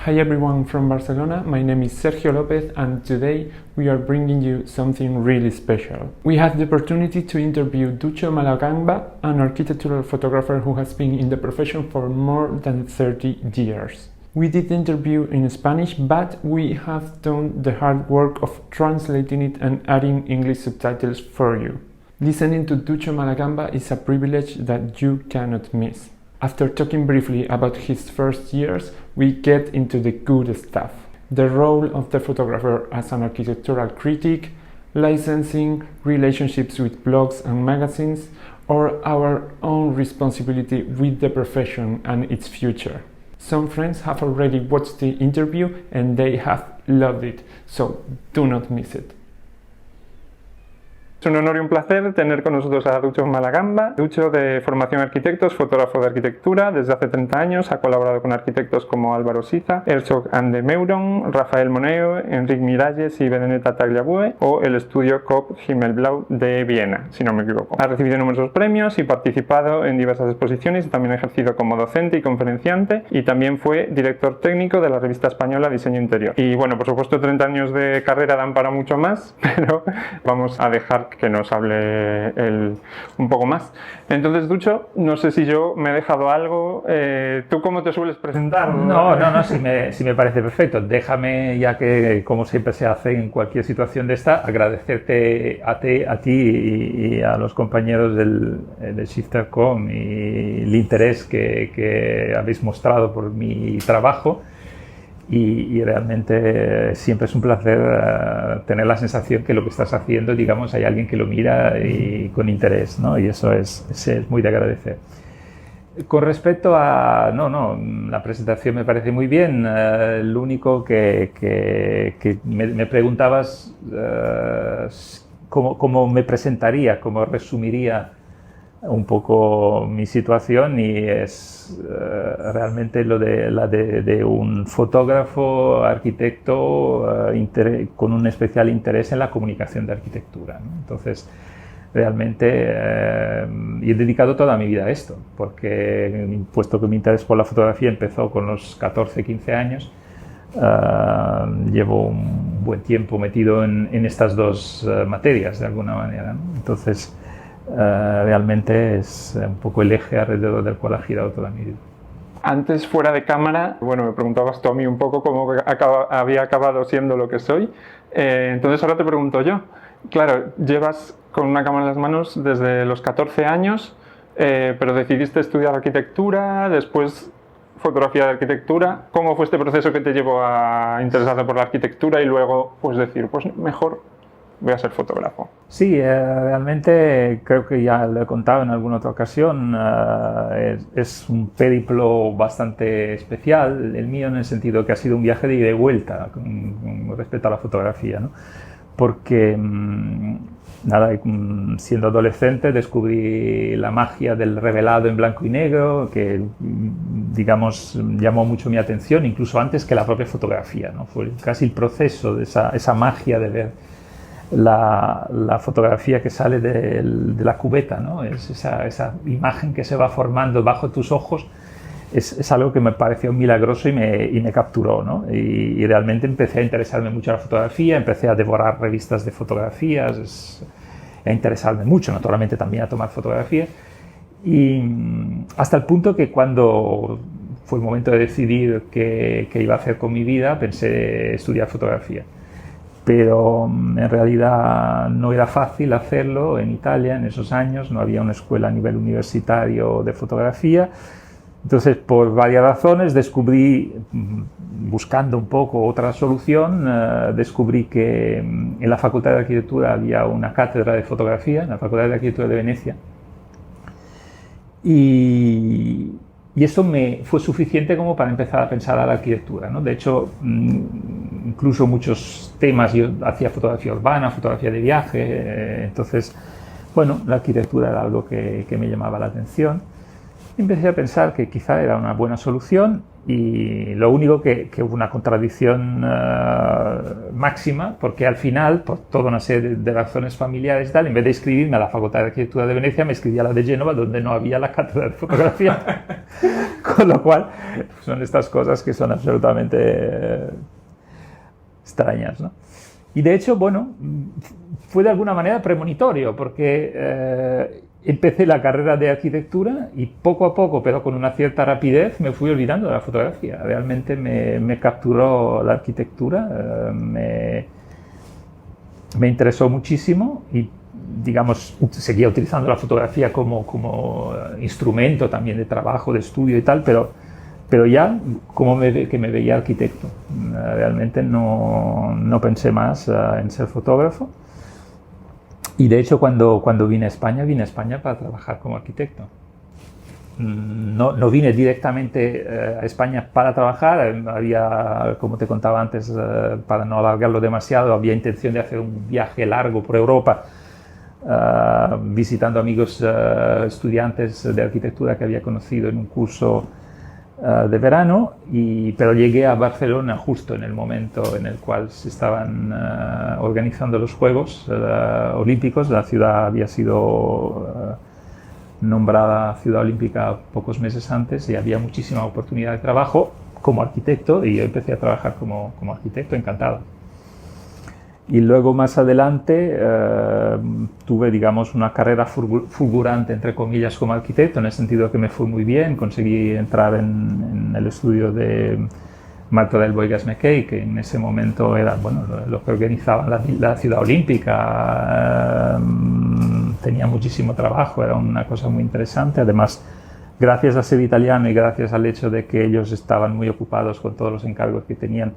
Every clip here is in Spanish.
Hi everyone from Barcelona, my name is Sergio Lopez and today we are bringing you something really special. We had the opportunity to interview Ducho Malagamba, an architectural photographer who has been in the profession for more than 30 years. We did the interview in Spanish, but we have done the hard work of translating it and adding English subtitles for you. Listening to Ducho Malagamba is a privilege that you cannot miss. After talking briefly about his first years, we get into the good stuff. The role of the photographer as an architectural critic, licensing, relationships with blogs and magazines, or our own responsibility with the profession and its future. Some friends have already watched the interview and they have loved it, so do not miss it. Es un honor y un placer tener con nosotros a Ducho Malagamba. Ducho, de formación arquitecto, es fotógrafo de arquitectura. Desde hace 30 años ha colaborado con arquitectos como Álvaro Siza, Herzog and de Meuron, Rafael Moneo, Enric Miralles y Benedetta Tagliabue, o el estudio Coop Himmelblau de Viena, si no me equivoco. Ha recibido numerosos premios y participado en diversas exposiciones y también ha ejercido como docente y conferenciante, y también fue director técnico de la revista española Diseño Interior. Y bueno, por supuesto 30 años de carrera dan para mucho más, pero vamos a dejar que nos hable él un poco más. Entonces, Ducho, no sé si yo me he dejado algo. ¿Tú cómo te sueles presentar? No, sí me parece perfecto. Déjame, ya que como siempre se hace en cualquier situación de esta, agradecerte a ti y a los compañeros del Shifter.com y el interés que habéis mostrado por mi trabajo. Y realmente siempre es un placer tener la sensación que lo que estás haciendo, digamos, hay alguien que lo mira y con interés, ¿no? Y eso es muy de agradecer. Con respecto a... la presentación me parece muy bien. Lo único que me preguntabas cómo me presentaría, cómo resumiría un poco mi situación, y es realmente la de un fotógrafo, arquitecto con un especial interés en la comunicación de arquitectura, ¿no? Entonces, realmente y he dedicado toda mi vida a esto, porque puesto que mi interés por la fotografía empezó con los 14-15 años, llevo un buen tiempo metido en estas dos materias de alguna manera, ¿no? Entonces, realmente es un poco el eje alrededor del cual ha girado toda mi vida. Antes, fuera de cámara, bueno, me preguntabas tú a mí un poco cómo había acabado siendo lo que soy. Entonces ahora te pregunto yo. Claro, llevas con una cámara en las manos desde los 14 años, pero decidiste estudiar arquitectura, después fotografía de arquitectura. ¿Cómo fue este proceso que te llevó a interesarte por la arquitectura y luego pues decir, pues mejor voy a ser fotógrafo? Sí, realmente creo que ya lo he contado en alguna otra ocasión. Es un periplo bastante especial el mío, en el sentido que ha sido un viaje de ida y vuelta con respecto a la fotografía, ¿no? Porque siendo adolescente descubrí la magia del revelado en blanco y negro, que digamos llamó mucho mi atención, incluso antes que la propia fotografía, ¿no? Fue casi el proceso de esa magia de ver la fotografía que sale de la cubeta, ¿no? Es esa imagen que se va formando bajo tus ojos. Es algo que me pareció milagroso y me capturó, ¿no? Y realmente empecé a interesarme mucho en la fotografía, empecé a devorar revistas de fotografías, a interesarme mucho, naturalmente también a tomar fotografías, y hasta el punto que cuando fue el momento de decidir qué iba a hacer con mi vida, pensé estudiar fotografía. Pero en realidad no era fácil hacerlo en Italia en esos años, no había una escuela a nivel universitario de fotografía. Entonces, por varias razones, descubrí, buscando un poco otra solución, descubrí que en la Facultad de Arquitectura había una cátedra de fotografía, en la Facultad de Arquitectura de Venecia, y eso me fue suficiente como para empezar a pensar a la arquitectura, ¿no? De hecho, incluso muchos temas, yo hacía fotografía urbana, fotografía de viaje, entonces, bueno, la arquitectura era algo que me llamaba la atención. Empecé a pensar que quizá era una buena solución y lo único que hubo una contradicción máxima, porque al final, por toda una serie de razones familiares y tal, en vez de inscribirme a la Facultad de Arquitectura de Venecia, me inscribí a la de Génova, donde no había la cátedra de fotografía. Con lo cual, son estas cosas que son absolutamente extrañas, ¿no? Y de hecho, bueno, fue de alguna manera premonitorio, porque empecé la carrera de arquitectura y poco a poco, pero con una cierta rapidez, me fui olvidando de la fotografía. Realmente me capturó la arquitectura, me interesó muchísimo y, digamos, seguía utilizando la fotografía como instrumento también de trabajo, de estudio y tal, pero ya como que me veía arquitecto. Realmente no pensé más en ser fotógrafo. Y de hecho cuando vine a España para trabajar como arquitecto. No vine directamente a España para trabajar, había, como te contaba antes, para no alargarlo demasiado, había intención de hacer un viaje largo por Europa, visitando amigos estudiantes de arquitectura que había conocido en un curso de verano, pero llegué a Barcelona justo en el momento en el cual se estaban organizando los Juegos Olímpicos. La ciudad había sido nombrada Ciudad Olímpica pocos meses antes y había muchísima oportunidad de trabajo como arquitecto y yo empecé a trabajar como arquitecto, encantado. Y luego más adelante tuve, digamos, una carrera fulgurante, entre comillas, como arquitecto, en el sentido que me fue muy bien, conseguí entrar en el estudio de Marta del Boigas McKay, que en ese momento era, bueno, lo que organizaba la Ciudad Olímpica, tenía muchísimo trabajo, era una cosa muy interesante, además, gracias a ser italiano y gracias al hecho de que ellos estaban muy ocupados con todos los encargos que tenían,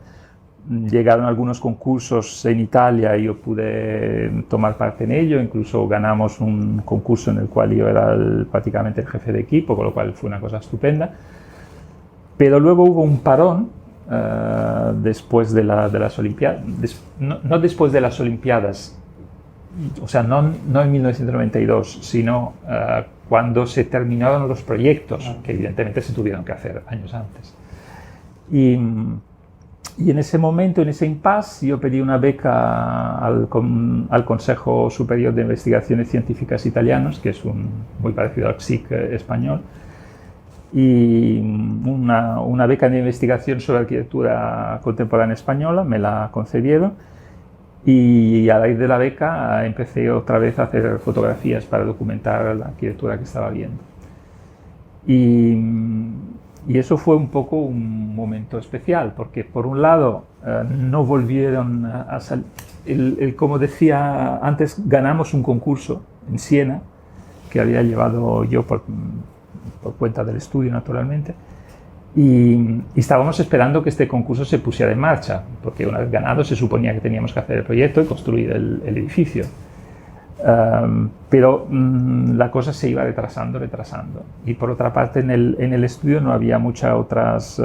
llegaron algunos concursos en Italia y yo pude tomar parte en ello, incluso ganamos un concurso en el cual yo era prácticamente el jefe de equipo, con lo cual fue una cosa estupenda. Pero luego hubo un parón después de las Olimpiadas, no después de las Olimpiadas, o sea, no en 1992, sino cuando se terminaron los proyectos, que evidentemente se tuvieron que hacer años antes. Y en ese momento, en ese impasse, yo pedí una beca al Consejo Superior de Investigaciones Científicas Italianos, que es muy parecido al CSIC español, y una beca de investigación sobre arquitectura contemporánea española, me la concedieron, y a raíz de la beca empecé otra vez a hacer fotografías para documentar la arquitectura que estaba viendo. Y eso fue un poco un momento especial, porque por un lado no volvieron a salir, como decía antes, ganamos un concurso en Siena, que había llevado yo por cuenta del estudio naturalmente, y estábamos esperando que este concurso se pusiera en marcha, porque una vez ganado se suponía que teníamos que hacer el proyecto y construir el edificio. Pero la cosa se iba retrasando. Y por otra parte en el estudio no había muchas otras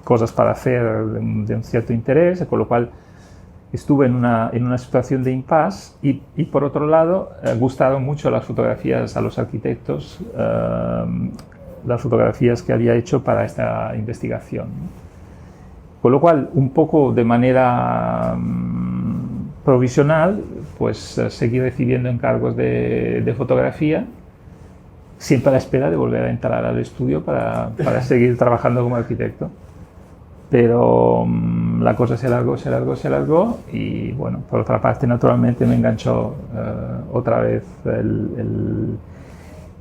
cosas para hacer de un cierto interés, con lo cual estuve en una situación de impasse y por otro lado gustaron mucho las fotografías a los arquitectos, las fotografías que había hecho para esta investigación. Con lo cual, un poco de manera provisional, pues seguí recibiendo encargos de fotografía, siempre a la espera de volver a entrar al estudio para seguir trabajando como arquitecto. Pero la cosa se alargó y bueno, por otra parte naturalmente me enganchó otra vez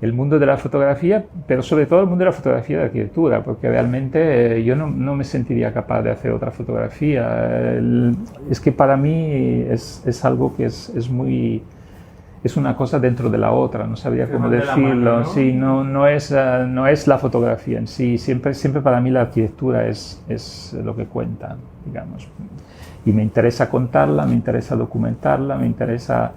el mundo de la fotografía, pero sobre todo el mundo de la fotografía de arquitectura, porque realmente yo no me sentiría capaz de hacer otra fotografía. Es que para mí es algo que es una cosa dentro de la otra, no sabría cómo decirlo. Mano, ¿no? Sí, no es la fotografía en sí, siempre para mí la arquitectura es lo que cuenta, digamos. Y me interesa contarla, me interesa documentarla, me interesa,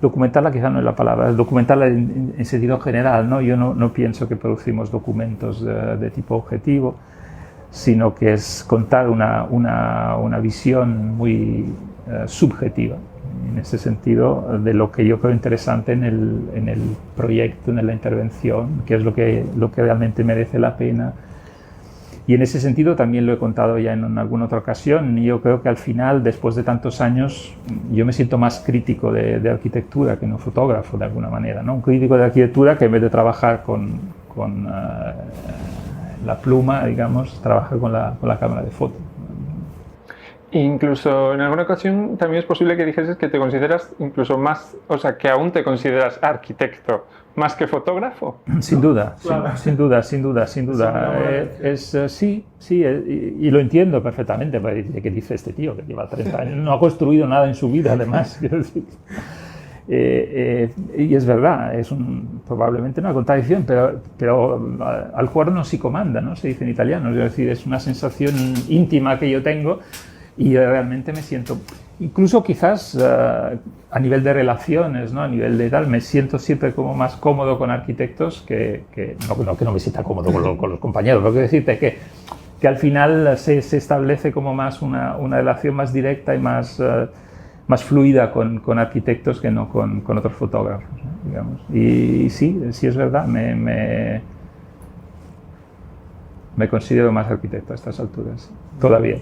documentarla quizá no es la palabra, es documentarla en sentido general, ¿no? Yo no pienso que producimos documentos de tipo objetivo, sino que es contar una visión muy subjetiva en ese sentido, de lo que yo creo interesante en el proyecto, en la intervención, que es lo que realmente merece la pena. Y en ese sentido también lo he contado ya en alguna otra ocasión, y yo creo que al final, después de tantos años, yo me siento más crítico de arquitectura que no fotógrafo de alguna manera, ¿no? Un crítico de arquitectura que en vez de trabajar con la pluma, digamos, trabaja con la cámara de foto. Incluso en alguna ocasión también es posible que dijeses que te consideras incluso más, o sea, que aún te consideras arquitecto más que fotógrafo. Sin duda, Claro. sin duda. Sí, y lo entiendo perfectamente. ¿Qué dice este tío que lleva 30 años? No ha construido nada en su vida, además. Quiero decir. Y es verdad, es probablemente una contradicción, pero al cuerno si comanda, ¿no? Se dice en italiano. Es decir, es una sensación íntima que yo tengo y realmente me siento, incluso quizás a nivel de relaciones, ¿no? A nivel de tal, me siento siempre como más cómodo con arquitectos que no me sienta cómodo con los compañeros, pero quiero decirte que al final se establece como más una relación más directa y más fluida con arquitectos que no con otros fotógrafos, ¿no? Digamos. Y sí es verdad, me considero más arquitecto a estas alturas, todavía.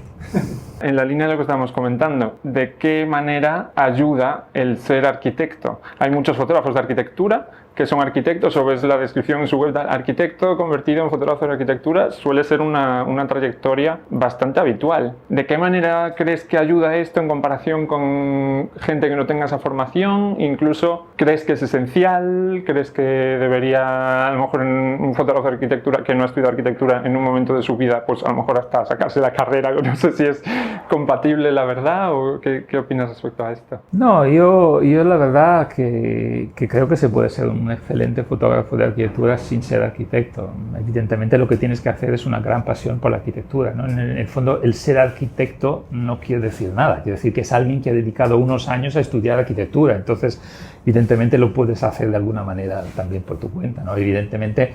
En la línea de lo que estábamos comentando, ¿de qué manera ayuda el ser arquitecto? Hay muchos fotógrafos de arquitectura que son arquitectos, o ves la descripción en su web, arquitecto convertido en fotógrafo de arquitectura, suele ser una trayectoria bastante habitual. ¿De qué manera crees que ayuda esto en comparación con gente que no tenga esa formación? Incluso, ¿crees que es esencial? ¿Crees que debería, a lo mejor, un fotógrafo de arquitectura que no ha estudiado arquitectura en un momento de su vida, pues a lo mejor hasta sacarse la carrera? No sé si es compatible, la verdad, o qué opinas respecto a esto. No, yo la verdad que creo que se puede ser un excelente fotógrafo de arquitectura sin ser arquitecto. Evidentemente lo que tienes que hacer es una gran pasión por la arquitectura, ¿no? En el fondo, el ser arquitecto no quiere decir nada, quiere decir que es alguien que ha dedicado unos años a estudiar arquitectura, entonces evidentemente lo puedes hacer de alguna manera también por tu cuenta, ¿no? Evidentemente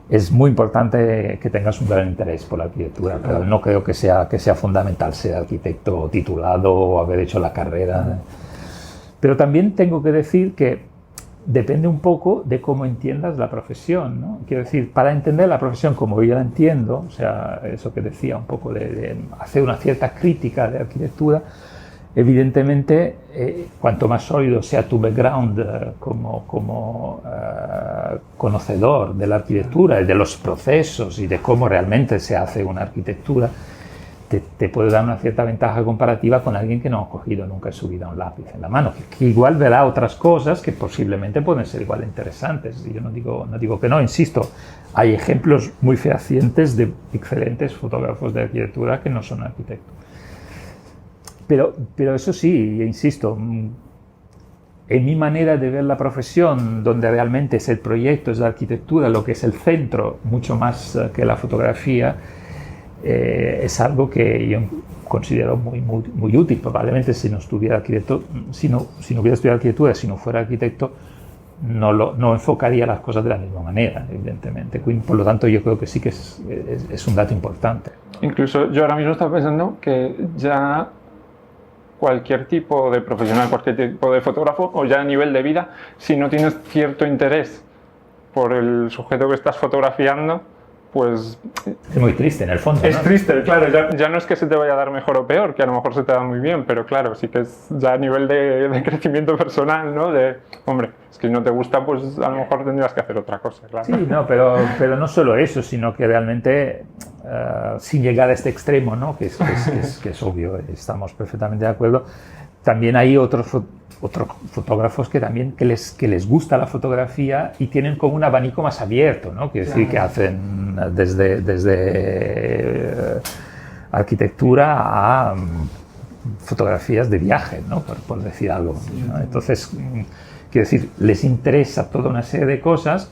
es muy importante que tengas un gran interés por la arquitectura, pero no creo que sea fundamental ser arquitecto titulado o haber hecho la carrera. Pero también tengo que decir que depende un poco de cómo entiendas la profesión, ¿no? Quiero decir, para entender la profesión como yo la entiendo, o sea, eso que decía un poco de hacer una cierta crítica de arquitectura, evidentemente, cuanto más sólido sea tu background como conocedor de la arquitectura y de los procesos y de cómo realmente se hace una arquitectura, te puede dar una cierta ventaja comparativa con alguien que no ha cogido nunca en su vida un lápiz en la mano, que igual verá otras cosas que posiblemente pueden ser igual interesantes. Yo no digo que no, insisto, hay ejemplos muy fehacientes de excelentes fotógrafos de arquitectura que no son arquitectos. Pero eso sí, insisto, en mi manera de ver la profesión, donde realmente es el proyecto, es la arquitectura, lo que es el centro, mucho más que la fotografía, es algo que yo considero muy útil. Probablemente si no estuviera arquitecto, si no hubiera estudiado arquitectura, si no fuera arquitecto, no enfocaría las cosas de la misma manera, evidentemente. Por lo tanto, yo creo que sí que es un dato importante. Incluso yo ahora mismo estaba pensando que ya cualquier tipo de profesional, cualquier tipo de fotógrafo, o ya a nivel de vida, si no tienes cierto interés por el sujeto que estás fotografiando, pues es muy triste en el fondo, es ¿no? triste, claro, ya no es que se te vaya a dar mejor o peor, que a lo mejor se te da muy bien, pero claro, sí que es ya a nivel de crecimiento personal, ¿no? Hombre, es que no te gusta, pues a lo mejor tendrías que hacer otra cosa, claro. Sí, no, pero no solo eso, sino que realmente, sin llegar a este extremo, ¿no? que es obvio, estamos perfectamente de acuerdo, también hay otros fotógrafos que también que les gusta la fotografía y tienen como un abanico más abierto, ¿no? Quiere decir que hacen desde arquitectura a fotografías de viaje, ¿no? Por decir algo, ¿no? Entonces, quiero decir, les interesa toda una serie de cosas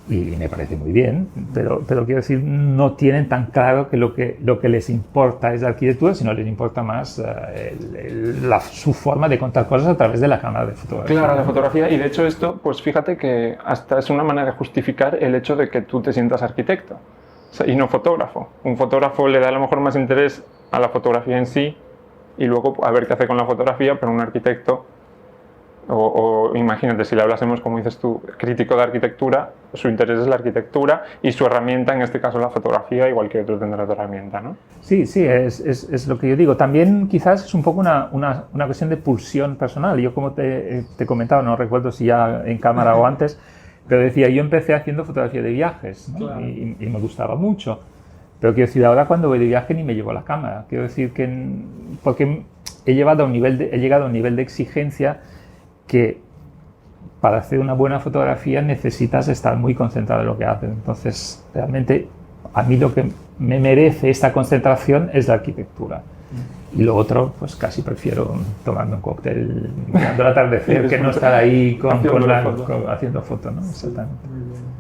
y me parece muy bien, pero quiero decir, no tienen tan claro que lo que les importa es la arquitectura, sino les importa más su forma de contar cosas a través de la cámara de fotografía. Claro, la fotografía, y de hecho esto, pues fíjate que hasta es una manera de justificar el hecho de que tú te sientas arquitecto, o sea, y no fotógrafo. Un fotógrafo le da a lo mejor más interés a la fotografía en sí y luego a ver qué hace con la fotografía, pero un arquitecto O imagínate, si le hablásemos, como dices tú, crítico de arquitectura, su interés es la arquitectura y su herramienta, en este caso la fotografía, igual que otro tendrá otra herramienta, ¿no? Sí, es lo que yo digo. También quizás es un poco una cuestión de pulsión personal. Yo, como te comentaba, no recuerdo si ya en cámara o antes, pero decía, yo empecé haciendo fotografía de viajes, ¿no? Claro. y me gustaba mucho. Pero quiero decir, ahora cuando voy de viaje ni me llevo la cámara. Quiero decir que porque he llegado a un nivel de exigencia que para hacer una buena fotografía necesitas estar muy concentrado en lo que haces. Entonces, realmente, a mí lo que me merece esta concentración es la arquitectura. Y lo otro, pues casi prefiero tomarme un cóctel mirando el atardecer que no estar ahí haciendo fotos, ¿no? Exactamente.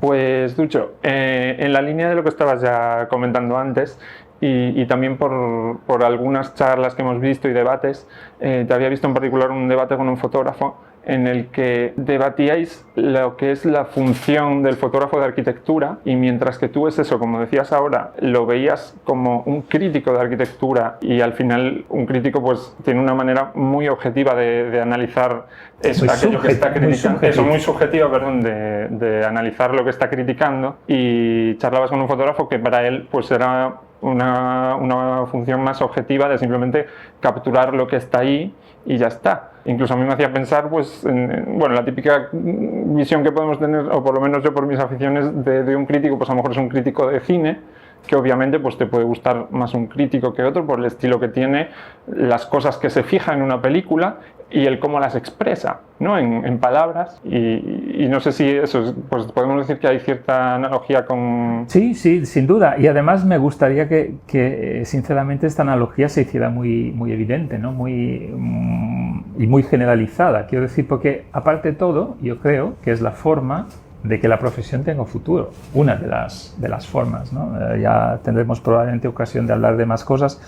Pues, Ducho, en la línea de lo que estabas ya comentando antes, y también por algunas charlas que hemos visto y debates, te había visto en particular un debate con un fotógrafo en el que debatíais lo que es la función del fotógrafo de arquitectura, y mientras que tú es eso, como decías ahora, lo veías como un crítico de arquitectura, y al final un crítico pues tiene una manera muy objetiva de analizar aquello que está criticando, muy subjetiva, perdón, de analizar lo que está criticando, y charlabas con un fotógrafo que para él pues era una función más objetiva de simplemente capturar lo que está ahí y ya está. Incluso a mí me hacía pensar, pues, bueno, la típica visión que podemos tener, o por lo menos yo por mis aficiones, de un crítico, pues a lo mejor es un crítico de cine, que obviamente pues te puede gustar más un crítico que otro por el estilo que tiene, las cosas que se fija en una película y el cómo las expresa, ¿no? en palabras, y no sé si eso, pues podemos decir que hay cierta analogía con... Sí, sin duda, y además me gustaría que sinceramente esta analogía se hiciera muy evidente, ¿no? Y muy generalizada, quiero decir, porque aparte de todo, yo creo que es la forma de que la profesión tenga futuro, una de las formas, ¿no? Ya tendremos probablemente ocasión de hablar de más cosas,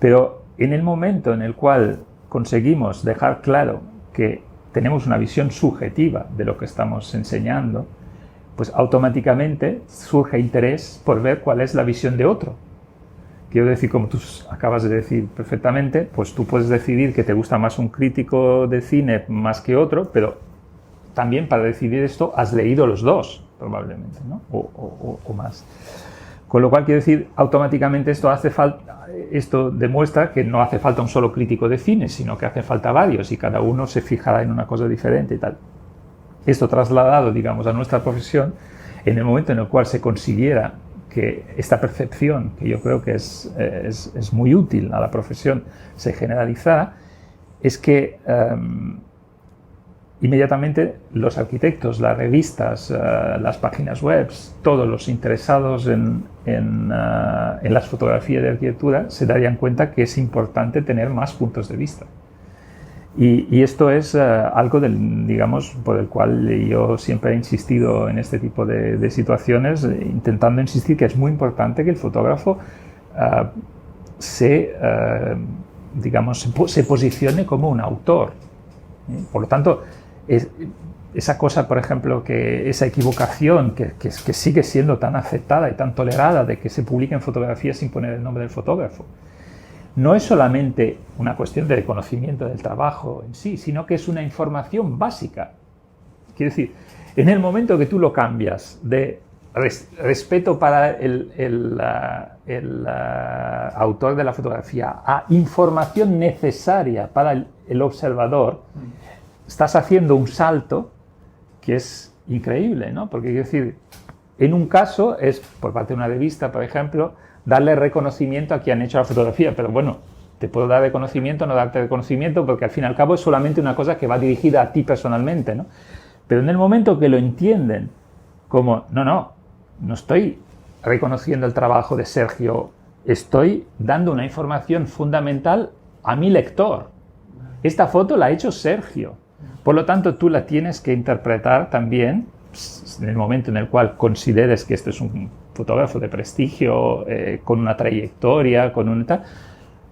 pero en el momento en el cual conseguimos dejar claro que tenemos una visión subjetiva de lo que estamos enseñando, pues automáticamente surge interés por ver cuál es la visión de otro. Quiero decir, como tú acabas de decir perfectamente, pues tú puedes decidir que te gusta más un crítico de cine más que otro, pero también para decidir esto has leído los dos, probablemente, ¿no? o más. Con lo cual, quiero decir, automáticamente esto demuestra que no hace falta un solo crítico de cine, sino que hace falta varios y cada uno se fijará en una cosa diferente y tal. Esto trasladado, digamos, a nuestra profesión, en el momento en el cual se consiguiera que esta percepción, que yo creo que es muy útil a la profesión, se generalizara, es que inmediatamente los arquitectos, las revistas, las páginas web, todos los interesados en las fotografías de arquitectura se darían cuenta que es importante tener más puntos de vista. Y esto es algo digamos, por el cual yo siempre he insistido en este tipo de situaciones, intentando insistir que es muy importante que el fotógrafo se posicione como un autor. Por lo tanto, esa cosa, por ejemplo, esa equivocación que sigue siendo tan aceptada y tan tolerada de que se publiquen fotografías sin poner el nombre del fotógrafo, no es solamente una cuestión de conocimiento del trabajo en sí, sino que es una información básica. Quiero decir, en el momento que tú lo cambias de respeto para el autor de la fotografía a información necesaria para el observador, estás haciendo un salto que es increíble, ¿no? Porque, quiero decir, en un caso es, por parte de una revista, por ejemplo, darle reconocimiento a quien ha hecho la fotografía, pero bueno, te puedo dar reconocimiento o no darte reconocimiento, porque al fin y al cabo es solamente una cosa que va dirigida a ti personalmente, ¿no? Pero en el momento que lo entienden como, no estoy reconociendo el trabajo de Sergio, estoy dando una información fundamental a mi lector. Esta foto la ha hecho Sergio. Por lo tanto, tú la tienes que interpretar también en el momento en el cual consideres que este es un fotógrafo de prestigio, con una trayectoria,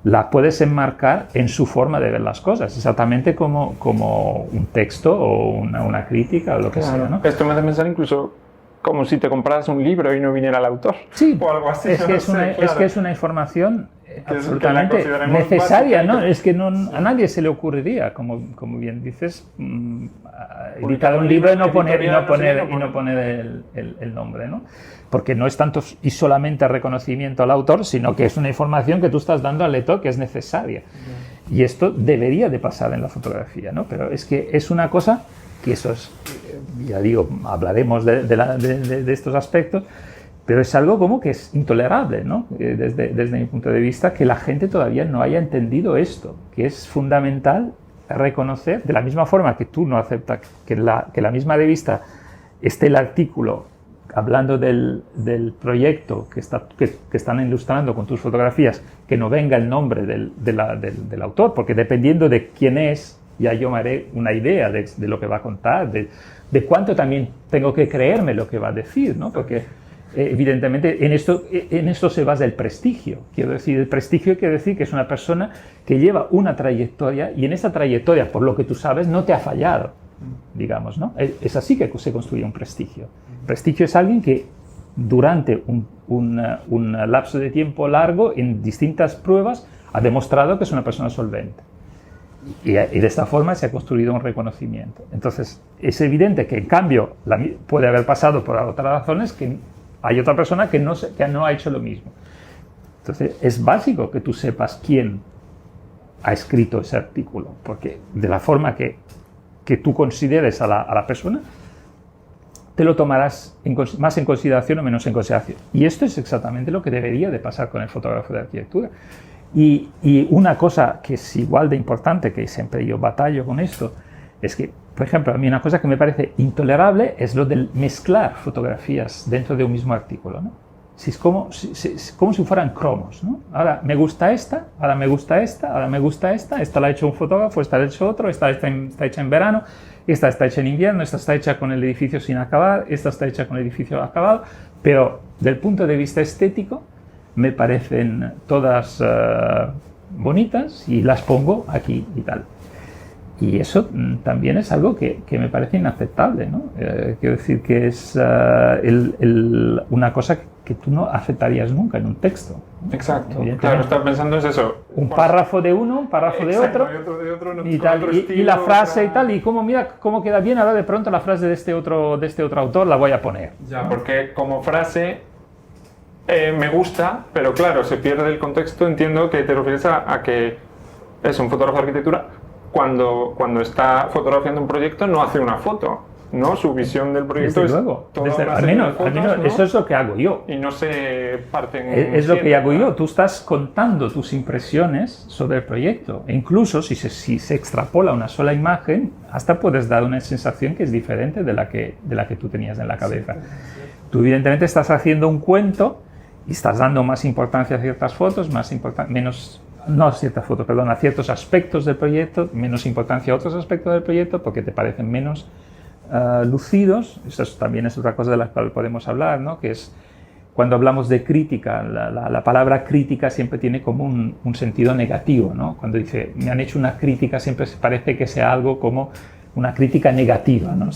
la puedes enmarcar en su forma de ver las cosas, exactamente como un texto o una crítica o lo que sea, ¿no? Esto me hace pensar incluso como si te compraras un libro y no viniera el autor. Sí, o algo así. Es que es una información absolutamente necesaria, ¿no? Es que no, a nadie se le ocurriría, como bien dices, editar un libro y no poner el nombre, ¿no? Porque no es tanto y solamente reconocimiento al autor, sino que es una información que tú estás dando al lector que es necesaria. Y esto debería de pasar en la fotografía, ¿no? Pero es que es una cosa que eso es, ya digo, hablaremos de estos aspectos, pero es algo como que es intolerable, ¿no? Desde mi punto de vista, que la gente todavía no haya entendido esto, que es fundamental reconocer, de la misma forma que tú no aceptas que la misma revista esté el artículo hablando del proyecto que están ilustrando con tus fotografías, que no venga el nombre del autor, porque dependiendo de quién es, ya yo me haré una idea de lo que va a contar, de cuánto también tengo que creerme lo que va a decir, ¿no? Porque evidentemente en esto se basa el prestigio. Quiero decir, el prestigio quiere decir que es una persona que lleva una trayectoria y en esa trayectoria, por lo que tú sabes, no te ha fallado, digamos, ¿no? Es así que se construye un prestigio. Prestigio es alguien que durante un lapso de tiempo largo, en distintas pruebas, ha demostrado que es una persona solvente. Y de esta forma se ha construido un reconocimiento. Entonces, es evidente que en cambio puede haber pasado por otras razones que hay otra persona que no ha hecho lo mismo. Entonces, es básico que tú sepas quién ha escrito ese artículo, porque de la forma que tú consideres a la persona, te lo tomarás más en consideración o menos en consideración. Y esto es exactamente lo que debería de pasar con el fotógrafo de arquitectura. Y una cosa que es igual de importante, que siempre yo batallo con esto, es que, por ejemplo, a mí una cosa que me parece intolerable es lo del mezclar fotografías dentro de un mismo artículo, ¿no? Es como si fueran cromos, ¿no? Ahora me gusta esta, ahora me gusta esta, ahora me gusta esta la ha hecho un fotógrafo, esta la ha hecho otro, esta está hecha en verano, esta está hecha en invierno, esta está hecha con el edificio sin acabar, esta está hecha con el edificio acabado, pero del punto de vista estético me parecen todas bonitas y las pongo aquí y tal. Y eso también es algo que me parece inaceptable, ¿no? Quiero decir que es una cosa que tú no aceptarías nunca en un texto, ¿no? Exacto, claro, estaba pensando es eso. Un párrafo de uno, un párrafo de otro, y tal, y la frase y tal, y mira cómo queda bien, ahora de pronto la frase de este otro autor la voy a poner. Ya, ¿no? Porque como frase me gusta, pero claro, se pierde el contexto. Entiendo que te refieres a que es un fotógrafo de arquitectura cuando está fotografiando un proyecto no hace una foto, ¿no? Su visión del proyecto desde luego, al menos, ¿no? Eso es lo que hago yo. Y no se parten... Es lo que hago yo. Tú estás contando tus impresiones sobre el proyecto. E incluso si se extrapola una sola imagen, hasta puedes dar una sensación que es diferente de la que tú tenías en la cabeza. Tú evidentemente estás haciendo un cuento y estás dando más importancia a ciertas fotos, a ciertos aspectos del proyecto, menos importancia a otros aspectos del proyecto porque te parecen menos lucidos. Eso también es otra cosa de la cual podemos hablar, ¿no? Que es cuando hablamos de crítica, la palabra crítica siempre tiene como un sentido negativo, ¿no? Cuando dice, me han hecho una crítica, siempre parece que sea algo como una crítica negativa, ¿no?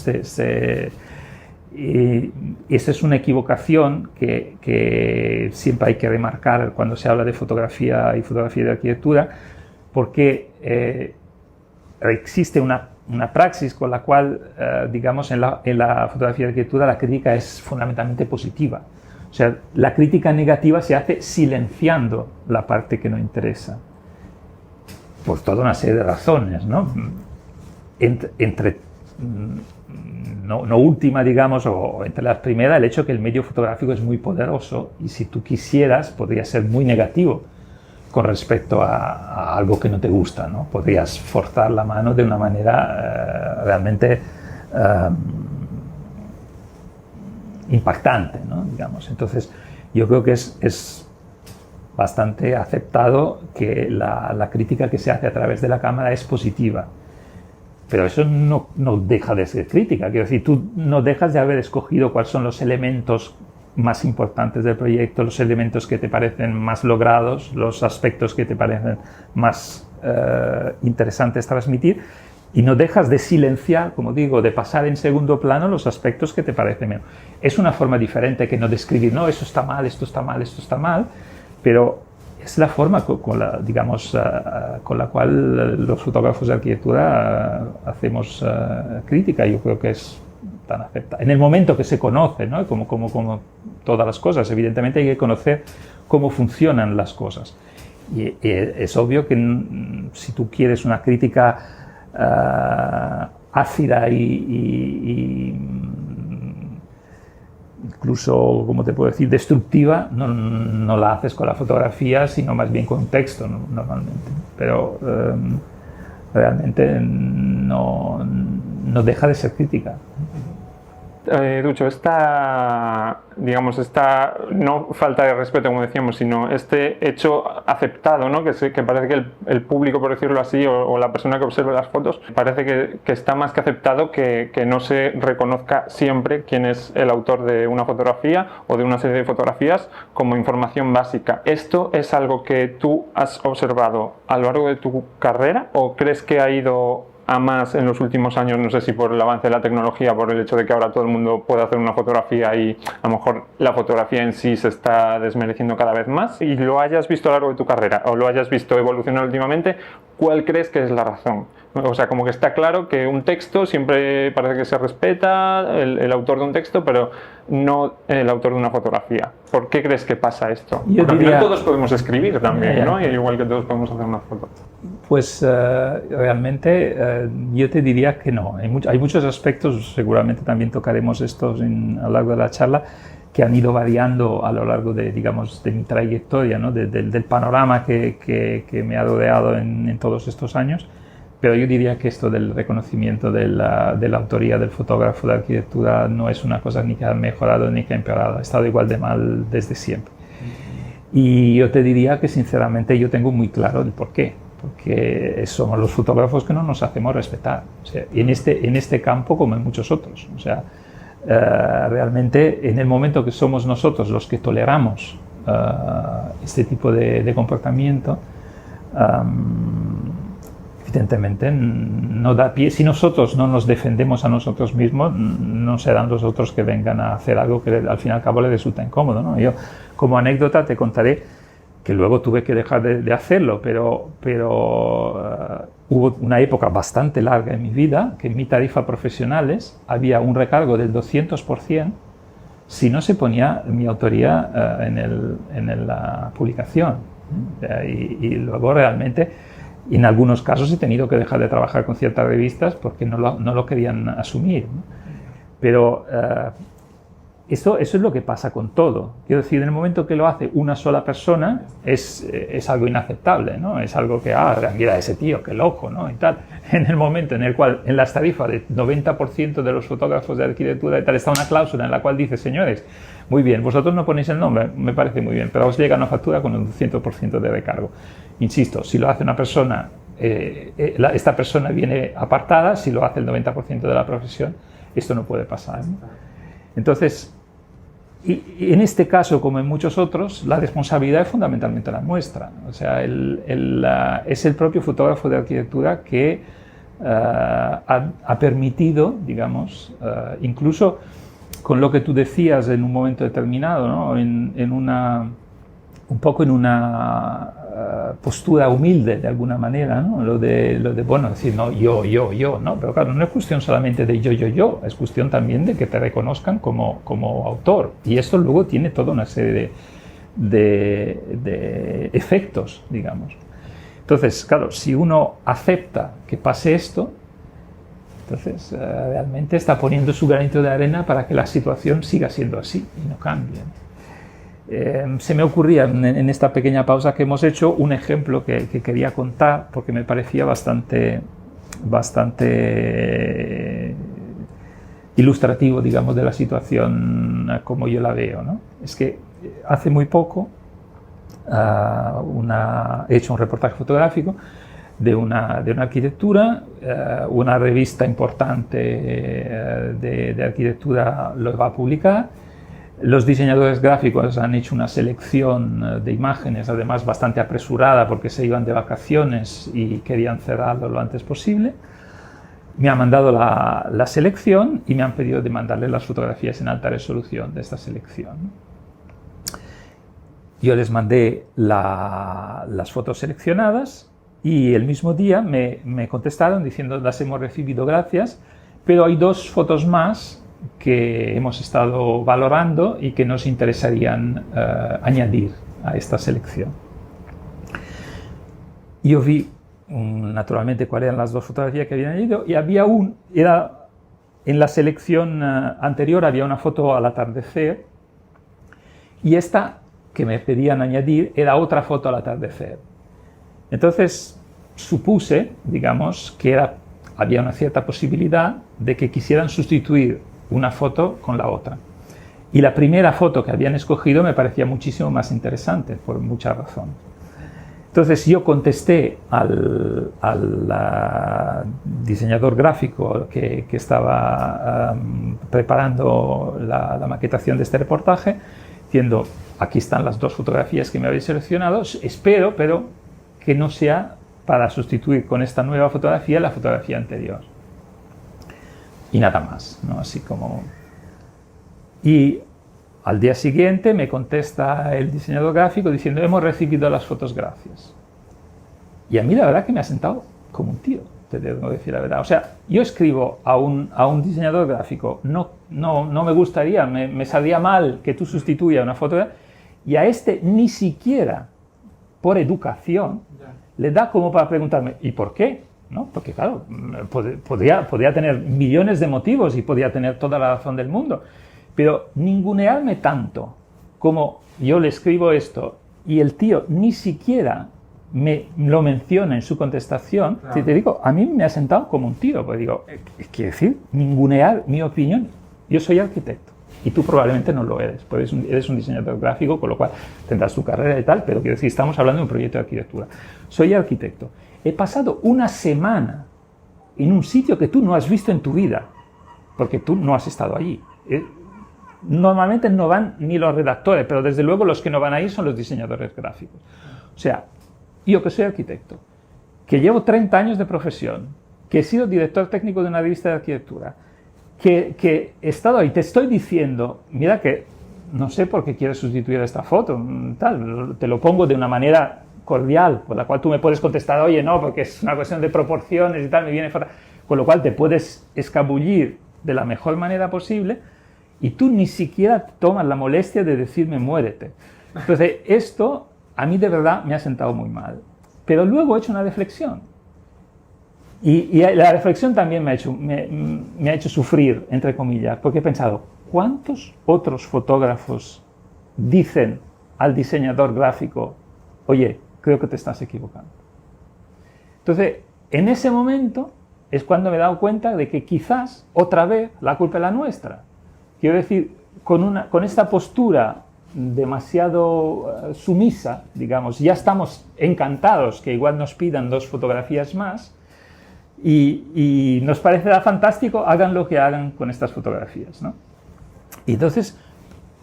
Y esa es una equivocación que siempre hay que remarcar cuando se habla de fotografía y fotografía de arquitectura, porque existe una praxis con la cual, digamos, en la fotografía de arquitectura la crítica es fundamentalmente positiva. O sea, la crítica negativa se hace silenciando la parte que no interesa, por toda una serie de razones, ¿no? No última, digamos, o entre las primeras, el hecho que el medio fotográfico es muy poderoso y si tú quisieras podría ser muy negativo con respecto a algo que no te gusta, ¿no? Podrías forzar la mano de una manera realmente impactante, ¿no? Digamos. Entonces, yo creo que es bastante aceptado que la crítica que se hace a través de la cámara es positiva. Pero eso no deja de ser crítica. Quiero decir, tú no dejas de haber escogido cuáles son los elementos más importantes del proyecto, los elementos que te parecen más logrados, los aspectos que te parecen más interesantes transmitir, y no dejas de silenciar, como digo, de pasar en segundo plano los aspectos que te parecen menos. Es una forma diferente que no describir, no, eso está mal, esto está mal, esto está mal, pero es la forma con la, digamos, con la cual los fotógrafos de arquitectura hacemos crítica. Yo creo que es tan aceptada. En el momento que se conoce, ¿no? Como todas las cosas, evidentemente hay que conocer cómo funcionan las cosas. Y es obvio que si tú quieres una crítica ácida y incluso, como te puedo decir, destructiva, no la haces con la fotografía, sino más bien con un texto, ¿no? Normalmente. Pero realmente no deja de ser crítica. Ducho, esta no falta de respeto, como decíamos, sino este hecho aceptado, ¿no? que parece que el público, por decirlo así, o la persona que observa las fotos, parece que está más que aceptado que no se reconozca siempre quién es el autor de una fotografía o de una serie de fotografías como información básica. ¿Esto es algo que tú has observado a lo largo de tu carrera o crees que ha ido a más en los últimos años? No sé si por el avance de la tecnología, por el hecho de que ahora todo el mundo puede hacer una fotografía y a lo mejor la fotografía en sí se está desmereciendo cada vez más, y lo hayas visto a lo largo de tu carrera o lo hayas visto evolucionar últimamente, ¿cuál crees que es la razón? O sea, como que está claro que un texto siempre parece que se respeta el autor de un texto, pero no el autor de una fotografía. ¿Por qué crees que pasa esto? Porque al final todos podemos escribir también, ¿no? Igual que todos podemos hacer una foto. Pues realmente yo te diría que no. Hay muchos aspectos, seguramente también tocaremos estos a lo largo de la charla, que han ido variando a lo largo de, digamos, de mi trayectoria, ¿no? Del panorama que me ha rodeado en todos estos años. Pero yo diría que esto del reconocimiento de la autoría del fotógrafo de arquitectura no es una cosa ni que ha mejorado ni que ha empeorado, ha estado igual de mal desde siempre. Y yo te diría que sinceramente yo tengo muy claro el porqué, porque somos los fotógrafos que no nos hacemos respetar, o sea, en este campo como en muchos otros. O sea, realmente en el momento que somos nosotros los que toleramos este tipo de comportamiento, evidentemente no da pie. Si nosotros no nos defendemos a nosotros mismos, no serán los otros que vengan a hacer algo que al fin y al cabo les resulta incómodo, ¿no? Yo, como anécdota, te contaré que luego tuve que dejar de hacerlo, pero hubo una época bastante larga en mi vida que en mi tarifa profesionales había un recargo del 200% si no se ponía mi autoría en la publicación. Y luego realmente, en algunos casos he tenido que dejar de trabajar con ciertas revistas porque no lo querían asumir, ¿no? Pero eso es lo que pasa con todo. Quiero decir, en el momento que lo hace una sola persona es algo inaceptable, ¿no? Es algo que, mira ese tío, qué loco, ¿no? Y tal. En el momento en el cual en las tarifas del 90% de los fotógrafos de arquitectura y tal está una cláusula en la cual dice, señores, muy bien, vosotros no ponéis el nombre, me parece muy bien, pero os llega una factura con un 100% de recargo. Insisto, si lo hace una persona, esta persona viene apartada. Si lo hace el 90% de la profesión, esto no puede pasar, ¿no? Entonces, y en este caso, como en muchos otros, la responsabilidad es fundamentalmente la nuestra. O sea, es el propio fotógrafo de arquitectura que ha permitido, digamos, incluso con lo que tú decías en un momento determinado, ¿no? Un poco en una postura humilde, de alguna manera, ¿no? Lo de bueno, decir, no, yo, ¿no? Pero claro, no es cuestión solamente de yo, es cuestión también de que te reconozcan como autor. Y esto luego tiene toda una serie de efectos, digamos. Entonces, claro, si uno acepta que pase esto, entonces realmente está poniendo su granito de arena para que la situación siga siendo así y no cambie. Se me ocurría en esta pequeña pausa que hemos hecho un ejemplo que quería contar porque me parecía bastante ilustrativo, digamos, de la situación como yo la veo, ¿no? Es que hace muy poco he hecho un reportaje fotográfico de una arquitectura, una revista importante de arquitectura lo va a publicar. Los diseñadores gráficos han hecho una selección de imágenes, además bastante apresurada porque se iban de vacaciones y querían cerrarlo lo antes posible. Me han mandado la selección y me han pedido de mandarle las fotografías en alta resolución de esta selección. yo les mandé las fotos seleccionadas y el mismo día me contestaron diciendo las hemos recibido, gracias, pero hay 2 fotos más que hemos estado valorando y que nos interesarían añadir a esta selección. Yo vi naturalmente cuáles eran las 2 fotografías que habían añadido y había en la selección anterior había una foto al atardecer y esta que me pedían añadir era otra foto al atardecer. Entonces supuse, digamos, que había una cierta posibilidad de que quisieran sustituir una foto con la otra. Y la primera foto que habían escogido me parecía muchísimo más interesante, por muchas razones. Entonces yo contesté al diseñador gráfico que estaba preparando la maquetación de este reportaje, diciendo, aquí están las 2 fotografías que me habéis seleccionado, espero, pero que no sea para sustituir con esta nueva fotografía la fotografía anterior. Y nada más, ¿no? Así como... Y al día siguiente me contesta el diseñador gráfico diciendo, hemos recibido las fotos, gracias. Y a mí la verdad que me ha sentado como un tío, te debo decir la verdad. O sea, yo escribo a un diseñador gráfico, no me gustaría, me saldría mal que tú sustituyas una foto, y a este ni siquiera por educación le da como para preguntarme, ¿y por qué? ¿No? Porque claro, podría tener millones de motivos y podría tener toda la razón del mundo, pero ningunearme tanto como yo le escribo esto y el tío ni siquiera me lo menciona en su contestación, claro. Si te digo, a mí me ha sentado como un tío, porque digo, quiere decir, ningunear mi opinión. Yo soy arquitecto y tú probablemente no lo eres, pues eres un diseñador gráfico, con lo cual tendrás tu carrera y tal, pero quiero decir, estamos hablando de un proyecto de arquitectura. Soy arquitecto. He pasado una semana en un sitio que tú no has visto en tu vida, porque tú no has estado allí. Normalmente no van ni los redactores, pero desde luego los que no van ahí son los diseñadores gráficos. O sea, yo que soy arquitecto, que llevo 30 años de profesión, que he sido director técnico de una revista de arquitectura, que he estado ahí, te estoy diciendo, mira que no sé por qué quieres sustituir esta foto, tal, te lo pongo de una manera cordial, por la cual tú me puedes contestar, oye, no, porque es una cuestión de proporciones y tal, me viene fuera, con lo cual te puedes escabullir de la mejor manera posible y tú ni siquiera tomas la molestia de decirme muérete. Entonces, esto a mí de verdad me ha sentado muy mal. Pero luego he hecho una reflexión. Y la reflexión también me ha hecho sufrir, entre comillas, porque he pensado, ¿cuántos otros fotógrafos dicen al diseñador gráfico, oye, creo que te estás equivocando? Entonces, en ese momento es cuando me he dado cuenta de que quizás, otra vez, la culpa es la nuestra. Quiero decir, con esta postura demasiado sumisa, digamos, ya estamos encantados que igual nos pidan 2 fotografías más y nos parecerá fantástico, hagan lo que hagan con estas fotografías, ¿no? Y entonces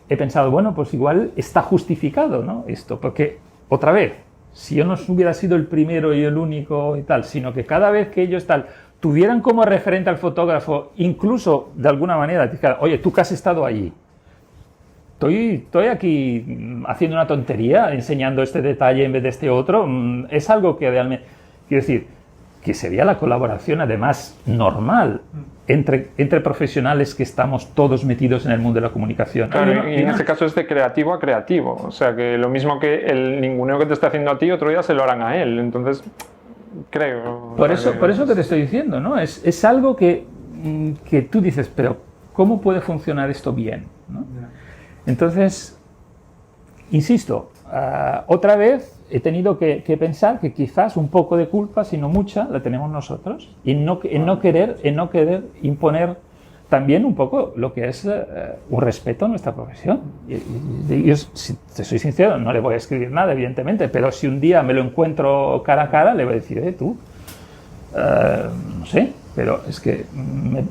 he pensado, bueno, pues igual está justificado, ¿no? Esto, porque otra vez, si yo no hubiera sido el primero y el único y tal, sino que cada vez que ellos tal tuvieran como referente al fotógrafo, incluso de alguna manera, dijeran, oye, tú que has estado allí, estoy aquí haciendo una tontería, enseñando este detalle en vez de este otro, es algo que realmente, quiero decir, que sería la colaboración además normal entre profesionales que estamos todos metidos en el mundo de la comunicación. Claro, y en este caso es de creativo a creativo, o sea que lo mismo que el ninguneo que te está haciendo a ti, otro día se lo harán a él, entonces creo... Por eso que te estoy diciendo, ¿no? Es algo que tú dices, pero ¿cómo puede funcionar esto bien? ¿No? Entonces, insisto, otra vez he tenido que pensar que quizás un poco de culpa, si no mucha, la tenemos nosotros, en no querer imponer también un poco lo que es un respeto a nuestra profesión. Yo, si te soy sincero, no le voy a escribir nada, evidentemente, pero si un día me lo encuentro cara a cara, le voy a decir, tú, no sé, pero es que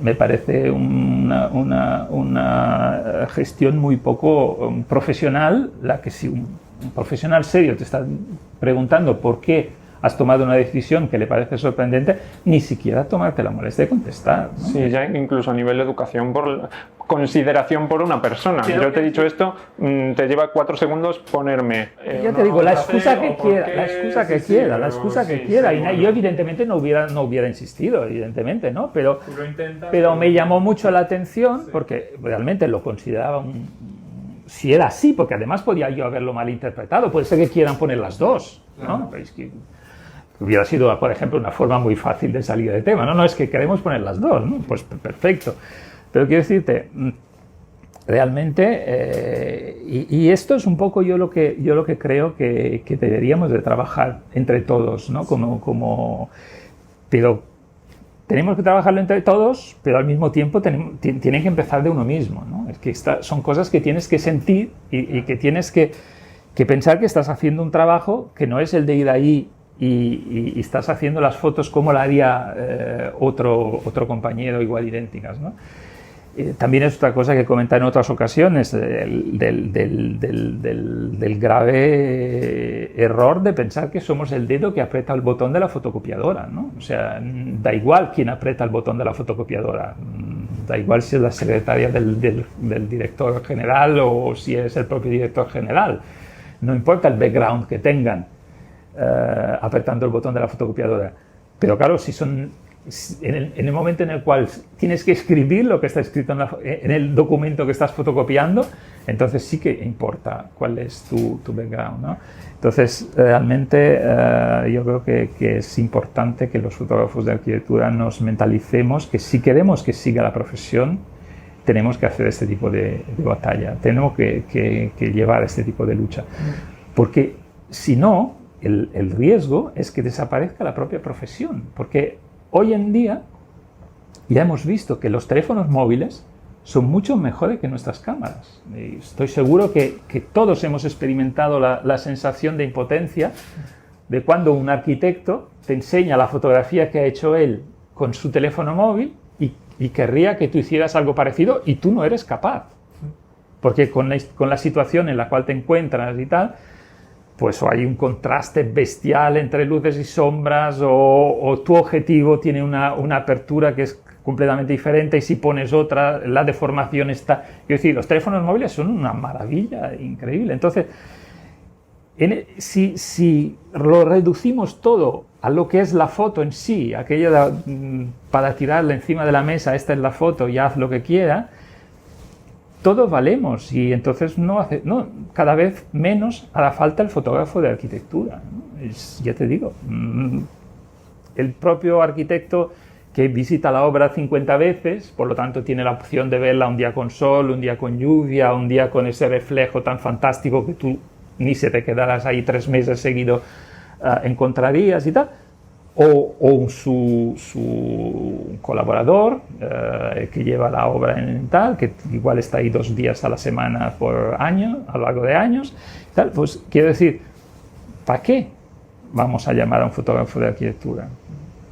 me parece una gestión muy poco profesional, la que si un profesional serio te está preguntando por qué has tomado una decisión que le parece sorprendente, ni siquiera tomarte la molestia de contestar, ¿no? Sí, ya incluso a nivel de educación, por consideración por una persona. Pero yo te he dicho esto, te lleva 4 segundos ponerme... ya te digo, la excusa que quiera, la excusa que quiera, la excusa que quiera. Y yo evidentemente no hubiera insistido, evidentemente, ¿no? Pero me llamó mucho la atención porque realmente lo consideraba si era así, porque además podía yo haberlo malinterpretado, puede ser que quieran poner las dos, ¿no? Pero es que hubiera sido, por ejemplo, una forma muy fácil de salir del tema. No, es que queremos poner las dos, ¿no? Pues perfecto. Pero quiero decirte, realmente, y esto es un poco yo lo que creo que deberíamos de trabajar entre todos, ¿no? Pero tenemos que trabajarlo entre todos, pero al mismo tiempo tienen que empezar de uno mismo, ¿no? Es que son cosas que tienes que sentir y que tienes que pensar que estás haciendo un trabajo que no es el de ir ahí y estás haciendo las fotos como la haría otro compañero igual idénticas, ¿no? También es otra cosa que comenté en otras ocasiones, del grave error de pensar que somos el dedo que aprieta el botón de la fotocopiadora, ¿no? O sea, da igual quién aprieta el botón de la fotocopiadora, da igual si es la secretaria del director general o si es el propio director general, no importa el background que tengan apretando el botón de la fotocopiadora, pero claro, si son... En el momento en el cual tienes que escribir lo que está escrito en el documento que estás fotocopiando, entonces sí que importa cuál es tu background, ¿no? Entonces, realmente yo creo que es importante que los fotógrafos de arquitectura nos mentalicemos que si queremos que siga la profesión, tenemos que hacer este tipo de batalla, tenemos que llevar este tipo de lucha, porque si no, el riesgo es que desaparezca la propia profesión, porque hoy en día ya hemos visto que los teléfonos móviles son mucho mejores que nuestras cámaras. Y estoy seguro que todos hemos experimentado la sensación de impotencia de cuando un arquitecto te enseña la fotografía que ha hecho él con su teléfono móvil y querría que tú hicieras algo parecido y tú no eres capaz. Porque con la situación en la cual te encuentras y tal, pues o hay un contraste bestial entre luces y sombras o tu objetivo tiene una apertura que es completamente diferente y si pones otra, la deformación está... Quiero decir, los teléfonos móviles son una maravilla increíble. Entonces, si lo reducimos todo a lo que es la foto en sí, aquello para tirarla encima de la mesa, esta es la foto y haz lo que quiera, todos valemos y entonces cada vez menos hará falta el fotógrafo de arquitectura, ¿no? Ya te digo, el propio arquitecto que visita la obra 50 veces, por lo tanto tiene la opción de verla un día con sol, un día con lluvia, un día con ese reflejo tan fantástico que tú ni se te quedarás ahí 3 meses seguidos encontrarías y tal, o su colaborador que lleva la obra en tal, que igual está ahí 2 días a la semana por año, a lo largo de años, tal. Pues quiero decir, ¿para qué vamos a llamar a un fotógrafo de arquitectura?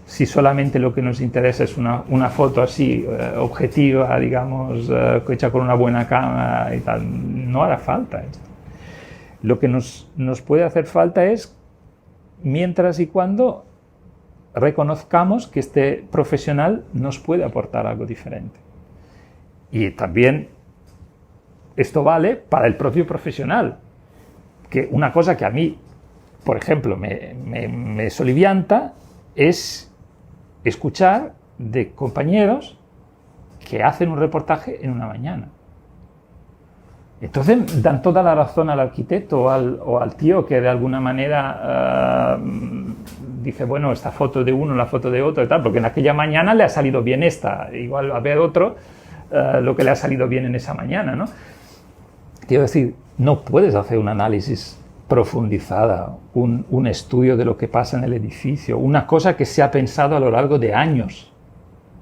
Si solamente lo que nos interesa es una foto así, objetiva, digamos, hecha con una buena cámara y tal, no hará falta esto. Lo que nos puede hacer falta es, mientras y cuando reconozcamos que este profesional nos puede aportar algo diferente. Y también esto vale para el propio profesional, que una cosa que a mí, por ejemplo, me solivianta es escuchar de compañeros que hacen un reportaje en una mañana. Entonces dan toda la razón al arquitecto o al tío que de alguna manera dice, bueno, esta foto de uno, la foto de otro y tal, porque en aquella mañana le ha salido bien esta, igual va a ver otro lo que le ha salido bien en esa mañana, ¿no? Quiero decir, no puedes hacer un análisis profundizada, un estudio de lo que pasa en el edificio, una cosa que se ha pensado a lo largo de años.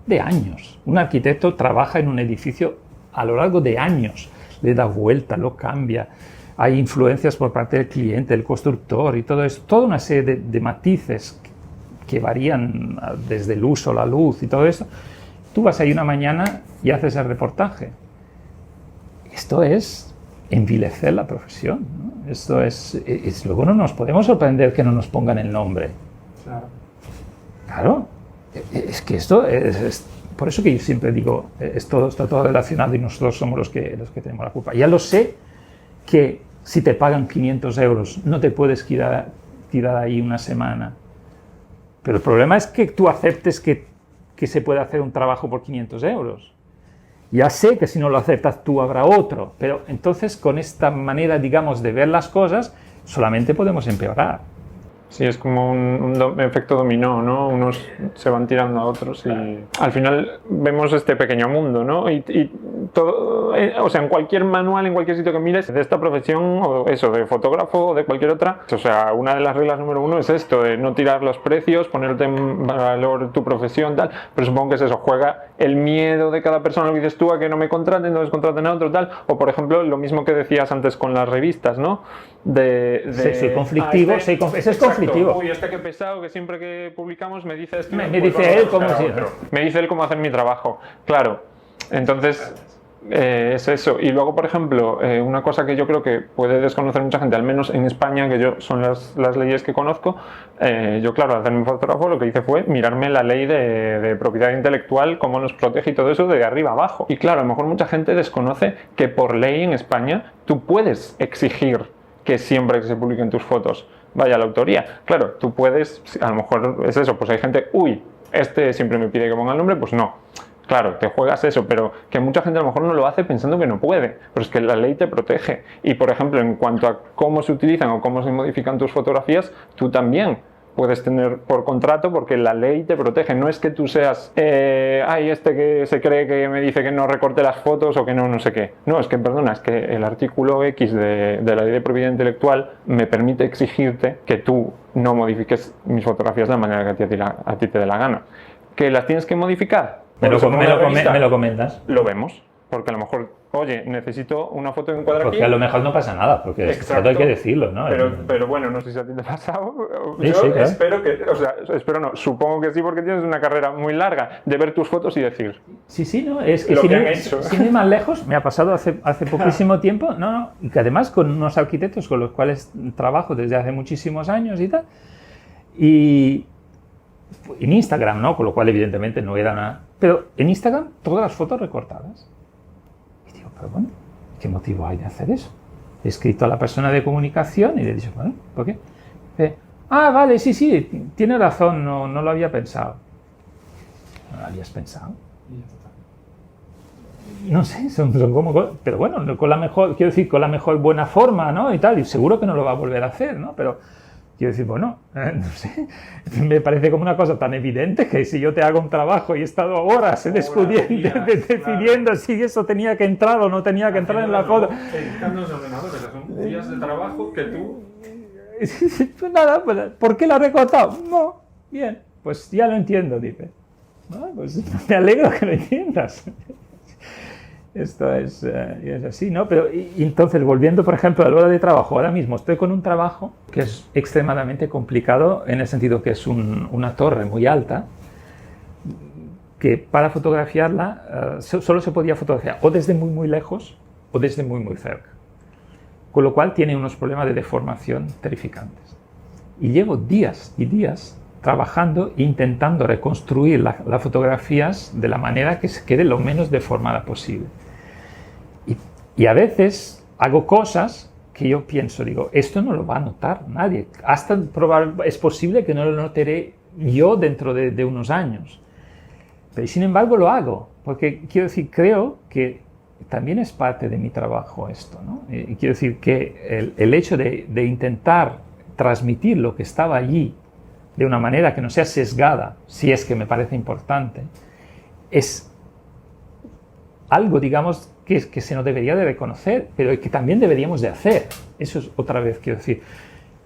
De años. Un arquitecto trabaja en un edificio a lo largo de años. Le da vuelta, lo cambia, hay influencias por parte del cliente, del constructor y todo eso, toda una serie de matices que varían desde el uso, la luz y todo eso. Tú vas ahí una mañana y haces el reportaje. Esto es envilecer la profesión, ¿no? Esto es luego no nos podemos sorprender que no nos pongan el nombre. Claro, es que esto es por eso que yo siempre digo, está todo relacionado y nosotros somos los que tenemos la culpa. Ya lo sé que si te pagan 500 euros no te puedes tirar ahí una semana, pero el problema es que tú aceptes que se puede hacer un trabajo por 500 euros. Ya sé que si no lo aceptas tú habrá otro, pero entonces con esta manera, digamos, de ver las cosas, solamente podemos empeorar. Sí, es como un efecto dominó, ¿no? Unos se van tirando a otros y al final vemos este pequeño mundo, ¿no? Y todo, o sea, en cualquier manual, en cualquier sitio que mires de esta profesión o eso, de fotógrafo o de cualquier otra, o sea, una de las reglas número 1 es esto, de no tirar los precios, ponerte en valor tu profesión, tal, pero supongo que es eso, juega el miedo de cada persona, lo que dices tú, a que no me contraten, entonces contraten a otro, tal, o por ejemplo, lo mismo que decías antes con las revistas, ¿no? Soy conflictivo, ese es conflictivo. Uy, que pesado, que siempre que publicamos me dice esto. Me dice él cómo me dice él cómo hacer mi trabajo. Claro, entonces es eso. Y luego, por ejemplo, una cosa que yo creo que puede desconocer mucha gente, al menos en España, que son las leyes que conozco, yo, claro, al hacer mi fotógrafo, lo que hice fue mirarme la ley de propiedad intelectual, cómo nos protege y todo eso de arriba abajo. Y claro, a lo mejor mucha gente desconoce que por ley en España tú puedes exigir que siempre que se publiquen tus fotos vaya la autoría. Claro, tú puedes, a lo mejor es eso, pues hay gente, uy, siempre me pide que ponga el nombre, pues no. Claro, te juegas eso, pero que mucha gente a lo mejor no lo hace pensando que no puede, pero es que la ley te protege. Y por ejemplo, en cuanto a cómo se utilizan o cómo se modifican tus fotografías, tú también puedes tener por contrato porque la ley te protege. No es que tú seas, que se cree que me dice que no recorte las fotos o que no sé qué. No, es que, perdona, es que el artículo X de la ley de propiedad intelectual me permite exigirte que tú no modifiques mis fotografías de la manera que a ti te dé la gana. ¿Que las tienes que modificar? Me lo comentas. Lo vemos, porque a lo mejor, oye, necesito una foto de encuadre aquí. Porque a lo mejor no pasa nada, porque esto hay que decirlo, ¿no? Pero bueno, no sé si a ti te ha pasado. Sí, Yo sí, claro. espero no, supongo que sí, porque tienes una carrera muy larga de ver tus fotos y decir. Sí, no, es que sin ir más lejos, me ha pasado hace poquísimo tiempo, y que además con unos arquitectos con los cuales trabajo desde hace muchísimos años y tal, y en Instagram, ¿no? Con lo cual evidentemente no era nada, pero en Instagram todas las fotos recortadas. Y digo, pero bueno, ¿qué motivo hay de hacer eso? He escrito a la persona de comunicación y le he dicho, bueno, ¿por qué? Vale, sí, tiene razón, no lo había pensado. ¿No lo habías pensado? No sé, son como cosas, pero bueno, con la mejor buena forma, ¿no? Y tal, y seguro que no lo va a volver a hacer, ¿no? Pero quiero decir, bueno, no sé, me parece como una cosa tan evidente que si yo te hago un trabajo y he estado horas decidiendo si eso tenía que entrar o no tenía que entrar en la foto. Son días de trabajo que tú. Pues nada, ¿por qué la has recortado? No, bien, pues ya lo entiendo, dice. Pues me alegro que lo entiendas. Esto es así, ¿no? Pero y entonces, volviendo, por ejemplo, a la hora de trabajo, ahora mismo estoy con un trabajo que es extremadamente complicado en el sentido que es una torre muy alta, que para fotografiarla solo se podía fotografiar o desde muy, muy lejos o desde muy, muy cerca. Con lo cual tiene unos problemas de deformación terrificantes. Y llevo días y días trabajando, intentando reconstruir las fotografías de la manera que se quede lo menos deformada posible. Y a veces hago cosas que yo pienso, digo, esto no lo va a notar nadie. Hasta es posible que no lo notaré yo dentro de unos años. Pero sin embargo lo hago, porque quiero decir, creo que también es parte de mi trabajo esto, ¿no? Y quiero decir que el hecho de intentar transmitir lo que estaba allí de una manera que no sea sesgada, si es que me parece importante, es algo, digamos, que se nos debería de reconocer, pero que también deberíamos de hacer. Eso es otra vez, quiero decir,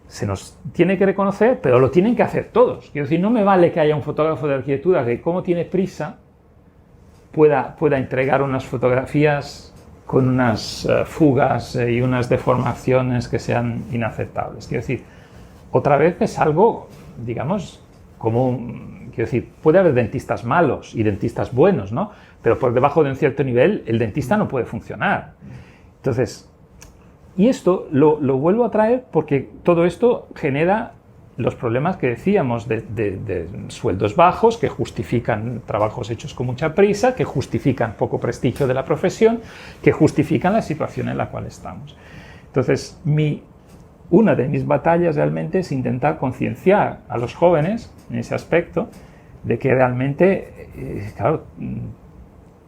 se nos tiene que reconocer, pero lo tienen que hacer todos. Quiero decir, no me vale que haya un fotógrafo de arquitectura que, como tiene prisa, pueda entregar unas fotografías con unas fugas y unas deformaciones que sean inaceptables. Quiero decir, otra vez es algo, digamos, quiero decir, puede haber dentistas malos y dentistas buenos, ¿no? Pero por debajo de un cierto nivel el dentista no puede funcionar. Entonces, y esto lo vuelvo a traer porque todo esto genera los problemas que decíamos de sueldos bajos, que justifican trabajos hechos con mucha prisa, que justifican poco prestigio de la profesión, que justifican la situación en la cual estamos. Entonces, una de mis batallas realmente es intentar concienciar a los jóvenes en ese aspecto de que realmente, claro,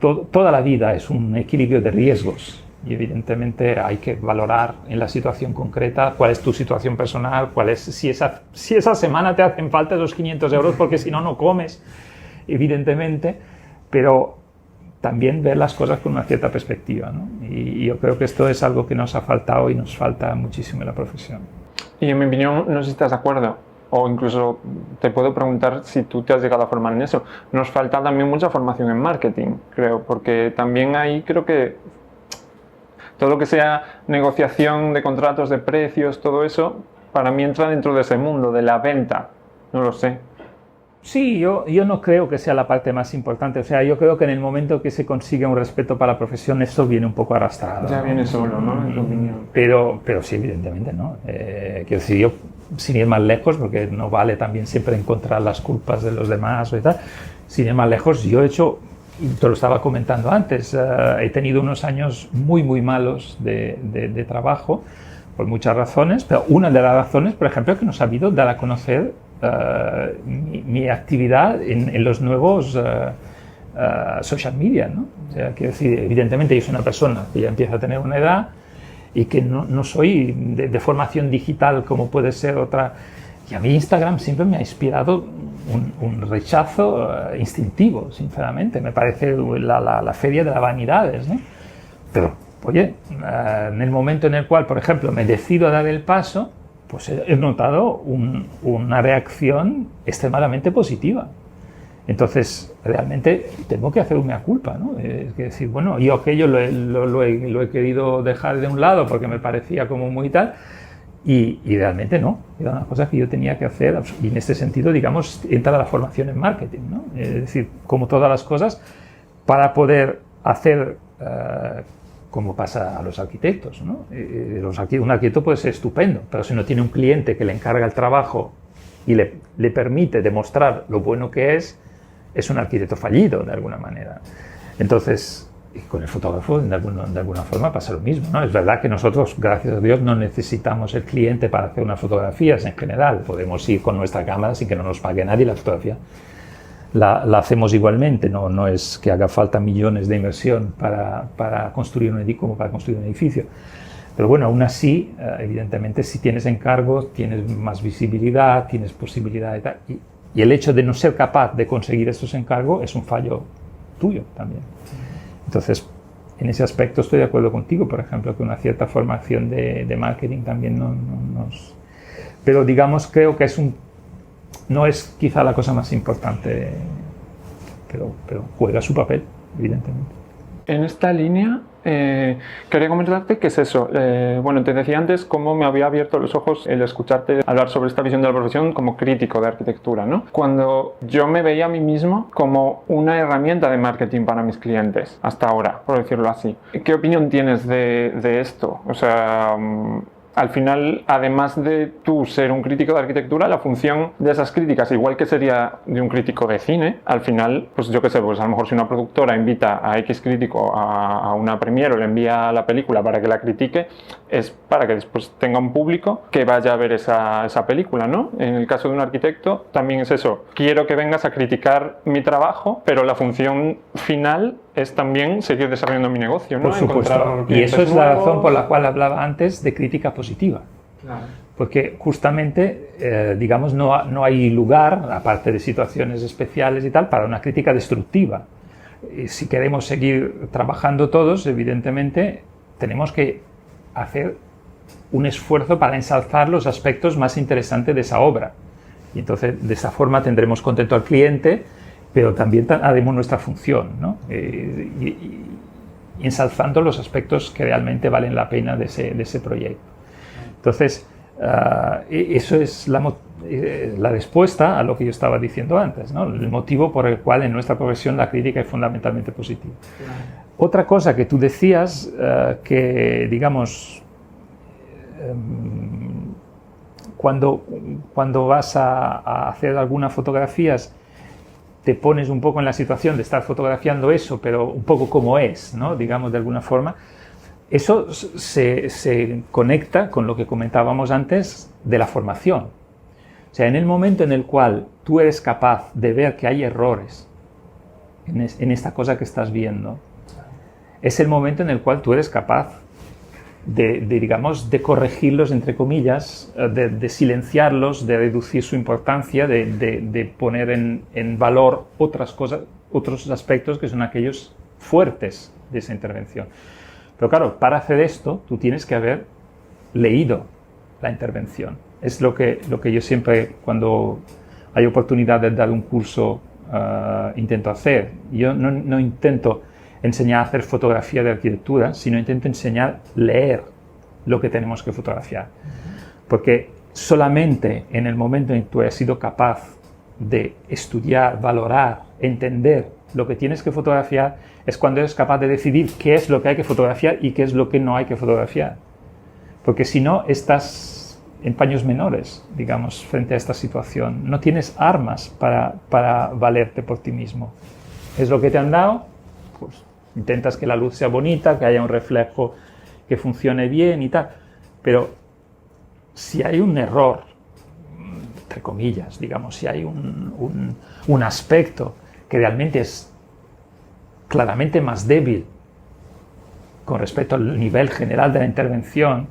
toda la vida es un equilibrio de riesgos. Y evidentemente hay que valorar en la situación concreta cuál es tu situación personal, si esa semana te hacen falta esos 500 euros porque si no, no comes, evidentemente, pero también ver las cosas con una cierta perspectiva, ¿no? Y yo creo que esto es algo que nos ha faltado y nos falta muchísimo en la profesión. Y en mi opinión, no sé si estás de acuerdo, o incluso te puedo preguntar si tú te has llegado a formar en eso. Nos falta también mucha formación en marketing, creo, porque también ahí creo que todo lo que sea negociación de contratos, de precios, todo eso, para mí entra dentro de ese mundo, de la venta. No lo sé. Sí, yo no creo que sea la parte más importante. O sea, yo creo que en el momento que se consigue un respeto para la profesión, eso viene un poco arrastrado. Ya viene solo, ¿no? En tu opinión. Pero sí, evidentemente, ¿no? Quiero decir, yo, sin ir más lejos, porque no vale también siempre encontrar las culpas de los demás o y tal, sin ir más lejos, yo he hecho... Y te lo estaba comentando antes, he tenido unos años muy, muy malos de trabajo, por muchas razones, pero una de las razones, por ejemplo, es que nos ha habido dar a conocer mi actividad en los nuevos social media, ¿no? O sea, quiero decir, evidentemente yo soy una persona que ya empieza a tener una edad y que no soy de formación digital como puede ser otra. Y a mí Instagram siempre me ha inspirado un rechazo instintivo, sinceramente. Me parece la feria de las vanidades, ¿no? Pero, oye, en el momento en el cual, por ejemplo, me decido a dar el paso, pues he notado una reacción extremadamente positiva. Entonces, realmente tengo que hacer una culpa, ¿no? Es decir, bueno, yo aquello lo he querido dejar de un lado porque me parecía como muy tal. Y realmente no, era una cosa que yo tenía que hacer, y en este sentido, digamos, entra la formación en marketing, ¿no? Es decir, como todas las cosas, para poder hacer, como pasa a los arquitectos, ¿no? Un arquitecto puede ser estupendo, pero si no tiene un cliente que le encarga el trabajo y le permite demostrar lo bueno que es un arquitecto fallido, de alguna manera. Entonces, y con el fotógrafo, de alguna forma, pasa lo mismo, ¿no? Es verdad que nosotros, gracias a Dios, no necesitamos el cliente para hacer unas fotografías en general. Podemos ir con nuestra cámara sin que no nos pague nadie la fotografía. La hacemos igualmente, no es que haga falta millones de inversión para construir un edificio, como para construir un edificio. Pero bueno, aún así, evidentemente, si tienes encargos, tienes más visibilidad, tienes posibilidad de tal. Y el hecho de no ser capaz de conseguir estos encargos es un fallo tuyo también. Entonces, en ese aspecto estoy de acuerdo contigo, por ejemplo, que una cierta formación de marketing también nos... Pero digamos, creo que no es quizá la cosa más importante, pero juega su papel, evidentemente. En esta línea, quería comentarte qué es eso. Bueno, te decía antes cómo me había abierto los ojos el escucharte hablar sobre esta visión de la profesión como crítico de arquitectura, ¿no? Cuando yo me veía a mí mismo como una herramienta de marketing para mis clientes, hasta ahora, por decirlo así. ¿Qué opinión tienes de esto? O sea... Al final, además de tú ser un crítico de arquitectura, la función de esas críticas, igual que sería de un crítico de cine, al final, pues yo qué sé, pues a lo mejor si una productora invita a X crítico a una premiere o le envía la película para que la critique, es para que después tenga un público que vaya a ver esa película, ¿no? En el caso de un arquitecto también es eso. Quiero que vengas a criticar mi trabajo, pero la función final es también seguir desarrollando mi negocio, ¿no? Por supuesto. Y eso es la razón por la cual hablaba antes de crítica positiva. Claro. Porque justamente, digamos, no hay lugar, aparte de situaciones especiales y tal, para una crítica destructiva. Si queremos seguir trabajando todos, evidentemente, tenemos que hacer un esfuerzo para ensalzar los aspectos más interesantes de esa obra. Y entonces, de esa forma, tendremos contento al cliente, pero también haremos nuestra función, ¿no? Y ensalzando los aspectos que realmente valen la pena de ese proyecto. Entonces, eso es la respuesta a lo que yo estaba diciendo antes, ¿no? El motivo por el cual en nuestra profesión la crítica es fundamentalmente positiva. Otra cosa que tú decías, que digamos, cuando vas a hacer algunas fotografías, te pones un poco en la situación de estar fotografiando eso, pero un poco como es, ¿no? Digamos, de alguna forma. Eso se conecta con lo que comentábamos antes de la formación. O sea, en el momento en el cual tú eres capaz de ver que hay errores en esta cosa que estás viendo, es el momento en el cual tú eres capaz digamos, de corregirlos, entre comillas, de silenciarlos, de reducir su importancia, de poner en valor otras cosas, otros aspectos que son aquellos fuertes de esa intervención. Pero claro, para hacer esto, tú tienes que haber leído la intervención. Es lo que yo siempre, cuando hay oportunidad de dar un curso, intento hacer. Yo no intento enseñar a hacer fotografía de arquitectura, sino intento enseñar a leer lo que tenemos que fotografiar. Porque solamente en el momento en que tú has sido capaz de estudiar, valorar, entender lo que tienes que fotografiar, es cuando eres capaz de decidir qué es lo que hay que fotografiar y qué es lo que no hay que fotografiar. Porque si no, estás en paños menores, digamos, frente a esta situación. No tienes armas para valerte por ti mismo. Es lo que te han dado, pues intentas que la luz sea bonita, que haya un reflejo que funcione bien y tal. Pero si hay un error, entre comillas, digamos, si hay un aspecto que realmente es claramente más débil con respecto al nivel general de la intervención,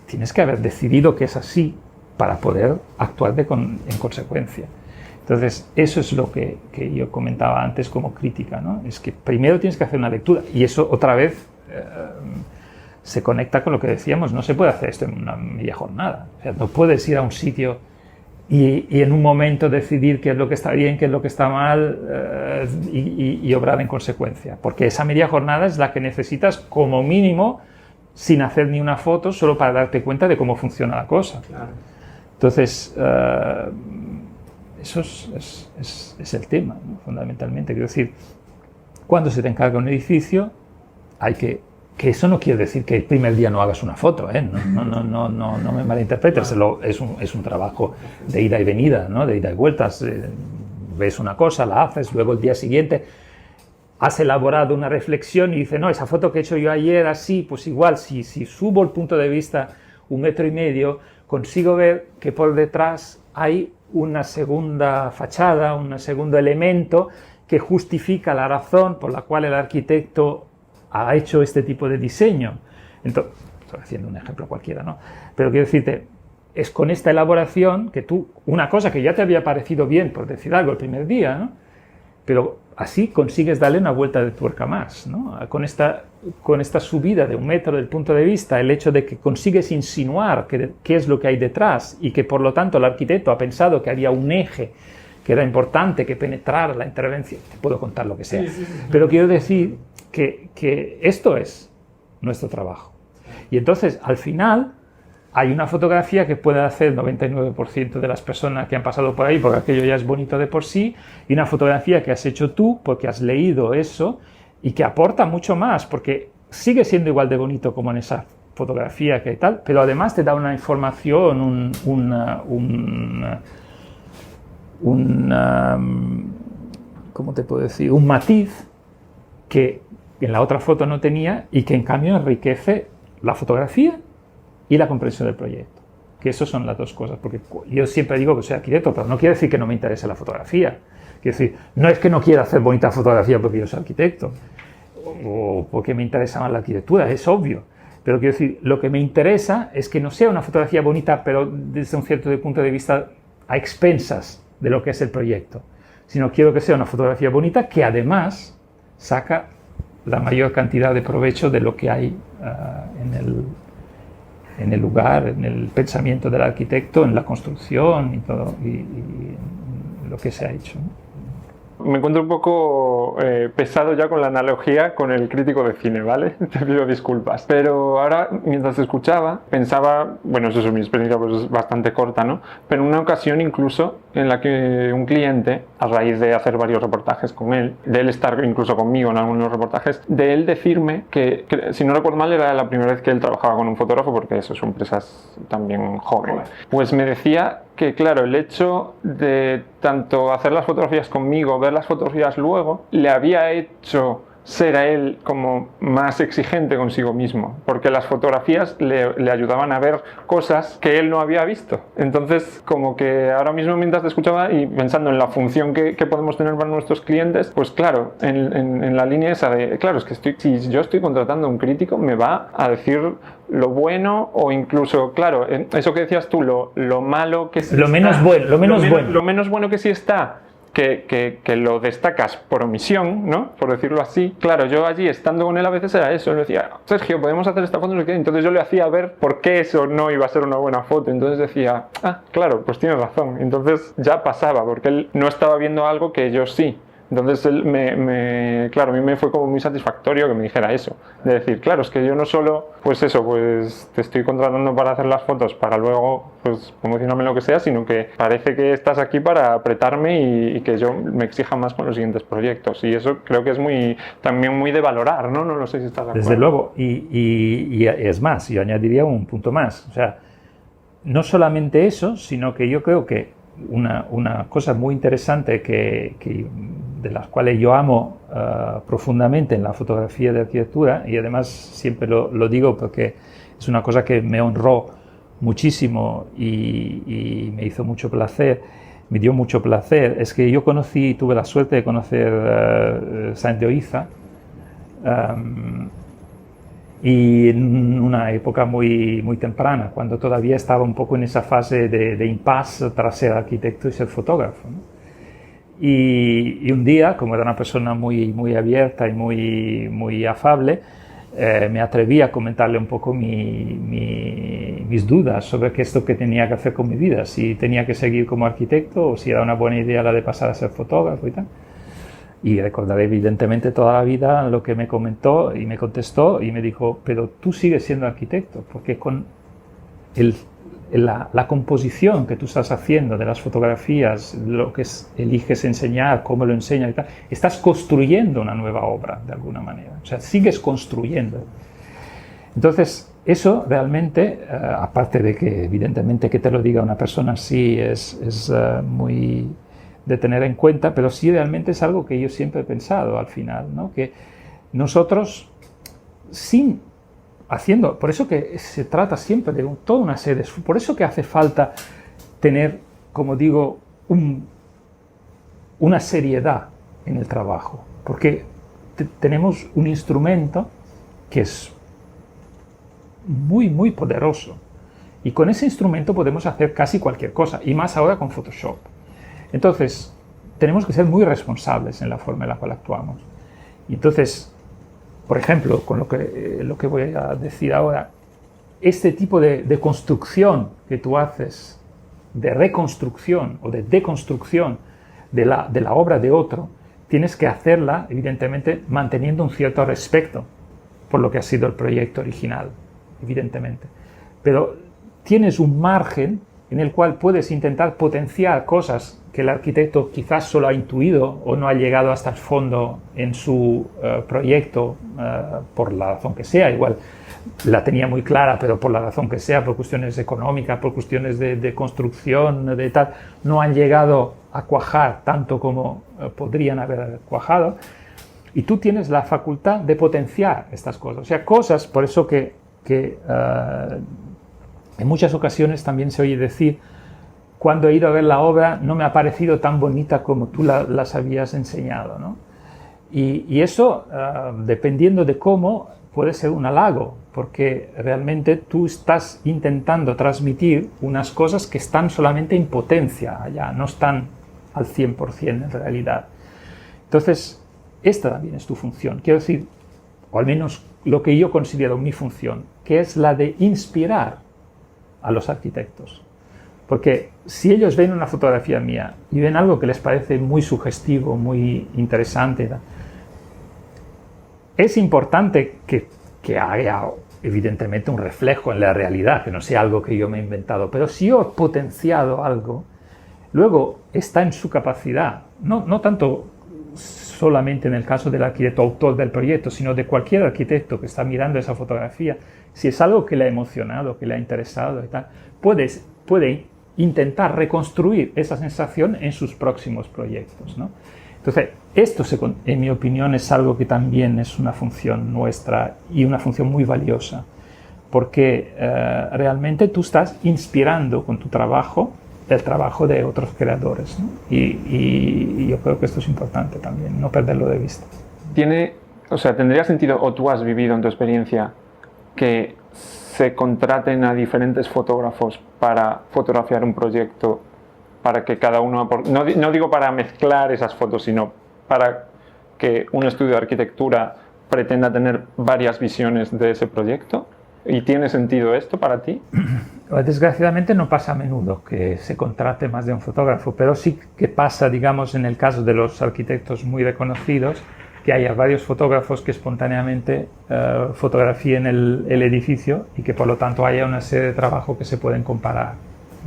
tienes que haber decidido que es así para poder actuar en consecuencia. Entonces, eso es lo que yo comentaba antes como crítica, ¿no? Es que primero tienes que hacer una lectura, y eso otra vez se conecta con lo que decíamos, no se puede hacer esto en una media jornada. O sea, no puedes ir a un sitio y en un momento decidir qué es lo que está bien, qué es lo que está mal, y obrar en consecuencia. Porque esa media jornada es la que necesitas como mínimo, sin hacer ni una foto, solo para darte cuenta de cómo funciona la cosa. Claro. Entonces, eso es el tema, ¿no? Fundamentalmente. Quiero decir, cuando se te encarga un edificio, hay que eso no quiere decir que el primer día no hagas una foto, ¿eh? No me malinterpretes, es un trabajo de ida y venida, ¿no? De ida y vueltas. Ves una cosa, la haces, luego el día siguiente has elaborado una reflexión y dices, no, esa foto que he hecho yo ayer así, pues igual, si subo el punto de vista 1,5 metros, consigo ver que por detrás hay una segunda fachada, un segundo elemento que justifica la razón por la cual el arquitecto ha hecho este tipo de diseño. Entonces, estoy haciendo un ejemplo cualquiera, ¿no? Pero quiero decirte, es con esta elaboración que tú, una cosa que ya te había parecido bien, por decir algo, el primer día, ¿no? Pero así consigues darle una vuelta de tuerca más, ¿no? Con esta subida de 1 metro del punto de vista, el hecho de que consigues insinuar qué es lo que hay detrás y que por lo tanto el arquitecto ha pensado que había un eje que era importante, que penetrara la intervención. Te puedo contar lo que sea. Sí. Pero quiero decir que esto es nuestro trabajo. Y entonces, al final, hay una fotografía que puede hacer el 99% de las personas que han pasado por ahí, porque aquello ya es bonito de por sí, y una fotografía que has hecho tú, porque has leído eso, y que aporta mucho más, porque sigue siendo igual de bonito como en esa fotografía que tal, pero además te da una información, ¿cómo te puedo decir? Un matiz que en la otra foto no tenía y que en cambio enriquece la fotografía y la comprensión del proyecto. Que eso son las dos cosas, porque yo siempre digo que soy arquitecto, pero no quiere decir que no me interese la fotografía. Quiere decir, no es que no quiera hacer bonita fotografía porque yo soy arquitecto o porque me interesa más la arquitectura, es obvio. Pero quiero decir, lo que me interesa es que no sea una fotografía bonita, pero desde un cierto punto de vista a expensas de lo que es el proyecto, sino quiero que sea una fotografía bonita que además saca la mayor cantidad de provecho de lo que hay en el lugar, en el pensamiento del arquitecto, en la construcción y todo, y lo que se ha hecho, ¿no? Me encuentro un poco pesado ya con la analogía con el crítico de cine, ¿vale? Te pido disculpas. Pero ahora, mientras te escuchaba, pensaba, bueno, eso es mi experiencia, pues es bastante corta, ¿no? Pero en una ocasión incluso en la que un cliente, a raíz de hacer varios reportajes con él, de él estar incluso conmigo en algunos reportajes, de él decirme que si no recuerdo mal, era la primera vez que él trabajaba con un fotógrafo, porque eso, su empresa es también joven. Pues me decía que, claro, el hecho de tanto hacer las fotografías conmigo, ver las fotografías luego, le había hecho ser a él como más exigente consigo mismo, porque las fotografías le ayudaban a ver cosas que él no había visto. Entonces, como que ahora mismo, mientras te escuchaba y pensando en la función que podemos tener para nuestros clientes, pues claro, en la línea esa de, claro, es que si yo estoy contratando a un crítico, me va a decir lo bueno, o incluso, claro, eso que decías tú, lo malo que sí lo menos bueno, lo menos bueno que sí está, que lo destacas por omisión, ¿no? Por decirlo así. Claro, yo allí estando con él a veces era eso, le decía, Sergio, podemos hacer esta foto, no sé qué. Entonces yo le hacía ver por qué eso no iba a ser una buena foto. Entonces decía, claro, pues tienes razón. Entonces ya pasaba, porque él no estaba viendo algo que yo sí. Entonces él claro, a mí me fue como muy satisfactorio que me dijera eso, de decir, claro, es que yo no solo, pues eso, pues te estoy contratando para hacer las fotos para luego, pues promocionarme lo que sea, sino que parece que estás aquí para apretarme y que yo me exija más con los siguientes proyectos, y eso creo que es también muy de valorar, ¿no? No lo sé si estás de acuerdo. Desde luego, y es más, yo añadiría un punto más, o sea, no solamente eso, sino que yo creo que una cosa muy interesante de las cuales yo amo profundamente en la fotografía de arquitectura, y además siempre lo digo porque es una cosa que me honró muchísimo y me hizo mucho placer, me dio mucho placer, es que yo tuve la suerte de conocer Sáenz de Oiza, y en una época muy, muy temprana, cuando todavía estaba un poco en esa fase de impasse tras ser arquitecto y ser fotógrafo, ¿no? Y un día, como era una persona muy, muy abierta y muy, muy afable, me atreví a comentarle un poco mis dudas sobre qué es lo que tenía que hacer con mi vida, si tenía que seguir como arquitecto o si era una buena idea la de pasar a ser fotógrafo y tal. Y recordaré evidentemente toda la vida lo que me comentó y me contestó y me dijo, pero tú sigues siendo arquitecto, porque con la composición que tú estás haciendo de las fotografías, lo que eliges enseñar, cómo lo enseñas y tal, estás construyendo una nueva obra de alguna manera, o sea, sigues construyendo. Entonces, eso realmente, aparte de que evidentemente que te lo diga una persona así es muy de tener en cuenta, pero sí realmente es algo que yo siempre he pensado al final, ¿no? Que nosotros, por eso que se trata siempre de toda una serie, por eso que hace falta tener, como digo, una seriedad en el trabajo, porque tenemos un instrumento que es muy, muy poderoso, y con ese instrumento podemos hacer casi cualquier cosa, y más ahora con Photoshop. Entonces, tenemos que ser muy responsables en la forma en la cual actuamos. Y entonces, por ejemplo, con lo que voy a decir ahora, este tipo de construcción que tú haces, de reconstrucción o de deconstrucción de la obra de otro, tienes que hacerla, evidentemente, manteniendo un cierto respeto por lo que ha sido el proyecto original, evidentemente. Pero tienes un margen en el cual puedes intentar potenciar cosas que el arquitecto quizás solo ha intuido o no ha llegado hasta el fondo en su proyecto, por la razón que sea. Igual la tenía muy clara, pero por la razón que sea, por cuestiones económicas, por cuestiones de construcción, de tal, no han llegado a cuajar tanto como podrían haber cuajado. Y tú tienes la facultad de potenciar estas cosas. O sea, cosas, por eso que en muchas ocasiones también se oye decir, cuando he ido a ver la obra no me ha parecido tan bonita como tú las habías enseñado, ¿no? Y eso, dependiendo de cómo, puede ser un halago, porque realmente tú estás intentando transmitir unas cosas que están solamente en potencia allá, no están al 100% en realidad. Entonces, esta también es tu función, quiero decir, o al menos lo que yo considero mi función, que es la de inspirar a los arquitectos. Porque si ellos ven una fotografía mía y ven algo que les parece muy sugestivo, muy interesante, es importante que haya evidentemente un reflejo en la realidad, que no sea algo que yo me he inventado. Pero si yo he potenciado algo, luego está en su capacidad, no tanto solamente en el caso del arquitecto autor del proyecto, sino de cualquier arquitecto que está mirando esa fotografía, si es algo que le ha emocionado, que le ha interesado y tal, puede intentar reconstruir esa sensación en sus próximos proyectos, ¿no? Entonces, esto, en mi opinión, es algo que también es una función nuestra y una función muy valiosa, porque realmente tú estás inspirando con tu trabajo el trabajo de otros creadores, ¿no? Y yo creo que esto es importante también, no perderlo de vista. ¿Tendría sentido, o tú has vivido en tu experiencia, que se contraten a diferentes fotógrafos para fotografiar un proyecto, para que cada uno, no digo para mezclar esas fotos, sino para que un estudio de arquitectura pretenda tener varias visiones de ese proyecto? ¿Y tiene sentido esto para ti? Desgraciadamente no pasa a menudo que se contrate más de un fotógrafo, pero sí que pasa, digamos, en el caso de los arquitectos muy reconocidos, que haya varios fotógrafos que espontáneamente fotografíen el edificio y que por lo tanto haya una serie de trabajos que se pueden comparar.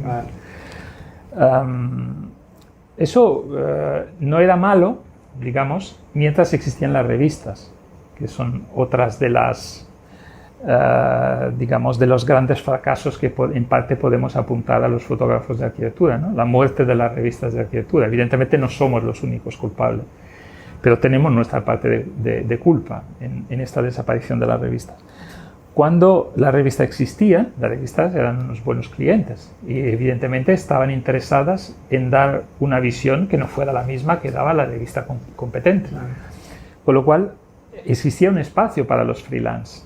Vale. Eso no era malo, digamos, mientras existían las revistas, que son otras de las, digamos, de los grandes fracasos que en parte podemos apuntar a los fotógrafos de arquitectura, ¿no? La muerte de las revistas de arquitectura. Evidentemente no somos los únicos culpables, pero tenemos nuestra parte de culpa en esta desaparición de las revistas. Cuando la revista existía, las revistas eran unos buenos clientes y evidentemente estaban interesadas en dar una visión que no fuera la misma que daba la revista competente. Con lo cual existía un espacio para los freelance.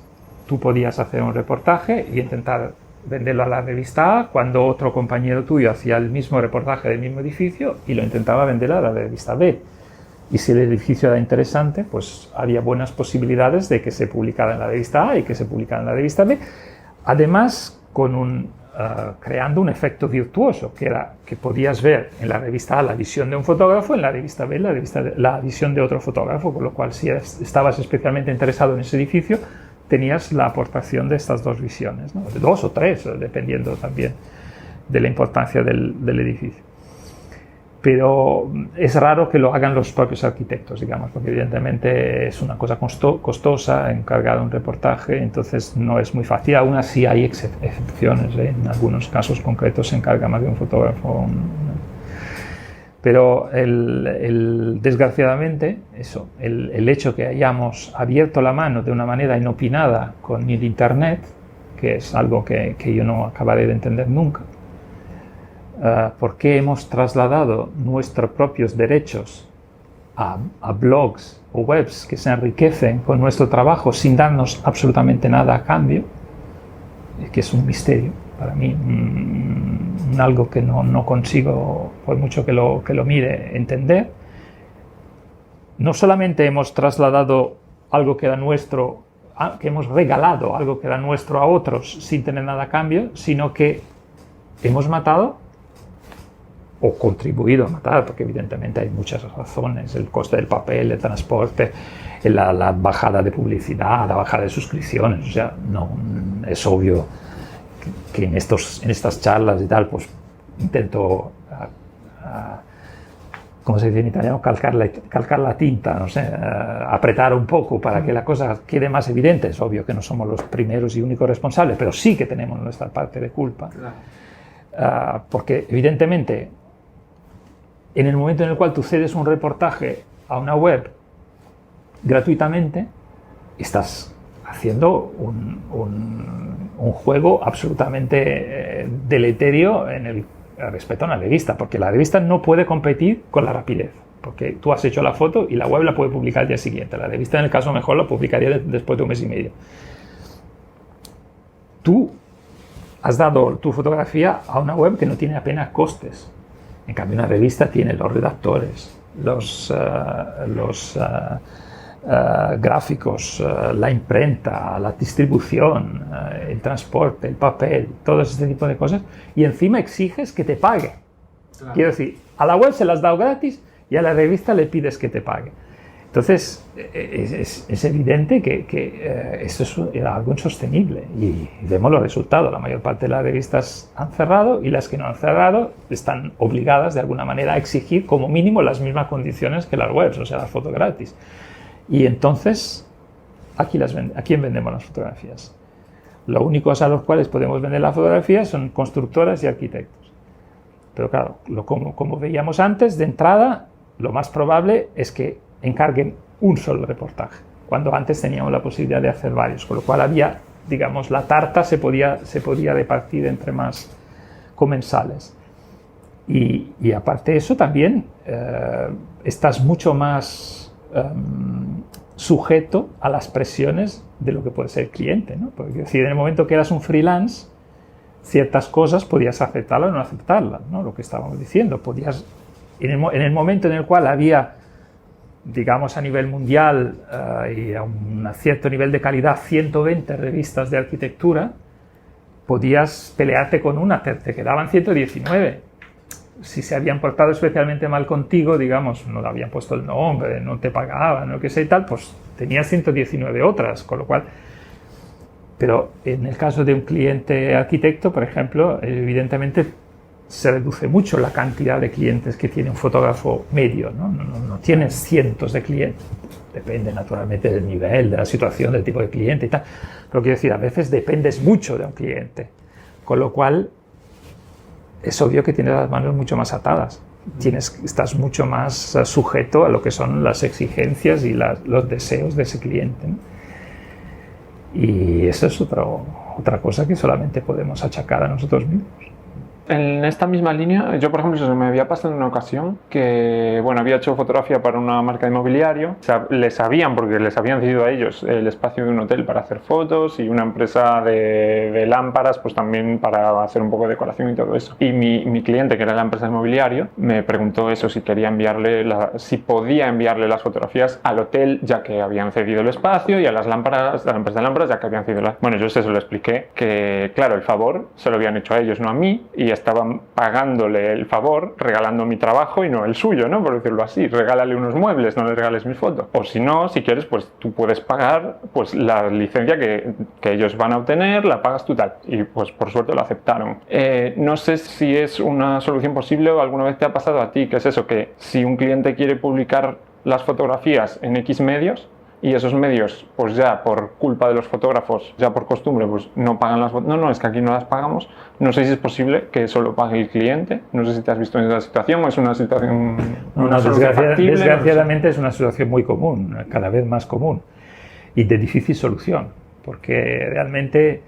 Tú podías hacer un reportaje y intentar venderlo a la revista A cuando otro compañero tuyo hacía el mismo reportaje del mismo edificio y lo intentaba vender a la revista B. Y si el edificio era interesante, pues había buenas posibilidades de que se publicara en la revista A y que se publicara en la revista B. Además, creando un efecto virtuoso, que era que podías ver en la revista A la visión de un fotógrafo, en la revista B la visión de otro fotógrafo, con lo cual si estabas especialmente interesado en ese edificio, tenías la aportación de estas dos visiones, ¿no? De dos o tres, dependiendo también de la importancia del edificio. Pero es raro que lo hagan los propios arquitectos, digamos, porque evidentemente es una cosa costosa encargar un reportaje, entonces no es muy fácil. Aún así hay excepciones, ¿eh? En algunos casos concretos se encarga más de un fotógrafo. Pero desgraciadamente, el hecho que hayamos abierto la mano de una manera inopinada con el Internet, que es algo que yo no acabaré de entender nunca, ¿por qué hemos trasladado nuestros propios derechos a blogs o webs que se enriquecen con nuestro trabajo sin darnos absolutamente nada a cambio? Que es un misterio para mí, algo que no consigo, por mucho que lo mire, entender. No solamente hemos trasladado algo que era nuestro, que hemos regalado algo que era nuestro a otros sin tener nada a cambio, sino que hemos matado o contribuido a matar, porque evidentemente hay muchas razones, el coste del papel, el transporte, la bajada de publicidad, la bajada de suscripciones, o sea, no, es obvio que en estas charlas y tal, pues intento, ¿cómo se dice en italiano? Calcar la tinta, no sé, apretar un poco para que la cosa quede más evidente. Es obvio que no somos los primeros y únicos responsables, pero sí que tenemos nuestra parte de culpa, porque evidentemente en el momento en el cual tú cedes un reportaje a una web gratuitamente, estás haciendo un juego absolutamente deleterio respecto a una revista, porque la revista no puede competir con la rapidez, porque tú has hecho la foto y la web la puede publicar al día siguiente. La revista, en el caso mejor, la publicaría después de un mes y medio. Tú has dado tu fotografía a una web que no tiene apenas costes. En cambio, una revista tiene los redactores, gráficos, la imprenta, la distribución, el transporte, el papel, todo este tipo de cosas, y encima exiges que te pague. Claro. Quiero decir, a la web se las has dado gratis y a la revista le pides que te pague. Entonces, es evidente que esto es algo insostenible y vemos los resultados. La mayor parte de las revistas han cerrado y las que no han cerrado están obligadas de alguna manera a exigir como mínimo las mismas condiciones que las webs, o sea, las fotos gratis. Y entonces, ¿a quién vendemos las fotografías? Los únicos a los cuales podemos vender las fotografías son constructoras y arquitectos. Pero claro, como veíamos antes, de entrada, lo más probable es que encarguen un solo reportaje, cuando antes teníamos la posibilidad de hacer varios, con lo cual había, digamos, la tarta se podía repartir entre más comensales. Y aparte de eso también estás mucho más sujeto a las presiones de lo que puede ser el cliente, ¿no? Porque si en el momento que eras un freelance, ciertas cosas podías aceptarlas o no aceptarlas, ¿no? Lo que estábamos diciendo, podías, en el momento en el cual había, digamos, a nivel mundial y a un cierto nivel de calidad, 120 revistas de arquitectura, podías pelearte con una, te quedaban 119. Si se habían portado especialmente mal contigo, digamos, no le habían puesto el nombre, no te pagaban, no qué sé y tal, pues tenías 119 otras, con lo cual... Pero en el caso de un cliente arquitecto, por ejemplo, evidentemente se reduce mucho la cantidad de clientes que tiene un fotógrafo medio, ¿no? No tienes cientos de clientes, depende naturalmente del nivel, de la situación, del tipo de cliente y tal, pero quiero decir, a veces dependes mucho de un cliente, con lo cual es obvio que tienes las manos mucho más atadas, estás mucho más sujeto a lo que son las exigencias y los deseos de ese cliente, ¿no? Y eso es otra cosa que solamente podemos achacar a nosotros mismos. En esta misma línea, yo por ejemplo, se me había pasado en una ocasión que, bueno, había hecho fotografía para una marca de mobiliario, porque les habían cedido a ellos el espacio de un hotel para hacer fotos y una empresa de lámparas, pues también para hacer un poco de decoración y todo eso. Y mi cliente, que era la empresa de mobiliario, me preguntó eso, si si podía enviarle las fotografías al hotel, ya que habían cedido el espacio, y a las lámparas, a la empresa de lámparas, ya que habían cedido las... Bueno, yo se lo expliqué, que claro, el favor se lo habían hecho a ellos, no a mí, y estaban pagándole el favor, regalando mi trabajo y no el suyo, ¿no? Por decirlo así. Regálale unos muebles, no le regales mi foto. O si no, si quieres, pues tú puedes pagar pues la licencia que ellos van a obtener, la pagas tú tal. Y pues por suerte lo aceptaron. No sé si es una solución posible o alguna vez te ha pasado a ti, que es eso, que si un cliente quiere publicar las fotografías en X medios, y esos medios, pues ya por culpa de los fotógrafos, ya por costumbre, pues no pagan las fotos. No, es que aquí no las pagamos. No sé si es posible que eso lo pague el cliente. No sé si te has visto en esa situación o es una situación... Desgraciadamente es una situación muy común, cada vez más común, y de difícil solución, porque realmente,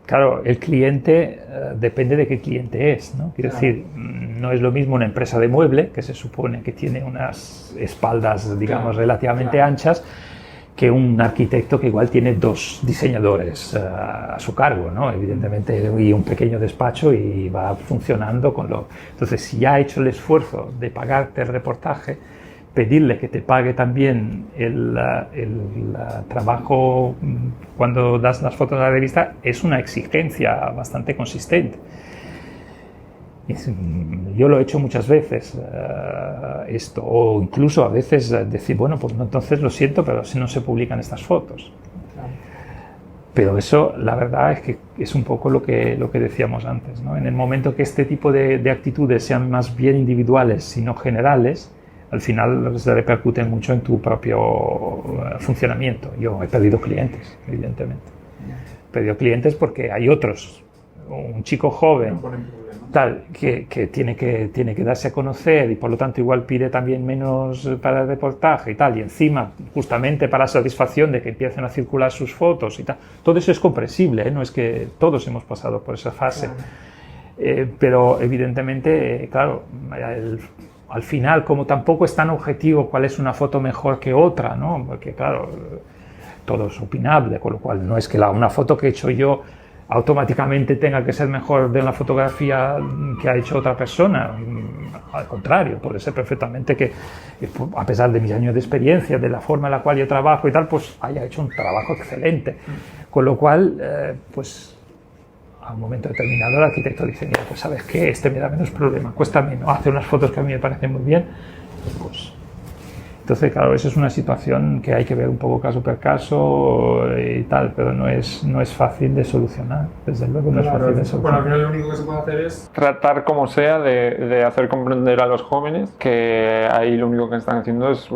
claro, el cliente depende de qué cliente es, ¿no? Quiero decir, no es lo mismo una empresa de mueble, que se supone que tiene unas espaldas, digamos, relativamente anchas, que un arquitecto que igual tiene dos diseñadores a su cargo, ¿no? Evidentemente, y un pequeño despacho y va funcionando con lo... Entonces, si ya ha hecho el esfuerzo de pagarte el reportaje, pedirle que te pague también el trabajo cuando das las fotos a la revista es una exigencia bastante consistente. Yo lo he hecho muchas veces esto, o incluso a veces decir, bueno, pues no, entonces lo siento, pero si no se publican estas fotos. Pero eso, la verdad es que es un poco lo que decíamos antes, ¿no? En el momento que este tipo de actitudes sean más bien individuales, sino generales, al final se repercute mucho en tu propio funcionamiento. Yo he perdido clientes, evidentemente. He perdido clientes porque hay otros, un chico joven, tal, que tiene que darse a conocer y por lo tanto igual pide también menos para el reportaje y tal, y encima justamente para la satisfacción de que empiecen a circular sus fotos y tal. Todo eso es comprensible, ¿eh? No es que todos hemos pasado por esa fase, pero evidentemente, claro, al final, como tampoco es tan objetivo cuál es una foto mejor que otra, ¿no? Porque claro, todo es opinable, con lo cual no es que una foto que he hecho yo automáticamente tenga que ser mejor de una fotografía que ha hecho otra persona. Al contrario, puede ser perfectamente que, a pesar de mis años de experiencia, de la forma en la cual yo trabajo y tal, pues haya hecho un trabajo excelente. Con lo cual, pues a un momento determinado el arquitecto dice, mira, pues sabes qué, este me da menos problema, cuesta menos, hace unas fotos que a mí me parecen muy bien, pues... Entonces, claro, eso es una situación que hay que ver un poco caso por caso y tal, pero no es fácil de solucionar, desde luego no es fácil de solucionar. Bueno, al final lo único que se puede hacer es tratar como sea de hacer comprender a los jóvenes que ahí lo único que están haciendo es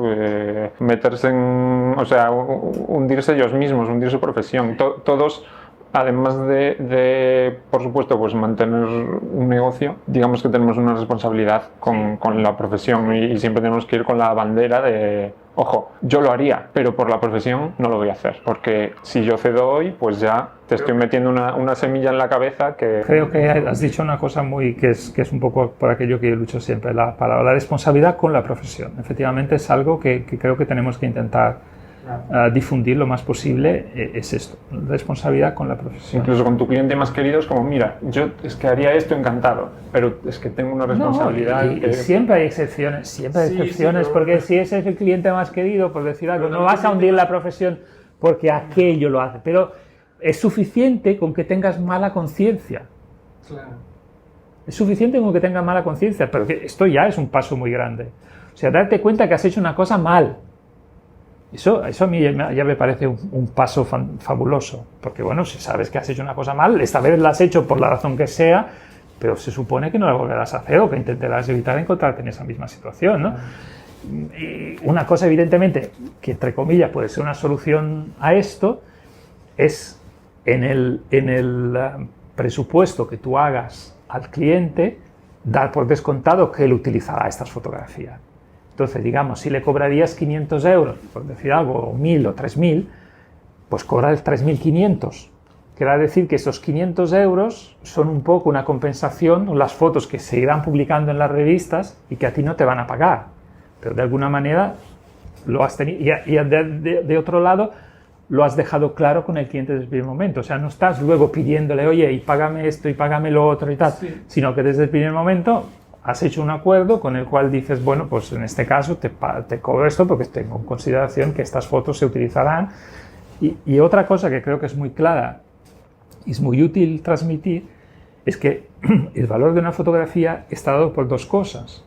meterse en, o sea, hundirse ellos mismos, hundir su profesión. Todos, además de, por supuesto, pues mantener un negocio, digamos que tenemos una responsabilidad con la profesión y siempre tenemos que ir con la bandera de, ojo, yo lo haría, pero por la profesión no lo voy a hacer, porque si yo cedo hoy, pues ya te estoy metiendo una semilla en la cabeza que... Creo que has dicho una cosa que es un poco por aquello que yo lucho siempre, la responsabilidad con la profesión. Efectivamente es algo que creo que tenemos que intentar difundir lo más posible, es esto, responsabilidad con la profesión. Incluso con tu cliente más querido es como, mira, yo es que haría esto encantado, pero es que tengo una responsabilidad. No, y siempre hay excepciones, porque si ese es el cliente más querido, por decir algo, no vas a hundir la profesión porque aquello lo hace, pero es suficiente con que tengas mala conciencia. Claro. Es suficiente con que tengas mala conciencia, pero esto ya es un paso muy grande. O sea, darte cuenta que has hecho una cosa mal. Eso a mí ya me parece un paso fabuloso, porque bueno, si sabes que has hecho una cosa mal, esta vez la has hecho por la razón que sea, pero se supone que no la volverás a hacer o que intentarás evitar encontrarte en esa misma situación, ¿no? Y una cosa evidentemente que entre comillas puede ser una solución a esto es en el presupuesto que tú hagas al cliente, dar por descontado que él utilizará estas fotografías. Entonces, digamos, si le cobrarías 500 euros, por decir algo, o 1.000 o 3.000, pues cobras 3.500. Quiere decir que esos 500 euros son un poco una compensación, las fotos que se irán publicando en las revistas y que a ti no te van a pagar. Pero de alguna manera lo has tenido. Y de otro lado, lo has dejado claro con el cliente desde el primer momento. O sea, no estás luego pidiéndole, oye, y págame esto y págame lo otro y tal, sino que desde el primer momento has hecho un acuerdo con el cual dices, bueno, pues en este caso te cobro esto porque tengo en consideración que estas fotos se utilizarán. Y otra cosa que creo que es muy clara y es muy útil transmitir es que el valor de una fotografía está dado por dos cosas.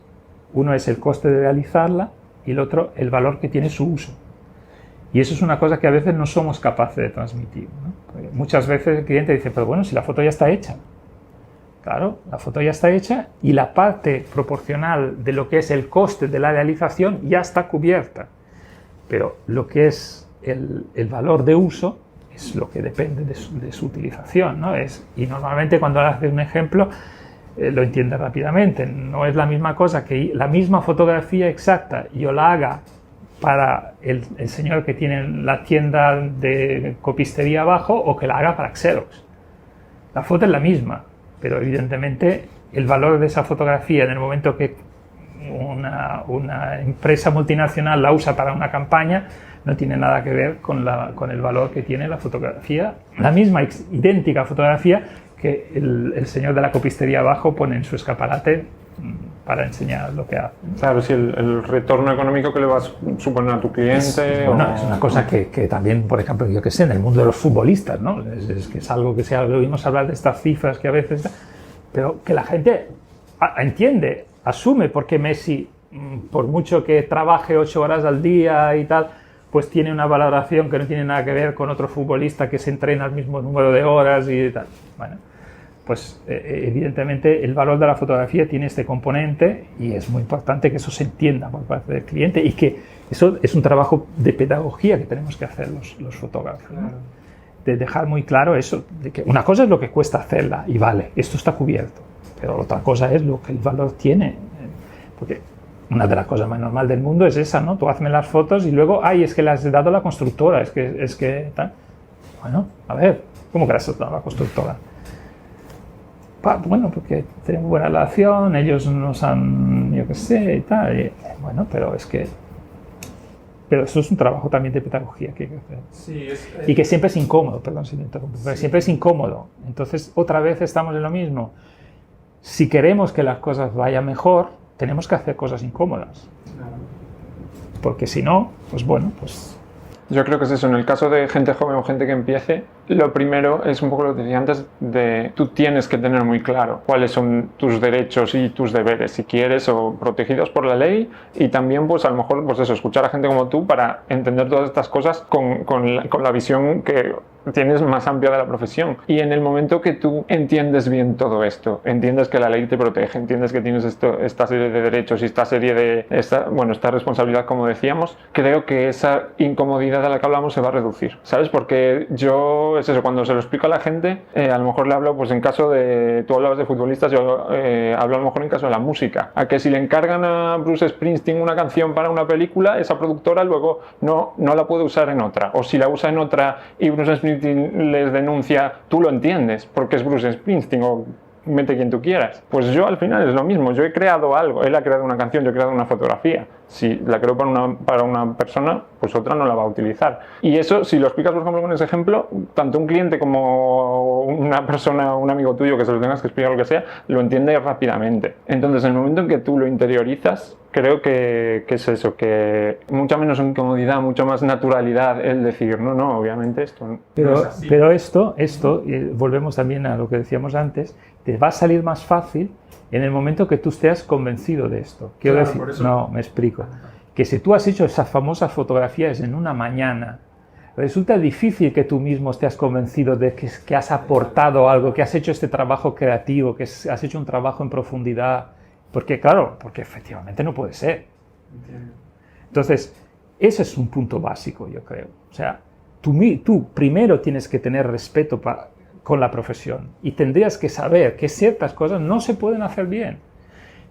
Uno es el coste de realizarla y el otro el valor que tiene su uso. Y eso es una cosa que a veces no somos capaces de transmitir, ¿no? Porque muchas veces el cliente dice, pero bueno, si la foto ya está hecha. Claro, la foto ya está hecha y la parte proporcional de lo que es el coste de la realización ya está cubierta. Pero lo que es el valor de uso es lo que depende de su utilización, ¿no? Y normalmente cuando haces un ejemplo lo entiendes rápidamente. No es la misma cosa que la misma fotografía exacta yo la haga para el señor que tiene la tienda de copistería abajo o que la haga para Xerox. La foto es la misma. Pero evidentemente el valor de esa fotografía en el momento que una empresa multinacional la usa para una campaña no tiene nada que ver con el valor que tiene la fotografía, la misma idéntica fotografía que el señor de la copistería abajo pone en su escaparate para enseñar lo que hace. Claro, si el retorno económico que le vas a suponer a tu cliente... Bueno, es una cosa que también, por ejemplo, yo que sé, en el mundo de los futbolistas, ¿no? Es que es algo que lo oímos hablar de estas cifras que a veces... Pero que la gente entiende, asume, porque Messi, por mucho que trabaje 8 horas al día y tal, pues tiene una valoración que no tiene nada que ver con otro futbolista que se entrena al mismo número de horas y tal. Bueno, pues evidentemente el valor de la fotografía tiene este componente y es muy importante que eso se entienda por parte del cliente y que eso es un trabajo de pedagogía que tenemos que hacer los fotógrafos, ¿no? De dejar muy claro eso, de que una cosa es lo que cuesta hacerla y vale, esto está cubierto, pero otra cosa es lo que el valor tiene, porque una de las cosas más normales del mundo es esa, ¿no? Tú hazme las fotos y luego, es que las has dado a la constructora, es que tal. Bueno, a ver, ¿cómo que las has dado a la constructora? Bueno, porque tenemos buena relación, ellos nos han, yo qué sé, y tal. Y, bueno, pero es que Pero eso es un trabajo también de pedagogía que hay que hacer. Sí, Y que siempre es incómodo, perdón si me interrumpo, pero siempre es incómodo. Entonces, otra vez estamos en lo mismo. Si queremos que las cosas vayan mejor, tenemos que hacer cosas incómodas. Claro. Porque si no, pues bueno, pues... Yo creo que es eso, en el caso de gente joven o gente que empiece, lo primero es un poco lo que decía antes, de tú tienes que tener muy claro cuáles son tus derechos y tus deberes, si quieres, o protegidos por la ley, y también pues a lo mejor pues eso, escuchar a gente como tú para entender todas estas cosas con la visión que tienes más amplia de la profesión. Y en el momento que tú entiendes bien todo esto, entiendes que la ley te protege, entiendes que tienes esta serie de derechos y esta responsabilidad, como decíamos, creo que esa incomodidad de la que hablamos se va a reducir, ¿sabes? Porque yo, es eso, cuando se lo explico a la gente, a lo mejor le hablo, pues en caso de, tú hablabas de futbolistas, yo hablo a lo mejor en caso de la música, a que si le encargan a Bruce Springsteen una canción para una película, esa productora luego no la puede usar en otra, o si la usa en otra y Bruce Springsteen les denuncia, tú lo entiendes, porque es Bruce Springsteen, o mete quien tú quieras. Pues yo al final es lo mismo, yo he creado algo, él ha creado una canción, yo he creado una fotografía. Si la creo para una persona, pues otra no la va a utilizar. Y eso, si lo explicas, por ejemplo, con ese ejemplo, tanto un cliente como una persona, un amigo tuyo que se lo tengas que explicar, lo que sea, lo entiende rápidamente. Entonces, en el momento en que tú lo interiorizas, creo que es eso, que mucha menos incomodidad, mucha más naturalidad el decir, no, obviamente esto no es así. Pero esto, volvemos también a lo que decíamos antes, te va a salir más fácil en el momento que tú estés convencido de esto. Quiero decir, no, me explico. Que si tú has hecho esas famosas fotografías en una mañana, resulta difícil que tú mismo estés convencido de que has aportado algo, que has hecho este trabajo creativo, que has hecho un trabajo en profundidad. Porque efectivamente no puede ser. Entiendo. Entonces, ese es un punto básico, yo creo. O sea, tú primero tienes que tener respeto con la profesión y tendrías que saber que ciertas cosas no se pueden hacer bien.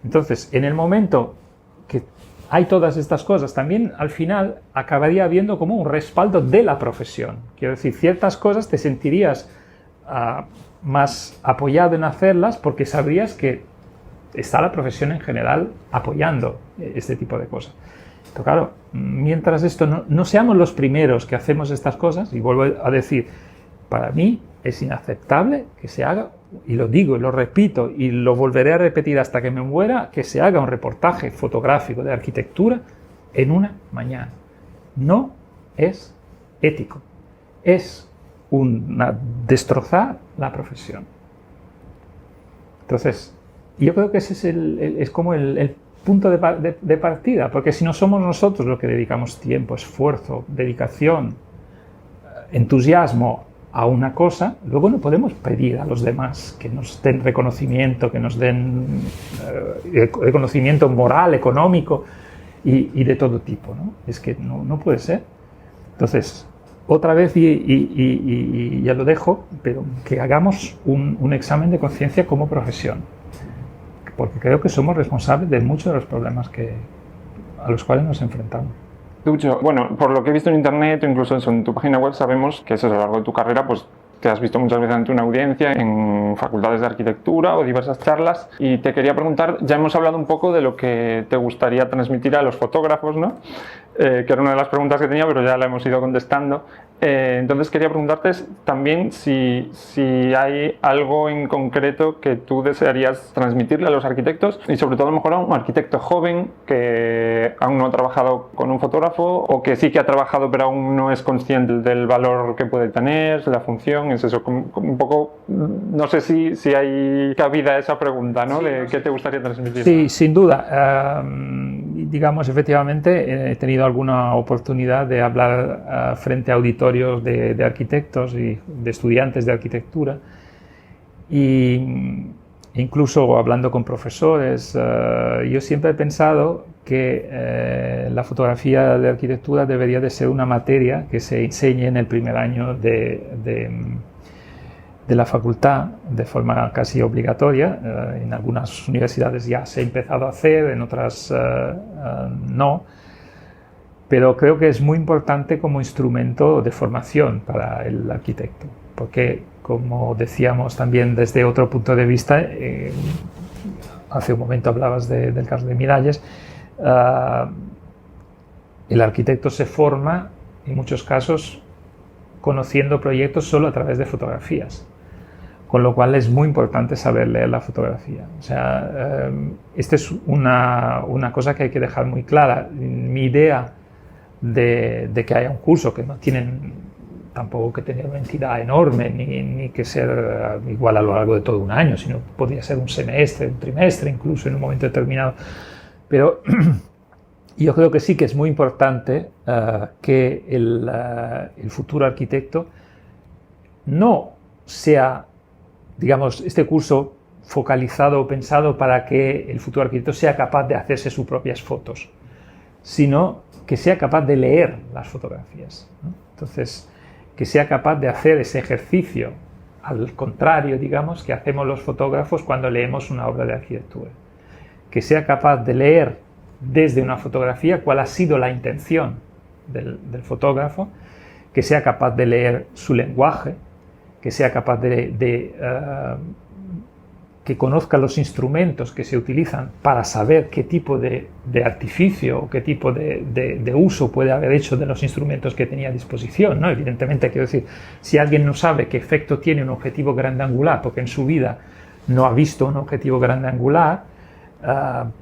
Entonces, en el momento que hay todas estas cosas, también al final acabaría habiendo como un respaldo de la profesión. Quiero decir, ciertas cosas te sentirías más apoyado en hacerlas porque sabrías que está la profesión en general apoyando este tipo de cosas. Pero claro, mientras esto no seamos los primeros que hacemos estas cosas, y vuelvo a decir, para mí es inaceptable que se haga, y lo digo y lo repito y lo volveré a repetir hasta que me muera, que se haga un reportaje fotográfico de arquitectura en una mañana. No es ético, es destrozar la profesión. Entonces, yo creo que ese es como el punto de partida, porque si no somos nosotros los que dedicamos tiempo, esfuerzo, dedicación, entusiasmo a una cosa, luego no podemos pedir a los demás que nos den reconocimiento, que nos den reconocimiento moral, económico y de todo tipo, ¿no? Es que no puede ser. Entonces, otra vez, y ya lo dejo, pero que hagamos un examen de conciencia como profesión, porque creo que somos responsables de muchos de los problemas a los cuales nos enfrentamos. Ducho, bueno, por lo que he visto en internet o incluso en tu página web, sabemos que eso, a lo largo de tu carrera, pues te has visto muchas veces ante una audiencia en facultades de arquitectura o diversas charlas, y te quería preguntar, ya hemos hablado un poco de lo que te gustaría transmitir a los fotógrafos, ¿no? Que era una de las preguntas que tenía, pero ya la hemos ido contestando. Entonces quería preguntarte también si hay algo en concreto que tú desearías transmitirle a los arquitectos, y sobre todo a lo mejor a un arquitecto joven que aún no ha trabajado con un fotógrafo, o que sí que ha trabajado pero aún no es consciente del valor que puede tener, la función. Es eso, un poco, no sé si hay cabida a esa pregunta, ¿no? Sí, de qué te gustaría transmitir. Sí, sin duda. Digamos, efectivamente, he tenido alguna oportunidad de hablar frente a auditorios de arquitectos y de estudiantes de arquitectura, y incluso hablando con profesores. Yo siempre he pensado que la fotografía de arquitectura debería de ser una materia que se enseñe en el primer año de la facultad de forma casi obligatoria. En algunas universidades ya se ha empezado a hacer, en otras no, pero creo que es muy importante como instrumento de formación para el arquitecto, porque, como decíamos también desde otro punto de vista, hace un momento hablabas del caso de Miralles, el arquitecto se forma, en muchos casos, conociendo proyectos solo a través de fotografías. Con lo cual es muy importante saber leer la fotografía. O sea, esta es una cosa que hay que dejar muy clara. Mi idea de que haya un curso que no tienen tampoco que tener una entidad enorme ni que ser igual a lo largo de todo un año, sino podría ser un semestre, un trimestre, incluso en un momento determinado. Pero yo creo que sí que es muy importante que el futuro arquitecto no sea, digamos, este curso focalizado o pensado para que el futuro arquitecto sea capaz de hacerse sus propias fotos, sino que sea capaz de leer las fotografías, ¿no? Entonces, que sea capaz de hacer ese ejercicio, al contrario, digamos, que hacemos los fotógrafos cuando leemos una obra de arquitectura. Que sea capaz de leer desde una fotografía cuál ha sido la intención del fotógrafo, que sea capaz de leer su lenguaje, que sea capaz que conozca los instrumentos que se utilizan para saber qué tipo de artificio o qué tipo de uso puede haber hecho de los instrumentos que tenía a disposición, ¿no? Evidentemente, quiero decir, si alguien no sabe qué efecto tiene un objetivo grande angular porque en su vida no ha visto un objetivo grande angular,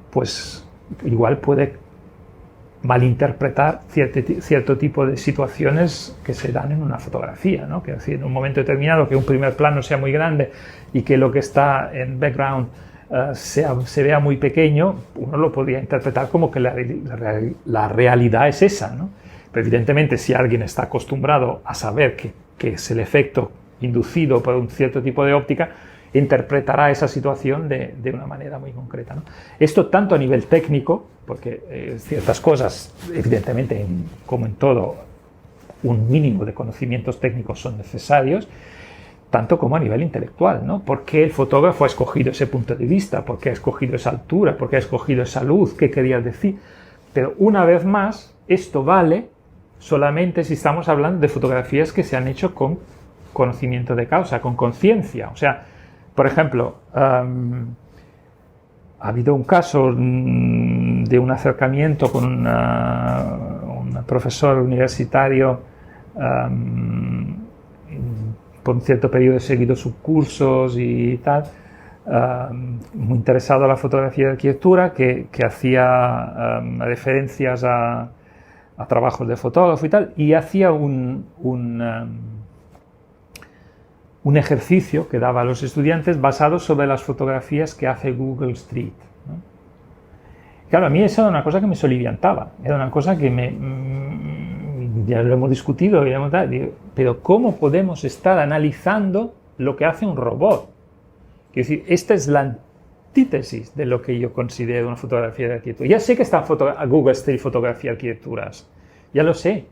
pues igual puede malinterpretar cierto tipo de situaciones que se dan en una fotografía, ¿no? Que es decir, en un momento determinado que un primer plano sea muy grande y que lo que está en background se vea muy pequeño, uno lo podría interpretar como que la realidad es esa, ¿no? Pero evidentemente si alguien está acostumbrado a saber que es el efecto inducido por un cierto tipo de óptica, interpretará esa situación de una manera muy concreta, ¿no? Esto tanto a nivel técnico, porque ciertas cosas, evidentemente, como en todo, un mínimo de conocimientos técnicos son necesarios, tanto como a nivel intelectual, ¿no? ¿Por qué el fotógrafo ha escogido ese punto de vista? ¿Por qué ha escogido esa altura? ¿Por qué ha escogido esa luz? ¿Qué quería decir? Pero una vez más, esto vale solamente si estamos hablando de fotografías que se han hecho con conocimiento de causa, con conciencia. O sea, por ejemplo, ha habido un caso de un acercamiento con un profesor universitario por un cierto periodo he seguido sus cursos y tal, muy interesado en la fotografía de arquitectura, que hacía referencias a trabajos de fotógrafo y tal, y hacía un ejercicio que daba a los estudiantes basado sobre las fotografías que hace Google Street, ¿no? Claro, a mí eso era una cosa que me soliviantaba, era una cosa que ya lo hemos discutido, pero ¿cómo podemos estar analizando lo que hace un robot? Quiero decir, esta es la antítesis de lo que yo considero una fotografía de arquitectura. Ya sé que está Google Street Fotografía Arquitecturas, ya lo sé,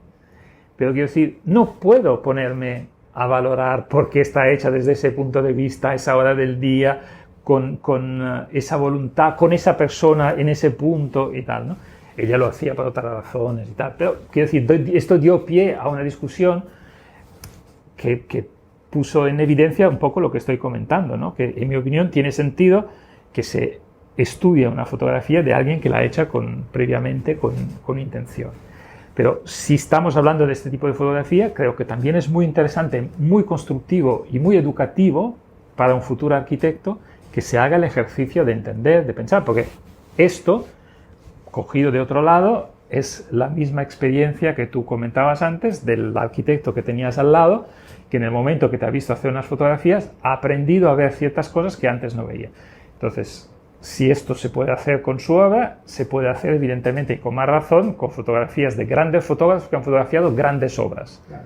pero quiero decir, no puedo ponerme a valorar por qué está hecha desde ese punto de vista, a esa hora del día, con esa voluntad, con esa persona en ese punto y tal, ¿no? Ella lo hacía por otras razones y tal, pero quiero decir, esto dio pie a una discusión que puso en evidencia un poco lo que estoy comentando, ¿no? Que en mi opinión tiene sentido que se estudie una fotografía de alguien que la ha hecha previamente con intención. Pero si estamos hablando de este tipo de fotografía, creo que también es muy interesante, muy constructivo y muy educativo para un futuro arquitecto que se haga el ejercicio de entender, de pensar, porque esto, cogido de otro lado, es la misma experiencia que tú comentabas antes del arquitecto que tenías al lado, que en el momento que te ha visto hacer unas fotografías ha aprendido a ver ciertas cosas que antes no veía. Entonces, si esto se puede hacer con su obra, se puede hacer evidentemente y con más razón con fotografías de grandes fotógrafos que han fotografiado grandes obras. Claro.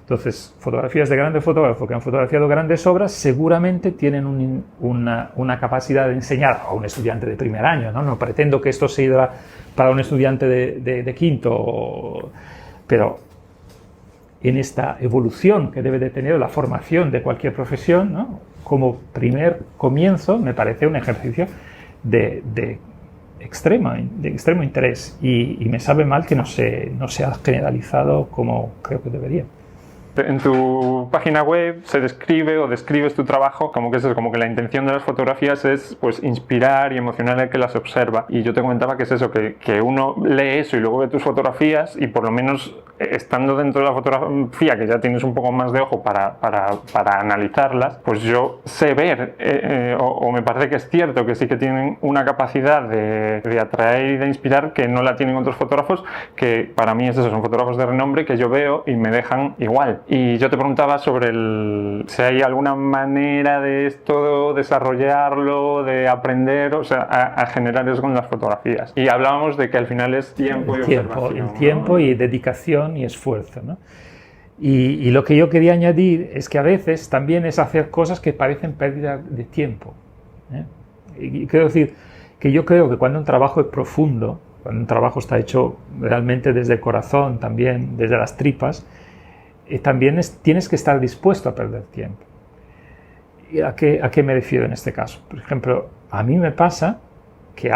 Entonces, fotografías de grandes fotógrafos que han fotografiado grandes obras seguramente tienen una capacidad de enseñar a un estudiante de primer año, ¿no? No pretendo que esto sirva para un estudiante de quinto, pero en esta evolución que debe de tener la formación de cualquier profesión, ¿no? Como primer comienzo, me parece un ejercicio de extremo interés y me sabe mal que no se ha generalizado como creo que debería. En tu página web se describe o describes tu trabajo como que es eso, como que la intención de las fotografías es pues inspirar y emocionar al que las observa. Y yo te comentaba que es eso, que uno lee eso y luego ve tus fotografías y por lo menos estando dentro de la fotografía, que ya tienes un poco más de ojo para analizarlas, pues yo sé ver o me parece que es cierto que sí que tienen una capacidad de atraer y de inspirar que no la tienen otros fotógrafos, que para mí es eso, son fotógrafos de renombre que yo veo y me dejan igual. Y yo te preguntaba sobre si hay alguna manera de esto desarrollarlo, de aprender, o sea, a generar eso con las fotografías. Y hablábamos de que al final es tiempo y observación. El tiempo, ¿no? Y dedicación y esfuerzo, ¿no? Y lo que yo quería añadir es que a veces también es hacer cosas que parecen pérdida de tiempo, ¿eh? Y quiero decir que yo creo que cuando un trabajo es profundo, cuando un trabajo está hecho realmente desde el corazón, también desde las tripas, también tienes que estar dispuesto a perder tiempo. ¿Y a qué me refiero en este caso? Por ejemplo, a mí me pasa que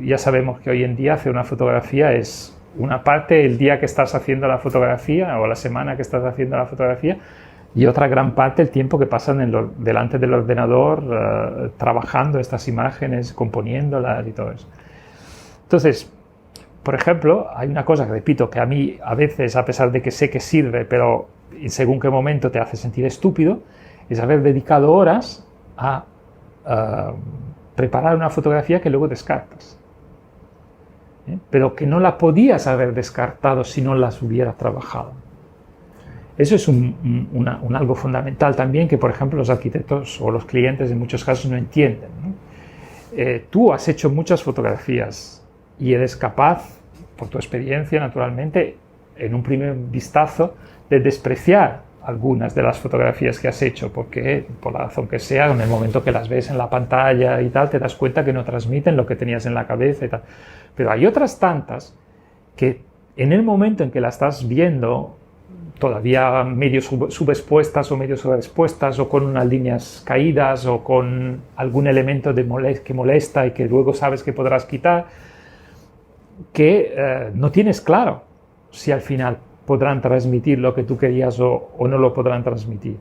ya sabemos que hoy en día hacer una fotografía es una parte el día que estás haciendo la fotografía o la semana que estás haciendo la fotografía y otra gran parte el tiempo que pasan delante del ordenador trabajando estas imágenes, componiéndolas y todo eso. Entonces, por ejemplo, hay una cosa que repito que a mí a veces, a pesar de que sé que sirve, pero según qué momento te hace sentir estúpido, es haber dedicado horas a preparar una fotografía que luego descartas. Pero que no la podías haber descartado si no las hubieras trabajado. Eso es algo fundamental también que, por ejemplo, los arquitectos o los clientes en muchos casos no entienden, ¿no? Tú has hecho muchas fotografías y eres capaz, por tu experiencia naturalmente, en un primer vistazo, de despreciar algunas de las fotografías que has hecho, porque por la razón que sea, en el momento que las ves en la pantalla y tal, te das cuenta que no transmiten lo que tenías en la cabeza y tal. Pero hay otras tantas que en el momento en que la estás viendo, todavía medio subexpuestas o medio sobreexpuestas o con unas líneas caídas o con algún elemento que molesta y que luego sabes que podrás quitar, que no tienes claro si al final podrán transmitir lo que tú querías o no lo podrán transmitir.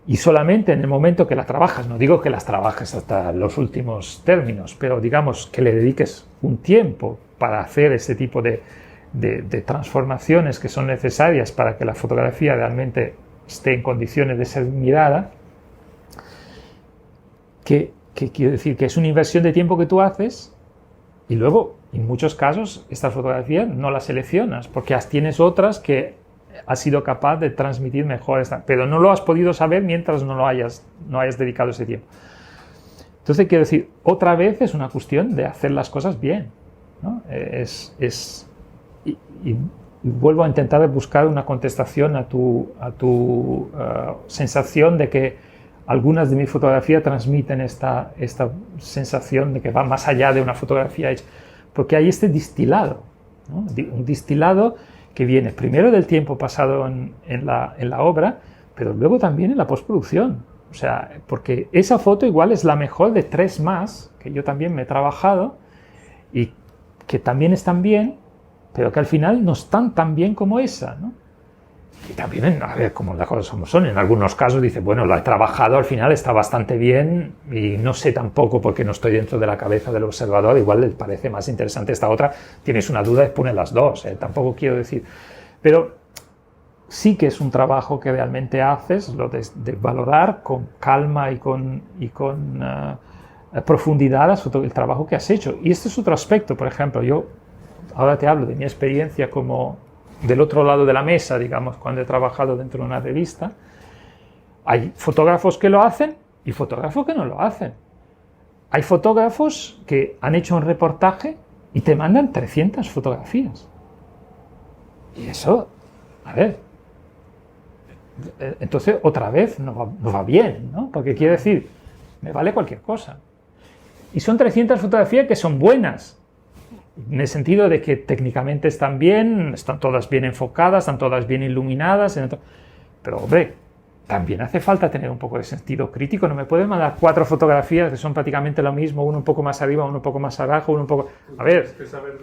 Y solamente en el momento que la trabajas, no digo que las trabajes hasta los últimos términos, pero digamos que le dediques un tiempo para hacer ese tipo de transformaciones que son necesarias para que la fotografía realmente esté en condiciones de ser mirada, que quiero decir que es una inversión de tiempo que tú haces y luego, en muchos casos, esta fotografía no la seleccionas porque tienes otras que has sido capaz de transmitir mejor, pero no lo has podido saber mientras no hayas dedicado ese tiempo. Entonces, quiero decir, otra vez es una cuestión de hacer las cosas bien, ¿no? Y vuelvo a intentar buscar una contestación a tu sensación de que algunas de mis fotografías transmiten esta sensación de que va más allá de una fotografía hecha, porque hay este distilado, ¿no? Un distilado que viene primero del tiempo pasado en la obra, pero luego también en la postproducción. O sea, porque esa foto igual es la mejor de 3 más, que yo también me he trabajado, y que también están bien, pero que al final no están tan bien como esa, ¿no? Y también, a ver, como las cosas como son, en algunos casos dice, bueno, lo he trabajado, al final está bastante bien y no sé tampoco porque no estoy dentro de la cabeza del observador, igual le parece más interesante esta otra, tienes una duda, pone las dos, tampoco quiero decir. Pero sí que es un trabajo que realmente haces, lo de valorar con calma y con profundidad el trabajo que has hecho. Y este es otro aspecto, por ejemplo, yo ahora te hablo de mi experiencia como del otro lado de la mesa, digamos, cuando he trabajado dentro de una revista. Hay fotógrafos que lo hacen y fotógrafos que no lo hacen. Hay fotógrafos que han hecho un reportaje y te mandan 300 fotografías. Y eso, a ver, entonces otra vez no va bien, ¿no? Porque quiere decir, me vale cualquier cosa. Y son 300 fotografías que son buenas, en el sentido de que técnicamente están bien, están todas bien enfocadas, están todas bien iluminadas, pero hombre, también hace falta tener un poco de sentido crítico. No me puedes mandar 4 fotografías que son prácticamente lo mismo, uno un poco más arriba, uno un poco más abajo, uno un poco... A ver,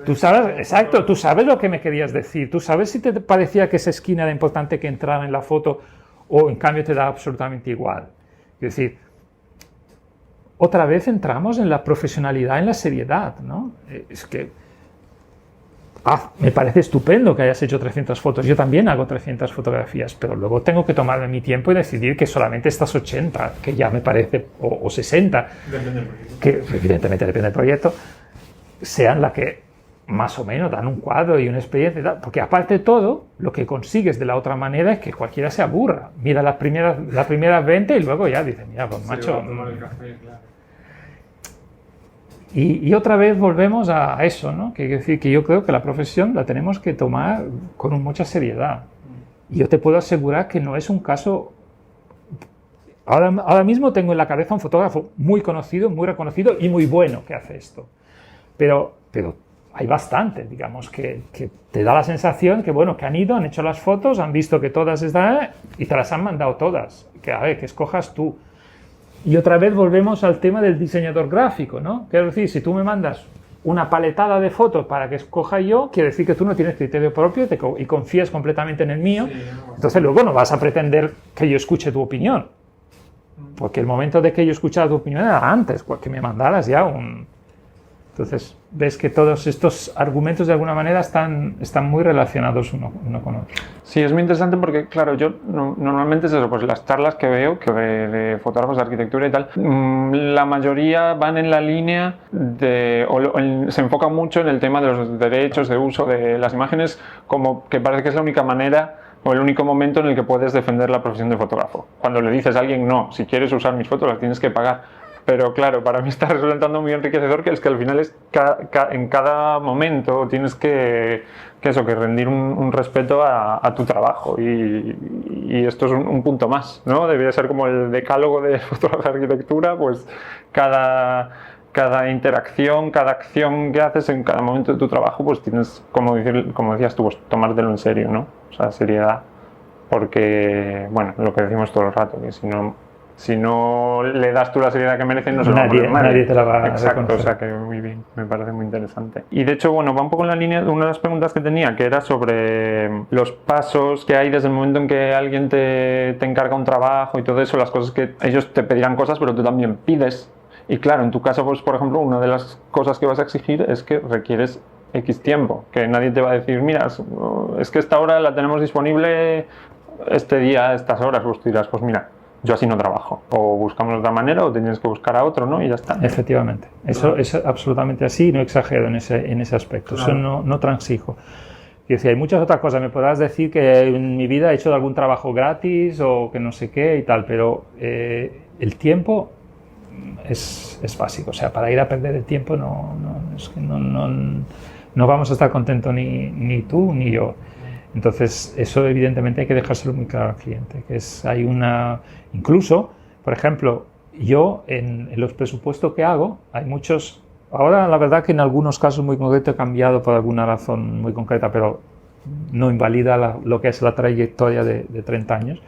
tú sabes, exacto, tú sabes lo que me querías decir, tú sabes si te parecía que esa esquina era importante que entrara en la foto o en cambio te da absolutamente igual. Es decir, otra vez entramos en la profesionalidad, en la seriedad, ¿no? Es que me parece estupendo que hayas hecho 300 fotos, yo también hago 300 fotografías, pero luego tengo que tomarme mi tiempo y decidir que solamente estas 80, que ya me parece, o 60, que evidentemente depende del proyecto, sean las que más o menos dan un cuadro y una experiencia y tal, porque aparte de todo, lo que consigues de la otra manera es que cualquiera se aburra, mira las primeras 20 y luego ya dice, mira, pues macho... Y otra vez volvemos a eso, ¿no? Que decir que yo creo que la profesión la tenemos que tomar con mucha seriedad. Y yo te puedo asegurar que no es un caso... Ahora mismo tengo en la cabeza un fotógrafo muy conocido, muy reconocido y muy bueno que hace esto. Pero hay bastante, digamos, que te da la sensación que, bueno, que han ido, han hecho las fotos, han visto que todas están y te las han mandado todas. Que, a ver, que escojas tú. Y otra vez volvemos al tema del diseñador gráfico, ¿no? Quiero decir, si tú me mandas una paletada de fotos para que escoja yo, quiere decir que tú no tienes criterio propio y confías completamente en el mío. Sí, entonces luego no vas a pretender que yo escuche tu opinión. Porque el momento de que yo escuchara tu opinión era antes, que me mandaras ya un... Entonces, ves que todos estos argumentos de alguna manera están muy relacionados uno con otro. Sí, es muy interesante porque, claro, yo normalmente es eso, pues las charlas que veo, de fotógrafos de arquitectura y tal, la mayoría van en la línea de, se enfocan mucho en el tema de los derechos de uso de las imágenes, como que parece que es la única manera o el único momento en el que puedes defender la profesión de fotógrafo. Cuando le dices a alguien, no, si quieres usar mis fotos las tienes que pagar. Pero claro, para mí está resultando muy enriquecedor que es que al final es en cada momento tienes que rendir un respeto a tu trabajo y esto es un punto más, ¿no? Debería ser como el decálogo de fotografía de arquitectura, pues cada interacción, cada acción que haces en cada momento de tu trabajo, pues tienes, como decías tú, pues tomártelo en serio, ¿no? O sea, seriedad, porque, bueno, lo que decimos todo el rato, que si no le das tú la seriedad que merecen, no se va a poner nadie. Nadie te la va a Exacto, reconocer. o sea que muy bien, me parece muy interesante. Y de hecho, bueno, va un poco en la línea de una de las preguntas que tenía, que era sobre los pasos que hay desde el momento en que alguien te encarga un trabajo y todo eso, las cosas que ellos te pedirán cosas, pero tú también pides. Y claro, en tu caso, pues por ejemplo, una de las cosas que vas a exigir es que requieres X tiempo, que nadie te va a decir, mira, es que esta hora la tenemos disponible este día, a estas horas, pues tú dirás, pues mira, yo así no trabajo, o buscamos de otra manera o tienes que buscar a otro, ¿no? Y ya está. Efectivamente, eso es absolutamente así, no exagero en ese aspecto, claro. Eso no transijo. Y decía, hay muchas otras cosas, me podrás decir que en mi vida he hecho algún trabajo gratis o que no sé qué y tal, pero el tiempo es básico, o sea, para ir a perder el tiempo no vamos a estar contentos ni tú ni yo. Entonces, eso evidentemente hay que dejárselo muy claro al cliente, que incluso, por ejemplo, yo en los presupuestos que hago, hay muchos, ahora la verdad que en algunos casos muy concretos he cambiado por alguna razón muy concreta, pero no invalida lo que es la trayectoria de 30 años,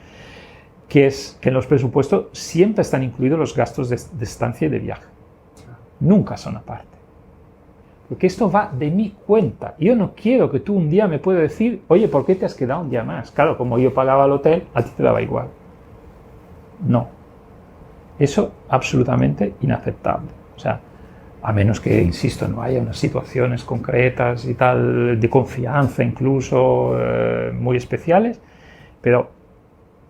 que es que en los presupuestos siempre están incluidos los gastos de estancia y de viaje, nunca son aparte. Porque esto va de mi cuenta. Yo no quiero que tú un día me puedas decir, oye, ¿por qué te has quedado un día más? Claro, como yo pagaba el hotel, a ti te daba igual. No. Eso absolutamente inaceptable. O sea, a menos que, insisto, no haya unas situaciones concretas y tal, de confianza incluso, muy especiales, pero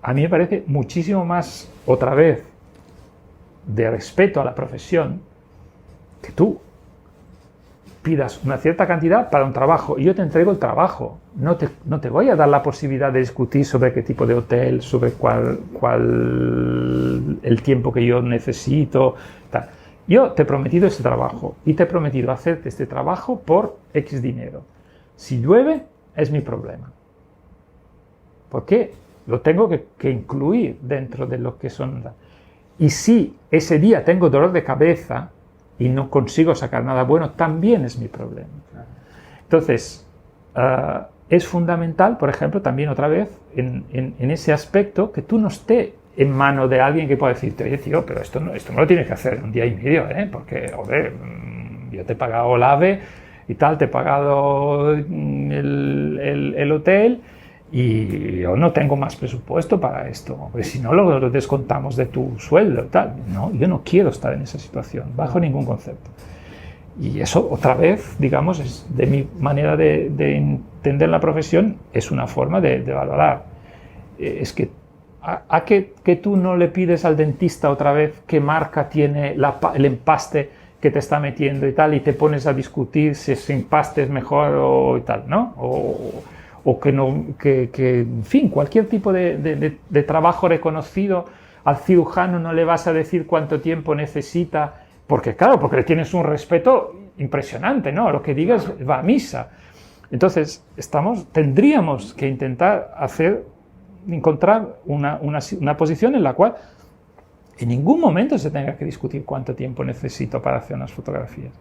a mí me parece muchísimo más, otra vez, de respeto a la profesión, que tú pidas una cierta cantidad para un trabajo y yo te entrego el trabajo. No te voy a dar la posibilidad de discutir sobre qué tipo de hotel, sobre cuál el tiempo que yo necesito, tal. Yo te he prometido este trabajo y te he prometido hacerte este trabajo por X dinero. Si llueve, es mi problema. Porque lo tengo que incluir dentro de lo que son. Y si ese día tengo dolor de cabeza y no consigo sacar nada bueno, también es mi problema. Entonces, es fundamental, por ejemplo, también otra vez, en ese aspecto, que tú no estés en mano de alguien que pueda decirte, oye, tío, pero esto no lo tienes que hacer en un día y medio, porque, joder, yo te he pagado el AVE y tal, te he pagado el hotel y yo no tengo más presupuesto para esto, porque si no lo descontamos de tu sueldo y tal. No, yo no quiero estar en esa situación, bajo ningún concepto. Y eso, otra vez, digamos, es de mi manera de entender la profesión, es una forma de valorar. Es que que tú no le pides al dentista otra vez qué marca tiene el empaste que te está metiendo y tal, y te pones a discutir si ese empaste es mejor o y tal, ¿no? O que no, en fin, cualquier tipo de trabajo reconocido, al cirujano no le vas a decir cuánto tiempo necesita, porque claro, porque le tienes un respeto impresionante, ¿no? Lo que digas va a misa. Entonces, tendríamos que intentar encontrar una posición en la cual en ningún momento se tenga que discutir cuánto tiempo necesito para hacer unas fotografías.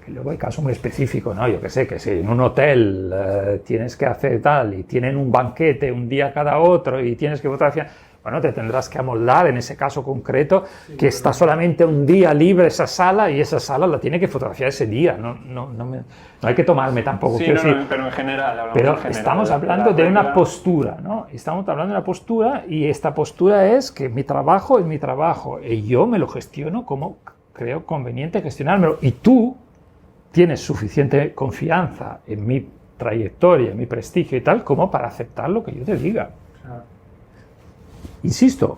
Que luego hay casos muy específicos, ¿no? Yo que sé, que si en un hotel tienes que hacer tal y tienen un banquete un día cada otro y tienes que fotografiar, bueno, te tendrás que amoldar en ese caso concreto, que está solamente un día libre esa sala y esa sala la tiene que fotografiar ese día. No hay que tomarme tampoco. Sí, pero en general. Pero estamos hablando de una postura, ¿no? Estamos hablando de una postura y esta postura es que mi trabajo es mi trabajo y yo me lo gestiono como creo conveniente gestionármelo. Y tú tienes suficiente confianza en mi trayectoria, en mi prestigio y tal, como para aceptar lo que yo te diga. Insisto,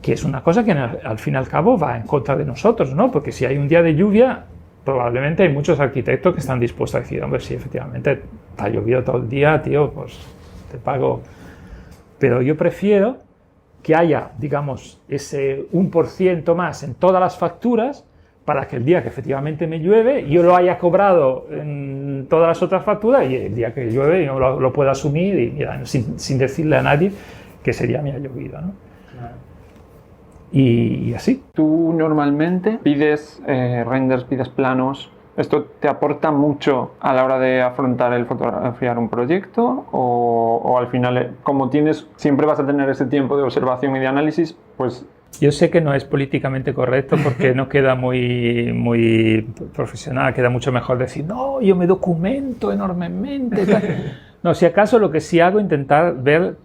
que es una cosa que al fin y al cabo va en contra de nosotros, ¿no? Porque si hay un día de lluvia, probablemente hay muchos arquitectos que están dispuestos a decir, hombre, si efectivamente te ha llovido todo el día, tío, pues te pago. Pero yo prefiero que haya, digamos, ese 1% más en todas las facturas para que el día que efectivamente me llueve, yo lo haya cobrado en todas las otras facturas y el día que llueve yo lo pueda asumir y mira, sin decirle a nadie que sería mi llovido, ¿no? Claro. Y así. ¿Tú normalmente pides renders, pides planos? ¿Esto te aporta mucho a la hora de afrontar el fotografiar un proyecto? ¿O al final, como siempre vas a tener ese tiempo de observación y de análisis, pues... Yo sé que no es políticamente correcto porque no queda muy profesional, queda mucho mejor decir, no, yo me documento enormemente. No, si acaso lo que sí hago es intentar ver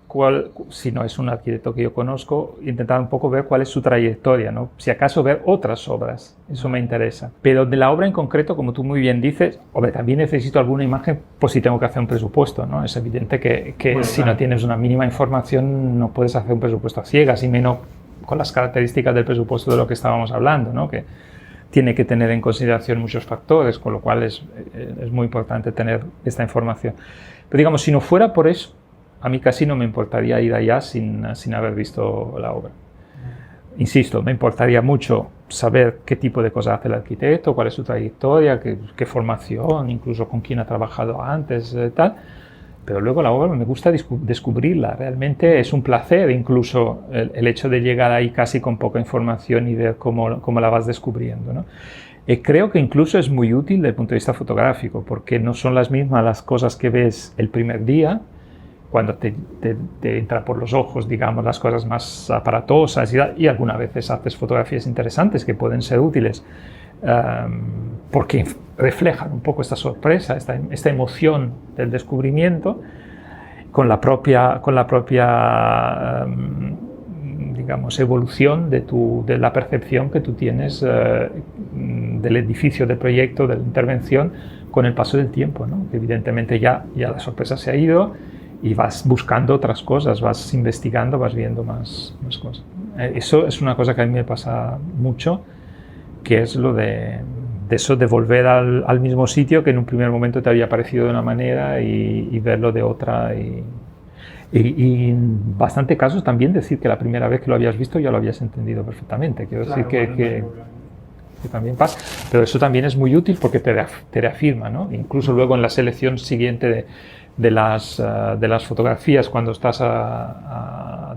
si no es un arquitecto que yo conozco, intentar un poco ver cuál es su trayectoria, ¿no? Si acaso ver otras obras, eso me interesa. Pero de la obra en concreto, como tú muy bien dices, hombre, también necesito alguna imagen, pues si tengo que hacer un presupuesto, ¿no? Es evidente que bueno, si no tienes una mínima información no puedes hacer un presupuesto a ciegas, y menos con las características del presupuesto de lo que estábamos hablando, ¿no? Que tiene que tener en consideración muchos factores, con lo cual es muy importante tener esta información. Pero digamos, si no fuera por eso, a mí casi no me importaría ir allá sin haber visto la obra. Insisto, me importaría mucho saber qué tipo de cosas hace el arquitecto, cuál es su trayectoria, qué formación, incluso con quién ha trabajado antes, tal. Pero luego la obra me gusta descubrirla. Realmente es un placer, incluso el hecho de llegar ahí casi con poca información y ver cómo la vas descubriendo, ¿no? Creo que incluso es muy útil desde el punto de vista fotográfico, porque no son las mismas las cosas que ves el primer día, cuando te entra por los ojos, digamos, las cosas más aparatosas, y algunas veces haces fotografías interesantes que pueden ser útiles, porque reflejan un poco esta sorpresa, esta emoción del descubrimiento, con la propia digamos, evolución de la percepción que tú tienes del edificio, del proyecto, de la intervención, con el paso del tiempo, ¿no? Evidentemente ya la sorpresa se ha ido y vas buscando otras cosas, vas investigando, vas viendo más cosas. Eso es una cosa que a mí me pasa mucho, que es lo de eso de volver al mismo sitio que en un primer momento te había parecido de una manera y verlo de otra. Y en bastante casos también decir que la primera vez que lo habías visto ya lo habías entendido perfectamente. Quiero decir que también pasa. Pero eso también es muy útil porque te reafirma, ¿no? Incluso luego en la selección siguiente de las fotografías, cuando estás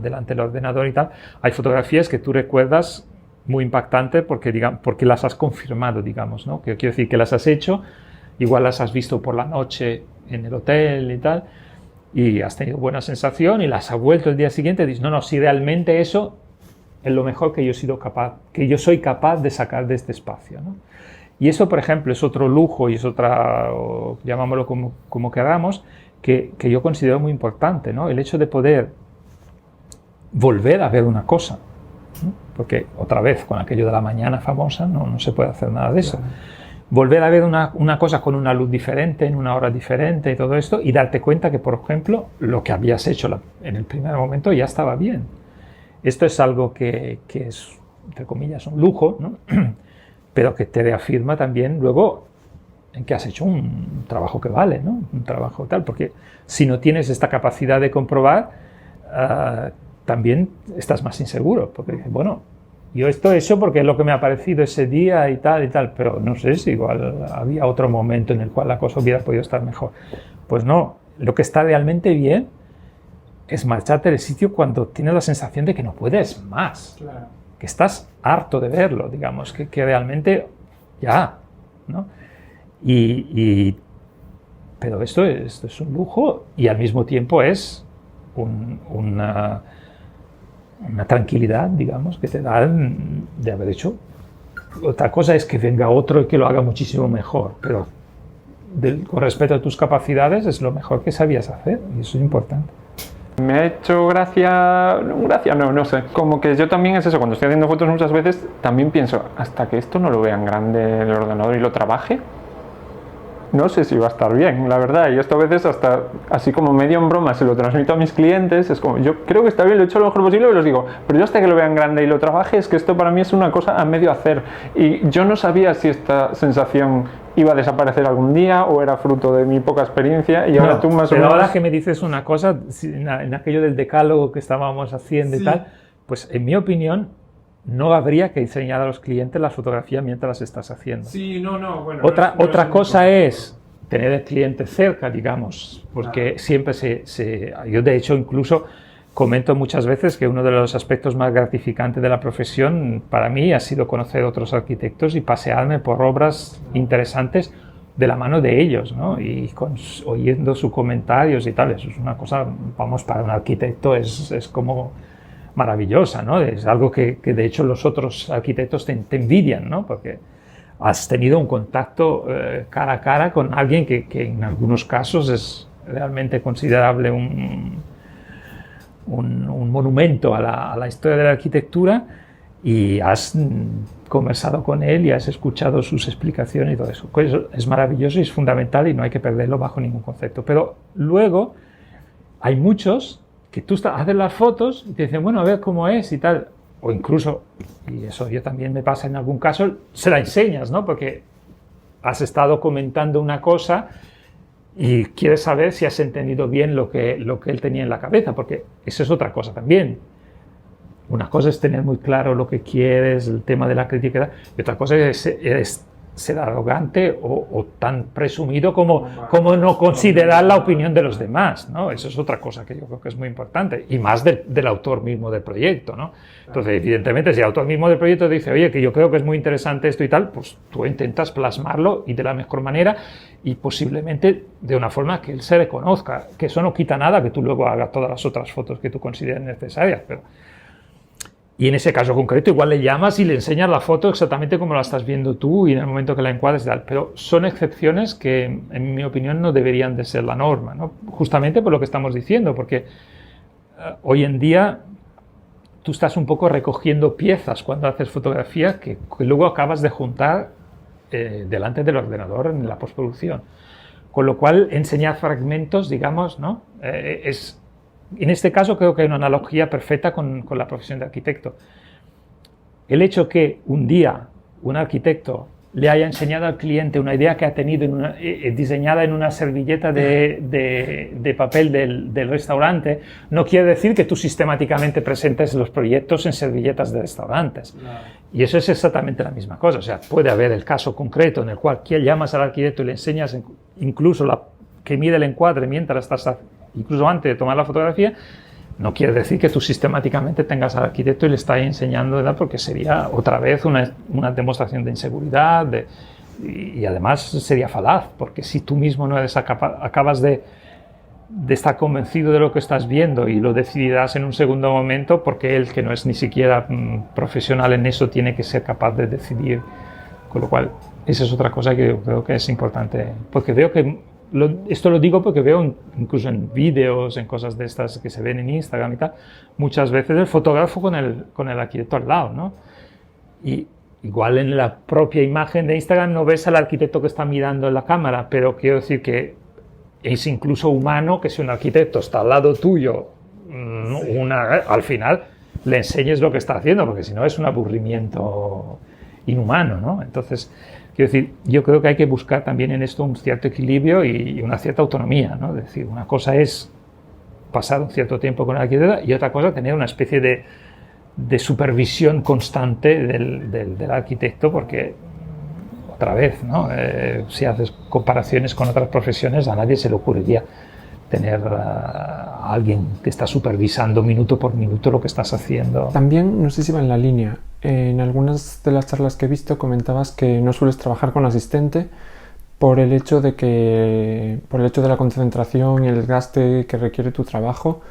delante del ordenador y tal, hay fotografías que tú recuerdas muy impactantes porque las has confirmado, digamos, ¿no? Que quiero decir que las has hecho, igual las has visto por la noche en el hotel y tal, y has tenido buena sensación y las has vuelto el día siguiente y dices, no, si realmente eso es lo mejor que yo soy capaz de sacar de este espacio, ¿no? Y eso, por ejemplo, es otro lujo y es otra, llamámoslo como queramos, que yo considero muy importante, ¿no? El hecho de poder volver a ver una cosa, ¿no? Porque otra vez, con aquello de la mañana famosa, no se puede hacer nada de eso. Volver a ver una cosa con una luz diferente, en una hora diferente y todo esto, y darte cuenta que, por ejemplo, lo que habías hecho en el primer momento ya estaba bien. Esto es algo que es, entre comillas, un lujo, ¿no? Pero que te reafirma también luego en que has hecho un trabajo que vale, ¿no? Un trabajo tal, porque si no tienes esta capacidad de comprobar, también estás más inseguro, porque dices, bueno, yo esto he hecho porque es lo que me ha parecido ese día y tal, pero no sé si igual había otro momento en el cual la cosa hubiera podido estar mejor. Pues no, lo que está realmente bien es marcharte del sitio cuando tienes la sensación de que no puedes más. Claro. Que estás harto de verlo, digamos, que realmente ya, ¿no? Pero esto es un lujo y al mismo tiempo es una tranquilidad, digamos, que te da de haber hecho. Otra cosa es que venga otro y que lo haga muchísimo mejor, pero con respecto a tus capacidades es lo mejor que sabías hacer y eso es importante. Me ha hecho no sé, como que yo también es eso, cuando estoy haciendo fotos muchas veces también pienso, hasta que esto no lo vean grande el ordenador y lo trabaje, no sé si va a estar bien, la verdad, y esto a veces hasta así como medio en broma se lo transmito a mis clientes, es como, yo creo que está bien, lo he hecho lo mejor posible y les digo, pero yo hasta que lo vean grande y lo trabaje, es que esto para mí es una cosa a medio hacer, y yo no sabía si esta sensación iba a desaparecer algún día o era fruto de mi poca experiencia y ahora tú más o menos... Pero ahora que me dices una cosa, en aquello del decálogo que estábamos haciendo y tal, pues en mi opinión no habría que enseñar a los clientes la fotografía mientras las estás haciendo. Sí, bueno... Otra cosa es tener el cliente cerca, digamos, porque siempre yo de hecho incluso comento muchas veces que uno de los aspectos más gratificantes de la profesión para mí ha sido conocer otros arquitectos y pasearme por obras interesantes de la mano de ellos, ¿no? Y oyendo sus comentarios y tal. Eso es una cosa, vamos, para un arquitecto es como maravillosa, ¿no? Es algo que de hecho los otros arquitectos te envidian, ¿no? Porque has tenido un contacto cara a cara con alguien que en algunos casos es realmente considerable un monumento a la historia de la arquitectura y has conversado con él y has escuchado sus explicaciones y todo eso. Pues eso es maravilloso y es fundamental y no hay que perderlo bajo ningún concepto. Pero luego hay muchos que tú haces las fotos y te dicen, bueno, a ver cómo es y tal. O incluso, y eso yo también me pasa en algún caso, se la enseñas, ¿no? Porque has estado comentando una cosa y quieres saber si has entendido bien lo que él tenía en la cabeza, porque eso es otra cosa también. Una cosa es tener muy claro lo que quieres, el tema de la crítica, y otra cosa es ser arrogante o tan presumido como no considerar la opinión de los demás, ¿no? Eso es otra cosa que yo creo que es muy importante, y más del autor mismo del proyecto, ¿no? Entonces, evidentemente, si el autor mismo del proyecto dice, oye, que yo creo que es muy interesante esto y tal, pues tú intentas plasmarlo y de la mejor manera y posiblemente de una forma que él se reconozca, que eso no quita nada que tú luego hagas todas las otras fotos que tú consideres necesarias, pero... Y en ese caso concreto igual le llamas y le enseñas la foto exactamente como la estás viendo tú y en el momento que la encuadres y tal. Pero son excepciones que, en mi opinión, no deberían de ser la norma, ¿no? Justamente por lo que estamos diciendo, porque hoy en día tú estás un poco recogiendo piezas cuando haces fotografía que luego acabas de juntar delante del ordenador en la postproducción. Con lo cual, enseñar fragmentos, digamos, ¿no? En este caso creo que hay una analogía perfecta con la profesión de arquitecto. El hecho que un día un arquitecto le haya enseñado al cliente una idea que ha tenido diseñada en una servilleta de papel del restaurante, no quiere decir que tú sistemáticamente presentes los proyectos en servilletas de restaurantes. Claro. Y eso es exactamente la misma cosa. O sea, puede haber el caso concreto en el cual llamas al arquitecto y le enseñas incluso que mide el encuadre mientras estás, incluso antes de tomar la fotografía, no quiere decir que tú sistemáticamente tengas al arquitecto y le estás enseñando, ¿verdad? Porque sería otra vez una demostración de inseguridad y además sería falaz, porque si tú mismo no eres acabas de de estar convencido de lo que estás viendo y lo decidirás en un segundo momento, porque él, que no es ni siquiera profesional en eso, tiene que ser capaz de decidir. Con lo cual, esa es otra cosa que yo creo que es importante, porque veo que, esto lo digo porque veo incluso en vídeos, en cosas de estas que se ven en Instagram y tal, muchas veces el fotógrafo con el arquitecto al lado, ¿no? Y igual en la propia imagen de Instagram no ves al arquitecto que está mirando en la cámara, pero quiero decir que es incluso humano que si un arquitecto está al lado tuyo, al final le enseñes lo que está haciendo, porque si no es un aburrimiento inhumano, ¿no? Entonces, quiero decir, yo creo que hay que buscar también en esto un cierto equilibrio y una cierta autonomía, ¿no? Es decir, una cosa es pasar un cierto tiempo con el arquitecto y otra cosa tener una especie de supervisión constante del arquitecto, porque otra vez, ¿no? Si haces comparaciones con otras profesiones, a nadie se le ocurriría tener a alguien que está supervisando minuto por minuto lo que estás haciendo. También, no sé si va en la línea, en algunas de las charlas que he visto comentabas que no sueles trabajar con asistente por el hecho de la concentración y el desgaste que requiere tu trabajo,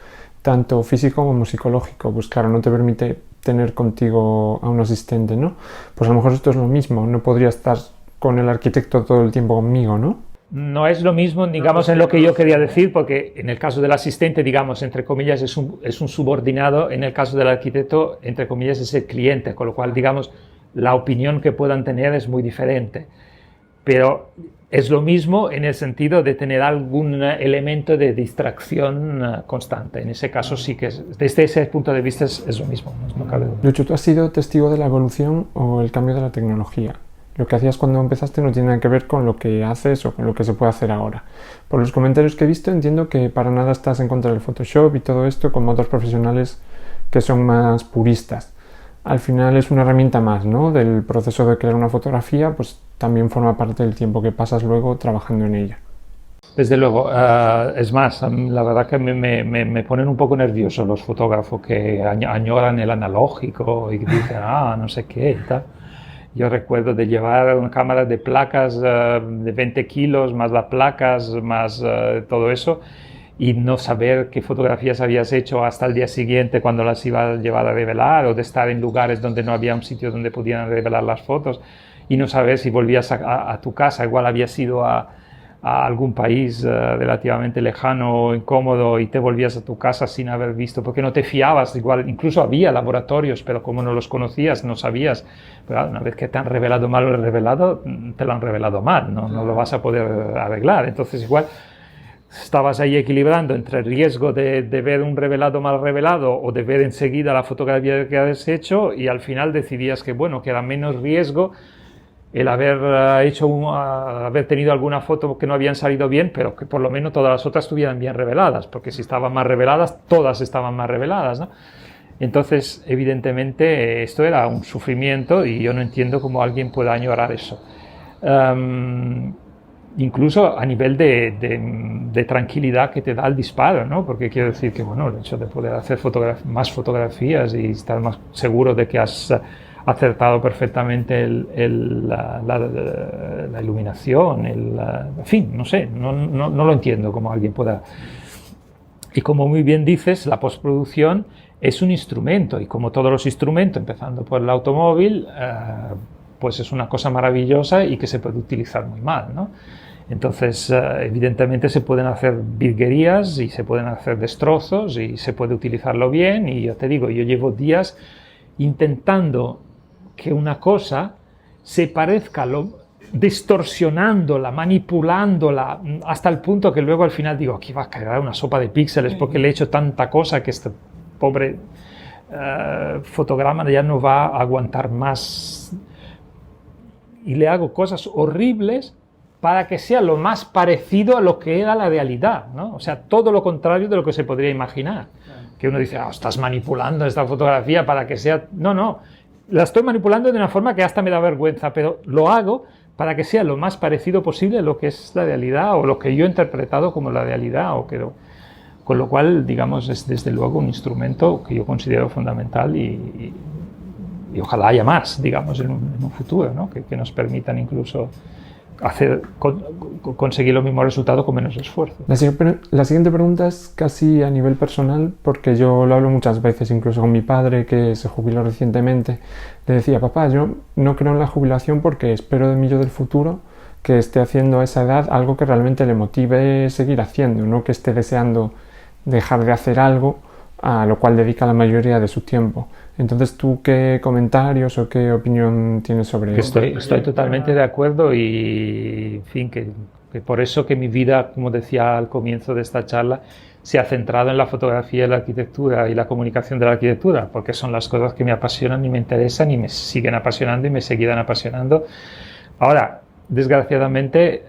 tanto físico como psicológico. Pues claro, no te permite tener contigo a un asistente, ¿no? Pues a lo mejor esto es lo mismo, no podría estar con el arquitecto todo el tiempo conmigo, ¿no? No es lo mismo, digamos, en lo que yo quería decir, porque en el caso del asistente, digamos, entre comillas, es un subordinado, en el caso del arquitecto, entre comillas, es el cliente, con lo cual, digamos, la opinión que puedan tener es muy diferente. Pero es lo mismo en el sentido de tener algún elemento de distracción constante. En ese caso sí que desde ese punto de vista es lo mismo, no cabe duda. Lucho, ¿tú has sido testigo de la evolución o el cambio de la tecnología? Lo que hacías cuando empezaste no tiene nada que ver con lo que haces o con lo que se puede hacer ahora. Por los comentarios que he visto entiendo que para nada estás en contra del Photoshop y todo esto, como otros profesionales que son más puristas. Al final es una herramienta más, ¿no? Del proceso de crear una fotografía, pues también forma parte del tiempo que pasas luego trabajando en ella. Desde luego, es más, la verdad que me ponen un poco nervioso los fotógrafos que añoran el analógico y dicen, no sé qué y tal. Yo recuerdo de llevar una cámara de placas de 20 kilos, más las placas, más todo eso, y no saber qué fotografías habías hecho hasta el día siguiente cuando las iba a llevar a revelar, o de estar en lugares donde no había un sitio donde pudieran revelar las fotos, y no saber si volvías a tu casa, igual habías ido a algún país relativamente lejano o incómodo y te volvías a tu casa sin haber visto, porque no te fiabas. Igual incluso había laboratorios, pero como no los conocías, no sabías. Pero una vez que te han revelado mal o revelado, te lo han revelado mal, no lo vas a poder arreglar. Entonces igual estabas ahí equilibrando entre el riesgo de ver un revelado mal revelado o de ver enseguida la fotografía que has hecho, y al final decidías que bueno, que era menos riesgo el haber tenido alguna foto que no habían salido bien, pero que por lo menos todas las otras estuvieran bien reveladas, porque si estaban más reveladas, todas estaban más reveladas, ¿no? Entonces, evidentemente, esto era un sufrimiento y yo no entiendo cómo alguien pueda añorar eso. Incluso a nivel de tranquilidad que te da el disparo, ¿no? Porque quiero decir que, bueno, el hecho de poder hacer más fotografías y estar más seguro de que has acertado perfectamente la iluminación, en fin, no sé, no lo entiendo cómo alguien pueda. Y como muy bien dices, la postproducción es un instrumento, y como todos los instrumentos, empezando por el automóvil, pues es una cosa maravillosa y que se puede utilizar muy mal, ¿no? Entonces, evidentemente se pueden hacer virguerías y se pueden hacer destrozos y se puede utilizarlo bien, y yo te digo, yo llevo días intentando que una cosa se parezca, distorsionándola, manipulándola, hasta el punto que luego al final digo, aquí va a caer una sopa de píxeles porque le he hecho tanta cosa que este pobre fotograma ya no va a aguantar más, y le hago cosas horribles para que sea lo más parecido a lo que era la realidad, ¿no? O sea, todo lo contrario de lo que se podría imaginar. Que uno dice, estás manipulando esta fotografía para que sea... No, la estoy manipulando de una forma que hasta me da vergüenza, pero lo hago para que sea lo más parecido posible a lo que es la realidad, o lo que yo he interpretado como la realidad, con lo cual, digamos, es desde luego un instrumento que yo considero fundamental, y ojalá haya más, digamos, en un futuro, ¿no? Que nos permitan incluso conseguir los mismos resultados con menos esfuerzo. La siguiente pregunta es casi a nivel personal, porque yo lo hablo muchas veces, incluso con mi padre, que se jubiló recientemente. Le decía: papá, yo no creo en la jubilación porque espero de mí yo del futuro que esté haciendo a esa edad algo que realmente le motive seguir haciendo, no que esté deseando dejar de hacer algo a lo cual dedica la mayoría de su tiempo. Entonces, ¿tú qué comentarios o qué opinión tienes sobre esto? Estoy totalmente de acuerdo y, en fin, que por eso que mi vida, como decía al comienzo de esta charla, se ha centrado en la fotografía y la arquitectura y la comunicación de la arquitectura, porque son las cosas que me apasionan y me interesan y me siguen apasionando y me seguirán apasionando. Ahora, desgraciadamente,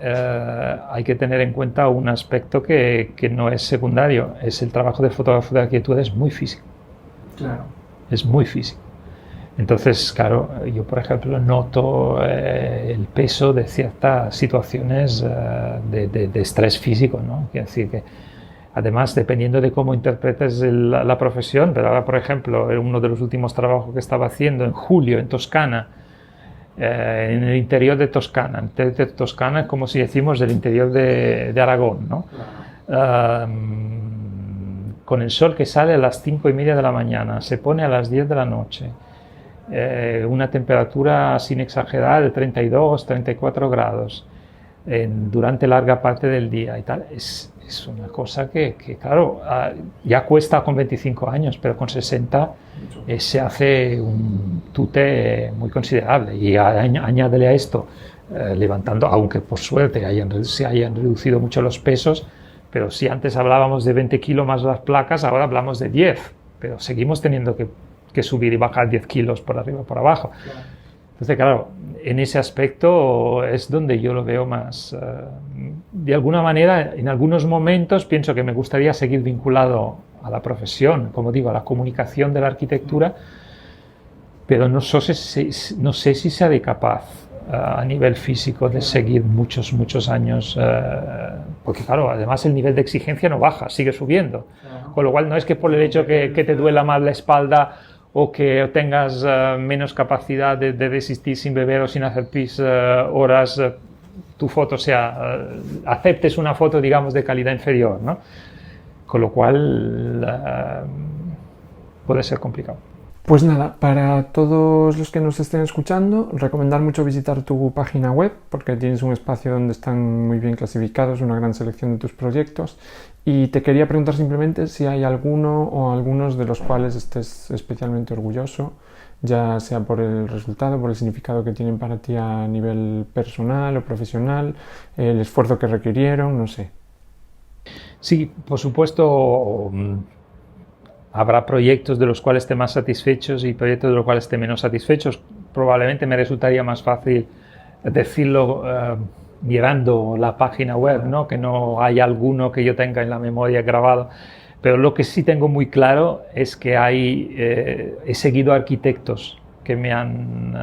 hay que tener en cuenta un aspecto que no es secundario. Es el trabajo de fotógrafo de arquitectura, es muy físico. Claro. Es muy físico. Entonces, claro, yo por ejemplo noto el peso de ciertas situaciones de estrés físico, ¿no? Quiere decir que, además, dependiendo de cómo interpretes la profesión, pero ahora, por ejemplo, uno de los últimos trabajos que estaba haciendo en julio en Toscana, en el interior de Toscana. El interior de Toscana es como si decimos del interior de Aragón, ¿no? Con el sol que sale a las 5:30 de la mañana, se pone a las 10 de la noche, una temperatura sin exagerar de 32, 34 grados durante larga parte del día y tal. Es una cosa que claro, ya cuesta con 25 años, pero con 60 se hace un tute muy considerable. Y añádele a esto, levantando, aunque por suerte se hayan reducido mucho los pesos, pero si antes hablábamos de 20 kilos más las placas, ahora hablamos de 10, pero seguimos teniendo que subir y bajar 10 kilos por arriba y por abajo. Claro. Entonces, claro, en ese aspecto es donde yo lo veo más. De alguna manera, en algunos momentos pienso que me gustaría seguir vinculado a la profesión, como digo, a la comunicación de la arquitectura, pero no sé si seré capaz a nivel físico de seguir muchos años, porque claro, además el nivel de exigencia no baja, sigue subiendo, con lo cual no es que por el hecho que te duela más la espalda o que tengas menos capacidad de resistir sin beber o sin hacer pis horas, tu foto aceptes una foto, digamos, de calidad inferior, ¿no? Con lo cual puede ser complicado. Pues nada, para todos los que nos estén escuchando, recomendar mucho visitar tu página web, porque tienes un espacio donde están muy bien clasificados, una gran selección de tus proyectos, y te quería preguntar simplemente si hay alguno o algunos de los cuales estés especialmente orgulloso, ya sea por el resultado, por el significado que tienen para ti a nivel personal o profesional, el esfuerzo que requirieron, no sé. Sí, por supuesto. Habrá proyectos de los cuales esté más satisfechos y proyectos de los cuales esté menos satisfechos. Probablemente me resultaría más fácil decirlo mirando la página web, ¿no? Que no hay alguno que yo tenga en la memoria grabado. Pero lo que sí tengo muy claro es que he seguido arquitectos que me han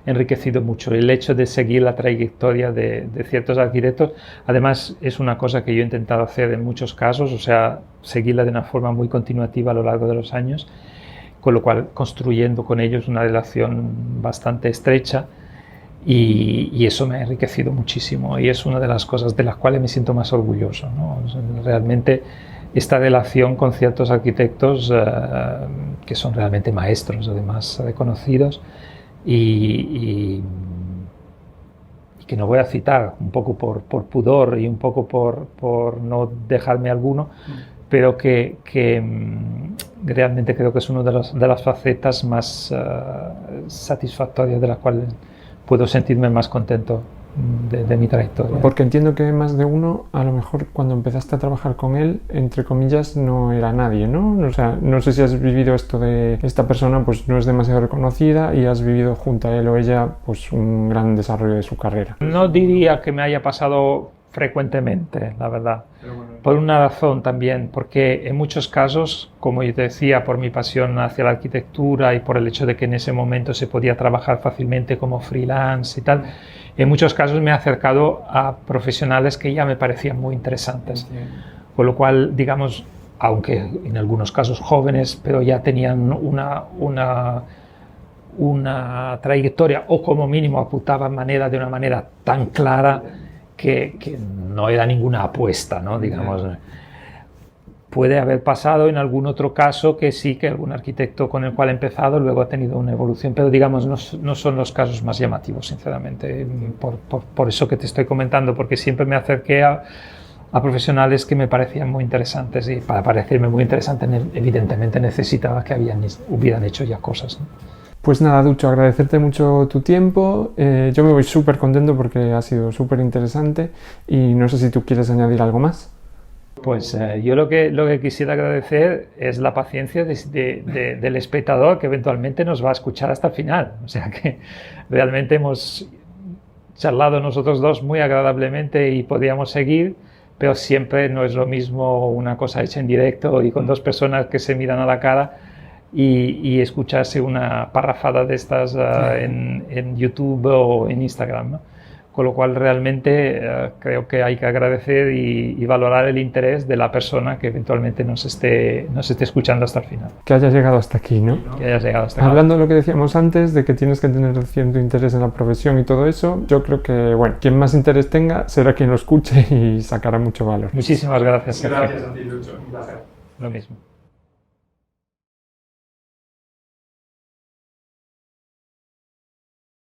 enriquecido mucho. El hecho de seguir la trayectoria de ciertos arquitectos, además, es una cosa que yo he intentado hacer en muchos casos, o sea, seguirla de una forma muy continuativa a lo largo de los años, con lo cual construyendo con ellos una relación bastante estrecha, y eso me ha enriquecido muchísimo y es una de las cosas de las cuales me siento más orgulloso, ¿no? O sea, realmente esta relación con ciertos arquitectos que son realmente maestros, además reconocidos, y que no voy a citar, un poco por pudor y un poco por no dejarme alguno, pero que realmente creo que es una de las facetas más satisfactorias de las cuales puedo sentirme más contento de mi trayectoria. Porque entiendo que más de uno, a lo mejor cuando empezaste a trabajar con él, entre comillas, no era nadie, ¿no? O sea, no sé si has vivido esto de esta persona pues no es demasiado reconocida y has vivido junto a él o ella pues un gran desarrollo de su carrera. No diría que me haya pasado frecuentemente, la verdad. Por una razón también, porque en muchos casos, como yo te decía, por mi pasión hacia la arquitectura y por el hecho de que en ese momento se podía trabajar fácilmente como freelance y tal, en muchos casos me he acercado a profesionales que ya me parecían muy interesantes. Con lo cual, digamos, aunque en algunos casos jóvenes, pero ya tenían una trayectoria, o como mínimo apuntaba de una manera tan clara que no era ninguna apuesta, ¿no? Digamos. Puede haber pasado en algún otro caso que sí, que algún arquitecto con el cual he empezado luego ha tenido una evolución, pero digamos no son los casos más llamativos, sinceramente, por eso que te estoy comentando, porque siempre me acerqué a profesionales que me parecían muy interesantes, y para parecerme muy interesante evidentemente necesitaba que hubieran hecho ya cosas, ¿no? Pues nada, Ducho, agradecerte mucho tu tiempo. Yo me voy súper contento porque ha sido súper interesante y no sé si tú quieres añadir algo más. Pues yo lo que quisiera agradecer es la paciencia del espectador que eventualmente nos va a escuchar hasta el final. O sea que realmente hemos charlado nosotros dos muy agradablemente y podíamos seguir, pero siempre no es lo mismo una cosa hecha en directo y con dos personas que se miran a la cara y escucharse una parrafada de estas en YouTube o en Instagram, ¿no? Con lo cual realmente creo que hay que agradecer y valorar el interés de la persona que eventualmente nos esté escuchando hasta el final. Que hayas llegado hasta aquí, ¿no? Que hayas llegado hasta aquí. Hablando de lo que decíamos antes, de que tienes que tener cierto interés en la profesión y todo eso, yo creo que, bueno, quien más interés tenga será quien lo escuche y sacará mucho valor. Muchísimas gracias, Sergio. Gracias a ti, Lucho. Un placer. Lo mismo.